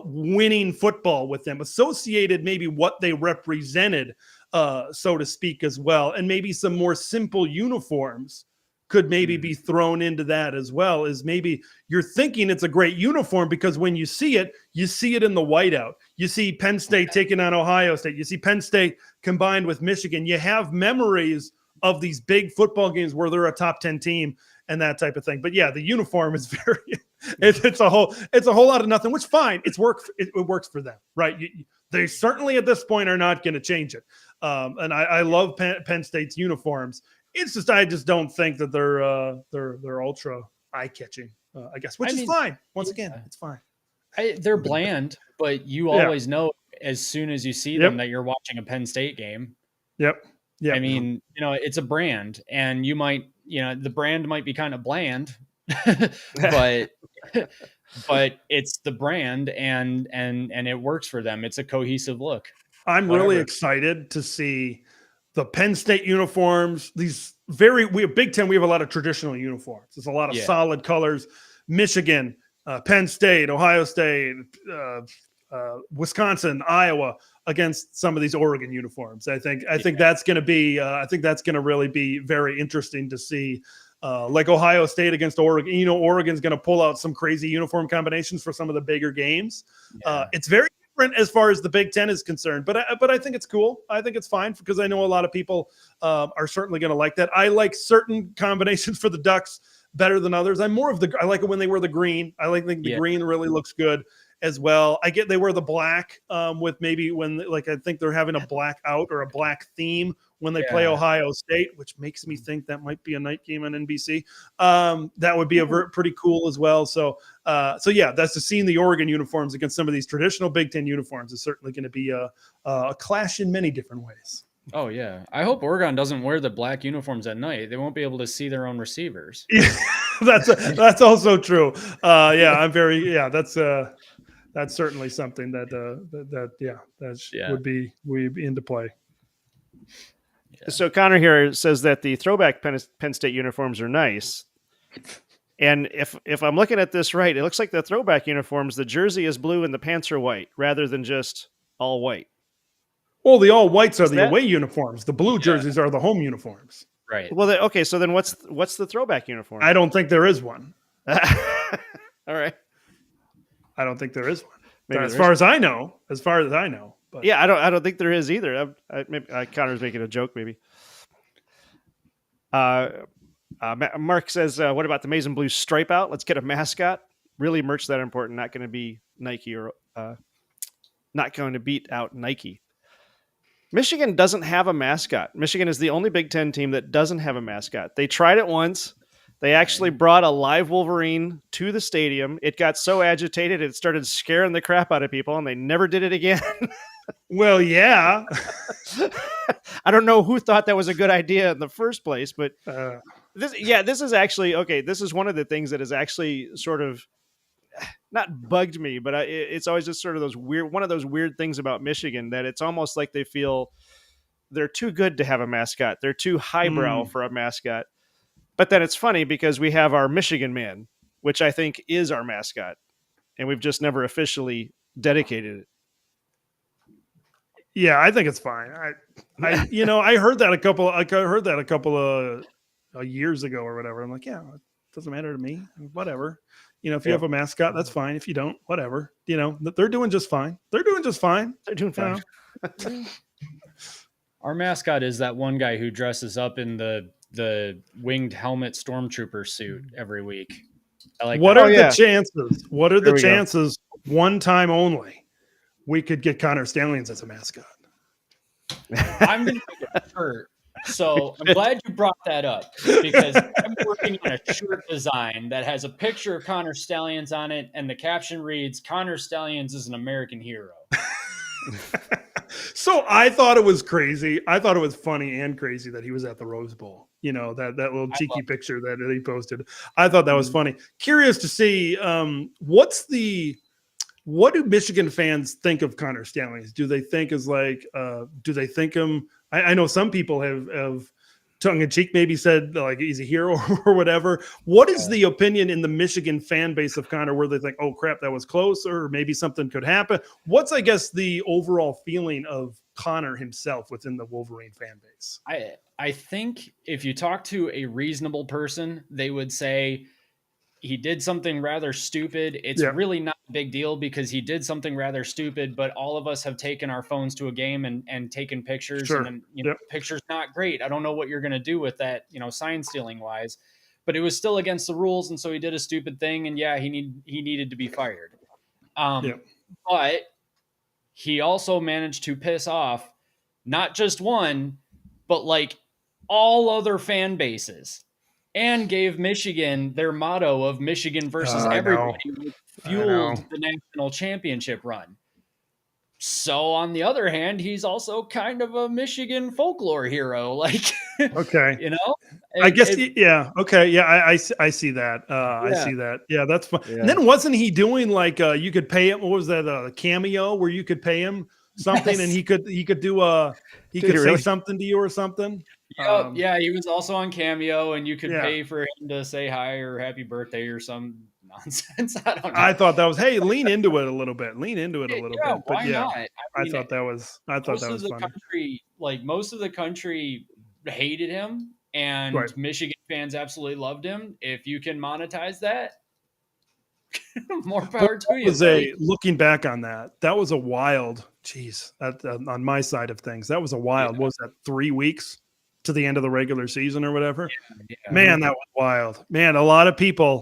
winning football with them, associated maybe what they represented, so to speak, as well, and maybe some more simple uniforms could maybe be thrown into that as well. Is maybe you're thinking it's a great uniform because when you see it in the whiteout. You see Penn State taking on Ohio State. You see Penn State combined with Michigan. You have memories of these big football games where they're a top 10 team and that type of thing. But yeah, the uniform is it's a whole lot of nothing, which fine. It works for them, right? They certainly at this point are not going to change it. And I love Penn State's uniforms. It's just I just don't think that they're ultra eye catching, I guess, which is fine. Once again, it's fine. They're bland, but you always know as soon as you see them that you're watching a Penn State game. Yep. Yeah. I mean, it's a brand, and you might, the brand might be kind of bland, but it's the brand, and it works for them. It's a cohesive look. I'm really excited to see the Penn State uniforms. These we have Big Ten. We have a lot of traditional uniforms. There's a lot of solid colors. Michigan, Penn State, Ohio State, Wisconsin, Iowa, against some of these Oregon uniforms. I think that's going to be. I think that's going to really be very interesting to see. Like Ohio State against Oregon. Oregon's going to pull out some crazy uniform combinations for some of the bigger games. It's very different as far as the Big Ten is concerned, but I think it's cool. I think it's fine because I know a lot of people are certainly going to like that. I like certain combinations for the Ducks better than others. I like it when they wear the green. I think the green really looks good as well. I get they wear the black with maybe when I think they're having a black out or a black theme when they play Ohio State, which makes me think that might be a night game on NBC. That would be pretty cool as well. So yeah, that's seeing the Oregon uniforms against some of these traditional Big Ten uniforms is certainly going to be a clash in many different ways. Oh yeah, I hope Oregon doesn't wear the black uniforms at night. They won't be able to see their own receivers. That's also true. That's certainly something that would be into play. Yeah. So Connor here says that the throwback Penn State uniforms are nice. And if I'm looking at this right, it looks like the throwback uniforms, the jersey is blue and the pants are white rather than just all white. Well, the all whites are the away uniforms. The blue jerseys are the home uniforms. Right. Well, so then what's the throwback uniform? I don't think there is one. All right. I don't think there is one. As far as I know. But. Yeah, I don't think there is either. Maybe Connor's making a joke, maybe. Mark says, "What about the maize and blue stripe out? Let's get a mascot. Really, merch that important. Not going to be Nike or not going to beat out Nike." Michigan doesn't have a mascot. Michigan is the only Big Ten team that doesn't have a mascot. They tried it once. They actually brought a live Wolverine to the stadium. It got so agitated, it started scaring the crap out of people, and they never did it again. Well, yeah. I don't know who thought that was a good idea in the first place, but this is actually, okay, this is one of the things that has actually sort of not bugged me, but it's always just sort of one of those weird things about Michigan that it's almost like they feel they're too good to have a mascot. They're too highbrow for a mascot. But then it's funny because we have our Michigan man, which I think is our mascot, and we've just never officially dedicated it. Yeah, I think it's fine. I heard that a couple of years ago or whatever. I'm like, yeah, it doesn't matter to me. Whatever. If you have a mascot, that's fine. If you don't, whatever. They're doing just fine. They're doing fine. Our mascot is that one guy who dresses up in the winged helmet stormtrooper suit every week. I like What that. are the yeah. chances? What are There the we go. chances? One time only, we could get Connor Stallions as a mascot. I'm going to make a shirt. So I'm glad you brought that up because I'm working on a shirt design that has a picture of Connor Stallions on it, and the caption reads, "Connor Stallions is an American hero." So I thought it was crazy. I thought it was funny and crazy that he was at the Rose Bowl. You know, that little cheeky picture that he posted. I thought that was funny. Curious to see what do Michigan fans think of Connor Stallions? Do they think is like do they think him? I know some people have tongue in cheek maybe said like he's a hero or whatever. What is the opinion in the Michigan fan base of Connor where they think, oh crap, that was close, or maybe something could happen? What's, I guess, the overall feeling of Connor himself within the Wolverine fan base? I think if you talk to a reasonable person, they would say he did something rather stupid. It's really not a big deal because he did something rather stupid, but all of us have taken our phones to a game and taken pictures. Sure. And the picture's not great. I don't know what you're going to do with that, sign stealing wise, but it was still against the rules. And so he did a stupid thing, and he needed to be fired. But he also managed to piss off not just one, but like all other fan bases. And gave Michigan their motto of Michigan versus everybody, which fueled the national championship run. So on the other hand, he's also kind of a Michigan folklore hero. Like, okay, I guess, okay, I see that. I see that. Yeah, that's fun. Yeah. And then wasn't he doing like you could pay him? What was that? A cameo where you could pay him something, and he could do he could say something to you or something. Yeah, he was also on Cameo, and you could pay for him to say hi or happy birthday or some nonsense. I don't know. I thought that was lean into it a little bit. Lean into it a little bit. But why not? I thought that was funny. Country, like most of the country hated him, and Michigan fans absolutely loved him. If you can monetize that, more power to you. Looking back on that was a wild. Geez, on my side of things, that was a wild. What was that 3 weeks to the end of the regular season or whatever? Man, that was wild. Man, a lot of people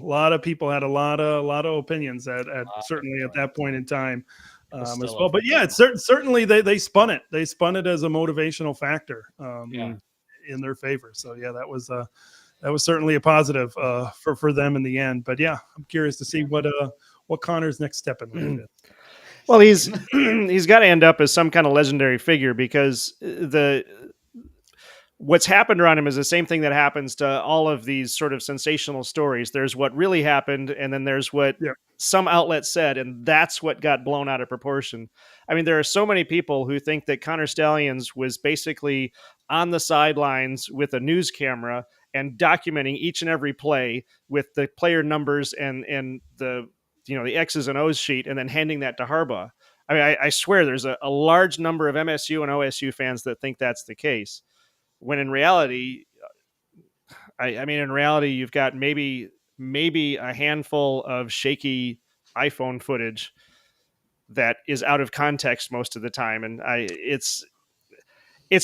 had a lot of opinions at certainly at that point in time as well. But yeah, it's certainly they spun it. They spun it as a motivational factor in their favor. So yeah, that was certainly a positive for them in the end. But yeah, I'm curious to see what Connor's next step in life is. Well, he's got to end up as some kind of legendary figure because what's happened around him is the same thing that happens to all of these sort of sensational stories. There's what really happened, and then there's what some outlet said, and that's what got blown out of proportion. I mean, there are so many people who think that Connor Stallions was basically on the sidelines with a news camera and documenting each and every play with the player numbers and the the X's and O's sheet, and then handing that to Harbaugh. I mean, I swear there's a large number of MSU and OSU fans that think that's the case. When in reality, in reality, you've got maybe a handful of shaky iPhone footage that is out of context most of the time. And it's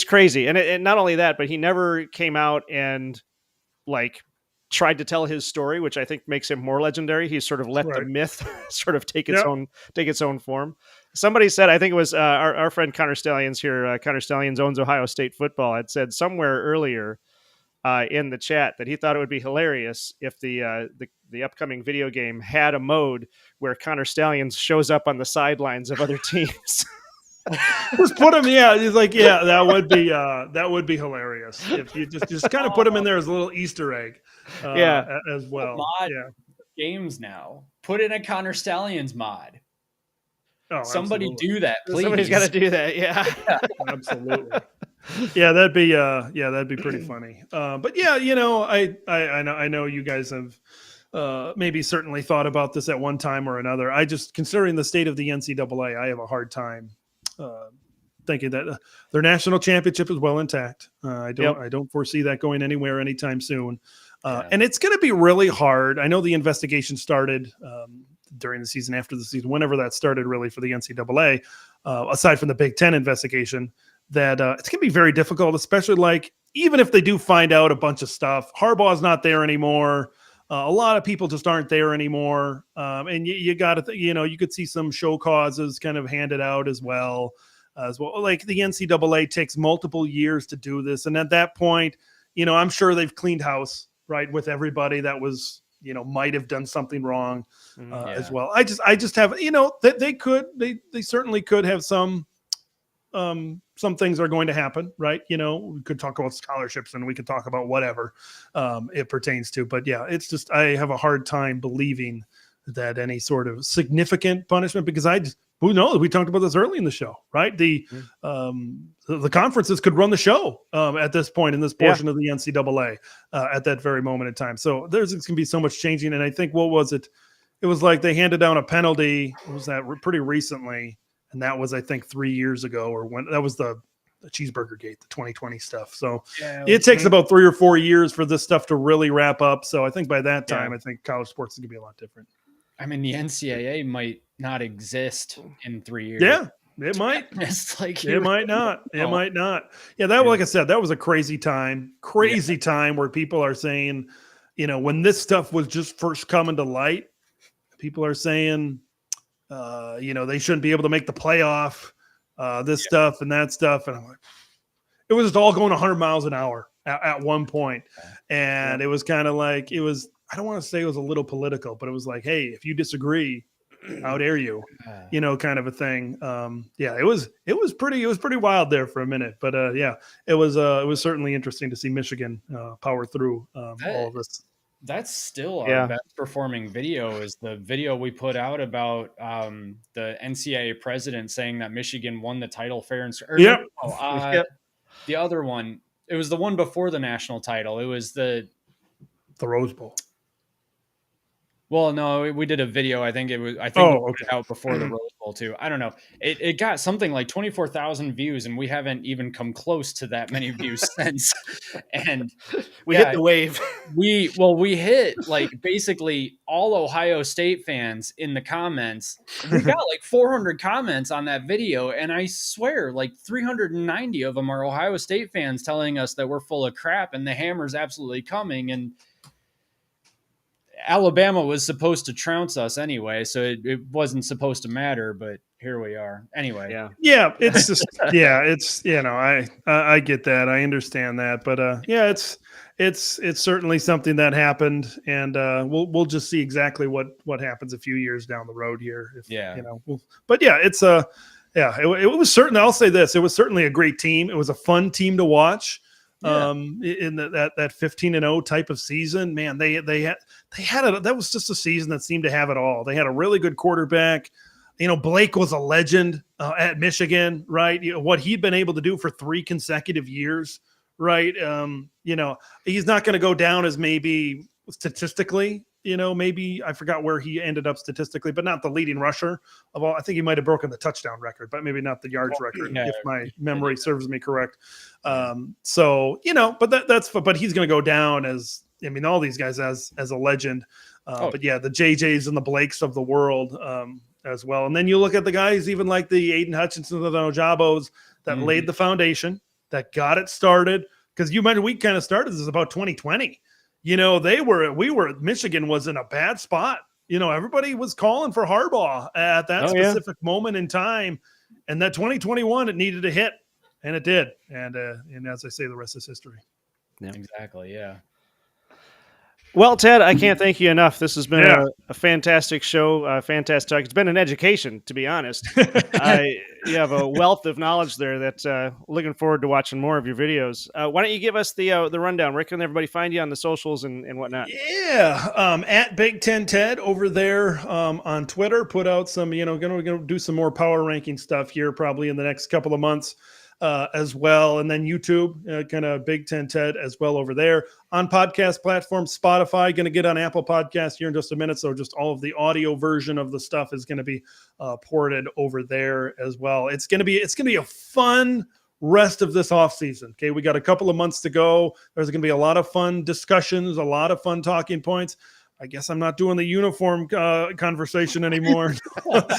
crazy. And not only that, but he never came out and like tried to tell his story, which I think makes him more legendary. He sort of let the myth sort of take its own form. Somebody said, I think it was our friend Connor Stallions here. Connor Stallions owns Ohio State football. Had said somewhere earlier in the chat that he thought it would be hilarious if the upcoming video game had a mode where Connor Stallions shows up on the sidelines of other teams. Just put him, he's like, that would be hilarious if you just kind of put him in there as a little Easter egg, as well. Games now put in a Connor Stallions mod. Oh, somebody absolutely. Do that, please. Somebody's got to do that. Yeah, absolutely. Yeah, that'd be pretty funny. But yeah, I know you guys have maybe certainly thought about this at one time or another. I just, considering the state of the NCAA, I have a hard time thinking that their national championship is well intact. I don't foresee that going anywhere anytime soon. And it's going to be really hard. I know the investigation started during the season, after the season, whenever that started, really, for the NCAA. Aside from the Big Ten investigation, that it's going to be very difficult, especially like even if they do find out a bunch of stuff. Harbaugh's not there anymore. A lot of people just aren't there anymore. And you got to, you could see some show causes kind of handed out as well. Like the NCAA takes multiple years to do this. And at that point, I'm sure they've cleaned house, right, with everybody that was, might have done something wrong as well. I just have, that they certainly could have some things are going to happen, right? We could talk about scholarships and we could talk about whatever it pertains to, but yeah, it's just, I have a hard time believing that any sort of significant punishment, because who knows? We talked about this early in the show, right? The conferences could run the show at this point in this portion of the NCAA at that very moment in time. So there's going to be so much changing. And I think, what was it? It was like they handed down a penalty. What was that? Pretty recently. And that was, I think, 3 years ago, or when that was the Cheeseburger Gate, the 2020 stuff. So it takes about 3 or 4 years for this stuff to really wrap up. So I think by that time, I think college sports is going to be a lot different. I mean, the NCAA might not exist in 3 years. Yeah, it might. It's like it might not. It might not. Yeah, like I said, that was a crazy time where people are saying, when this stuff was just first coming to light, people are saying, they shouldn't be able to make the playoff, this stuff and that stuff. And I'm like, it was just all going 100 miles an hour at one point. And it was kind of like, I don't want to say it was a little political, but it was like, hey, if you disagree, how dare you, kind of a thing. It was pretty wild there for a minute, but it was certainly interesting to see Michigan power through all of this. That's still our best performing video, is the video we put out about the NCAA president saying that Michigan won the title fair and square. The other one, it was the one before the national title. It was the Rose Bowl. Well, no, we did a video. I think we put it out before the Rose Bowl too. I don't know. It got something like 24,000 views, and we haven't even come close to that many views since. And we hit the wave. We hit like basically all Ohio State fans in the comments. We got like 400 comments on that video, and I swear like 390 of them are Ohio State fans telling us that we're full of crap and the hammer's absolutely coming. And Alabama was supposed to trounce us anyway, so it wasn't supposed to matter, but here we are. Anyway. Yeah, it's just it's I get that. I understand that. But it's certainly something that happened, and we'll just see exactly what happens a few years down the road here. But it's it was certainly, I'll say this, it was certainly a great team. It was a fun team to watch. In that 15-0 type of season, man, they had that was just a season that seemed to have it all. They had a really good quarterback. Blake was a legend at Michigan, right? What he'd been able to do for 3 consecutive years, right? He's not going to go down as maybe statistically, maybe I forgot where he ended up statistically, but not the leading rusher of all. I think he might have broken the touchdown record, but maybe not the yards record, if my memory serves me correct. But but he's going to go down as, all these guys as a legend. But yeah, the JJs and the Blakes of the world as well. And then you look at the guys, even like the Aiden Hutchinson and the Ojabos that laid the foundation, that got it started. Because you mentioned we kind of started this about 2020. Michigan was in a bad spot. Everybody was calling for Harbaugh at that specific moment in time. And that 2021, it needed a hit, and it did. And as I say, the rest is history. Yeah, exactly. Yeah. Well, Ted, I can't thank you enough. This has been a fantastic show, fantastic talk. It's been an education, to be honest. You have a wealth of knowledge there that looking forward to watching more of your videos. Why don't you give us the rundown? Where can everybody find you on the socials and whatnot? Yeah, at Big Ten Ted over there on Twitter. Put out some, going to do some more power ranking stuff here probably in the next couple of months. As well. And then YouTube, kind of Big Ten Ted as well over there. On podcast platforms, Spotify, going to get on Apple Podcasts here in just a minute. So just all of the audio version of the stuff is going to be ported over there as well. It's going to be a fun rest of this off season. Okay. We got a couple of months to go. There's going to be a lot of fun discussions, a lot of fun talking points. I guess I'm not doing the uniform conversation anymore. But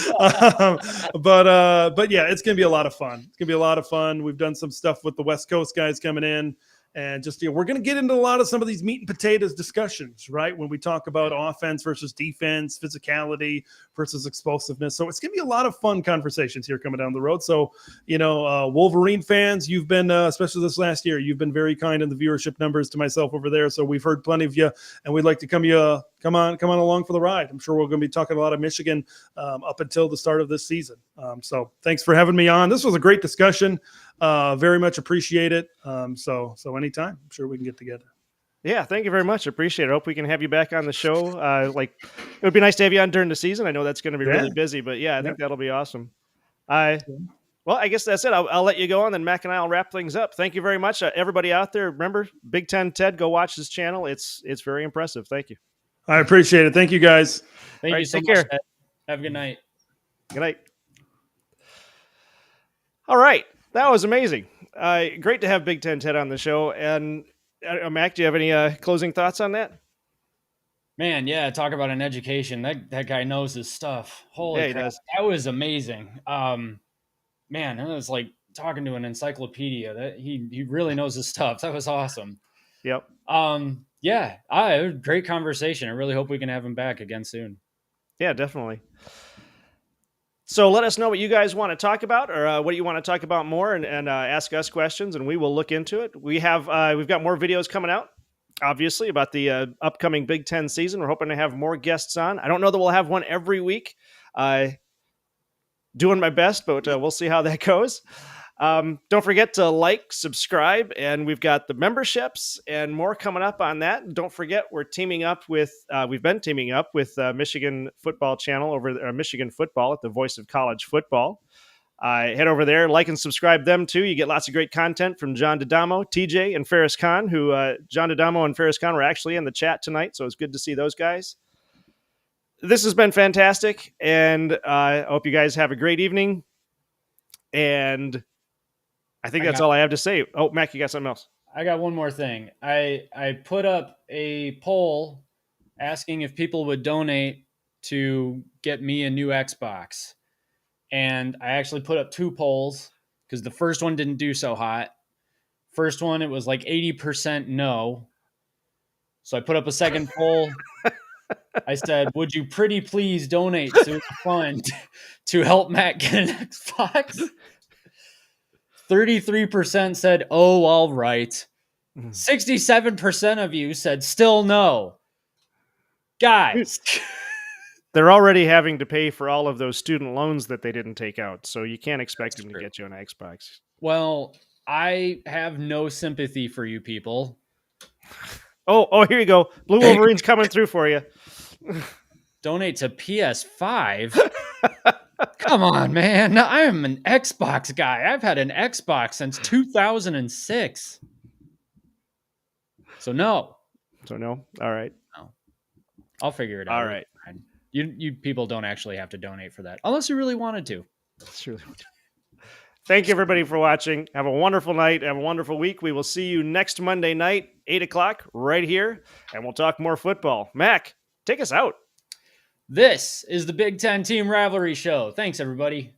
yeah, it's going to be a lot of fun. It's going to be a lot of fun. We've done some stuff with the West Coast guys coming in. And just, we're going to get into a lot of some of these meat and potatoes discussions, right? When we talk about offense versus defense, physicality versus explosiveness. So it's going to be a lot of fun conversations here coming down the road. So, Wolverine fans, you've been, especially this last year, you've been very kind in the viewership numbers to myself over there. So we've heard plenty of you, and we'd like to come on along for the ride. I'm sure we're going to be talking a lot of Michigan up until the start of this season. So thanks for having me on. This was a great discussion. Very much appreciate it. So anytime, I'm sure we can get together. Yeah, thank you very much. Appreciate it. Hope we can have you back on the show. It would be nice to have you on during the season. I know that's going to be really busy, but I think that'll be awesome. Well, I guess that's it. I'll let you go on, then Mac and I will wrap things up. Thank you very much, everybody out there. Remember, Big Ten Ted, go watch his channel. It's very impressive. Thank you. I appreciate it. Thank you, guys. Thank you so take much. care. Ted. Have a good night. Good night. All right. That was amazing. Great to have Big Ten Ted on the show. And Mac, do you have any closing thoughts on that? Man, yeah, talk about an education. That guy knows his stuff. Holy he crap. does. That was amazing. Man, it was like talking to an encyclopedia. That he really knows his stuff. That was awesome. Yep. Yeah, it was a great conversation. I really hope we can have him back again soon. Yeah, definitely. So let us know what you guys want to talk about, or what you want to talk about more, and ask us questions, and we will look into it. We've got more videos coming out, obviously, about the upcoming Big Ten season. We're hoping to have more guests on. I don't know that we'll have one every week. Doing my best, but we'll see how that goes. Don't forget to like, subscribe, and we've got the memberships and more coming up on that. Don't forget, we've been teaming up with Michigan Football Channel over Michigan Football at the Voice of College Football. Head over there, like and subscribe them too. You get lots of great content from John D'Adamo, TJ, and Ferris Khan, who John D'Adamo and Ferris Khan were actually in the chat tonight, so it's good to see those guys. This has been fantastic, and I hope you guys have a great evening. And I think that's all I have to say. Oh, Mac, you got something else? I got one more thing. I put up a poll asking if people would donate to get me a new Xbox. And I actually put up 2 polls because the first one didn't do so hot. First one, it was like 80% no. So I put up a second poll. I said, would you pretty please donate to the fund to help Matt get an Xbox? 33% said, oh, all right. 67% of you said still no. Guys. They're already having to pay for all of those student loans that they didn't take out, so you can't expect them to get you an Xbox. Well, I have no sympathy for you people. Oh, here you go. Blue Wolverines coming through for you. Donate to PS5? Come on, man. I am an Xbox guy. I've had an Xbox since 2006. So no. All right. No. I'll figure it out. All right. You people don't actually have to donate for that unless you really wanted to. Thank you, everybody, for watching. Have a wonderful night. Have a wonderful week. We will see you next Monday night, 8 o'clock, right here, and we'll talk more football. Mac, take us out. This is the Big Ten Team Rivalry Show. Thanks, everybody.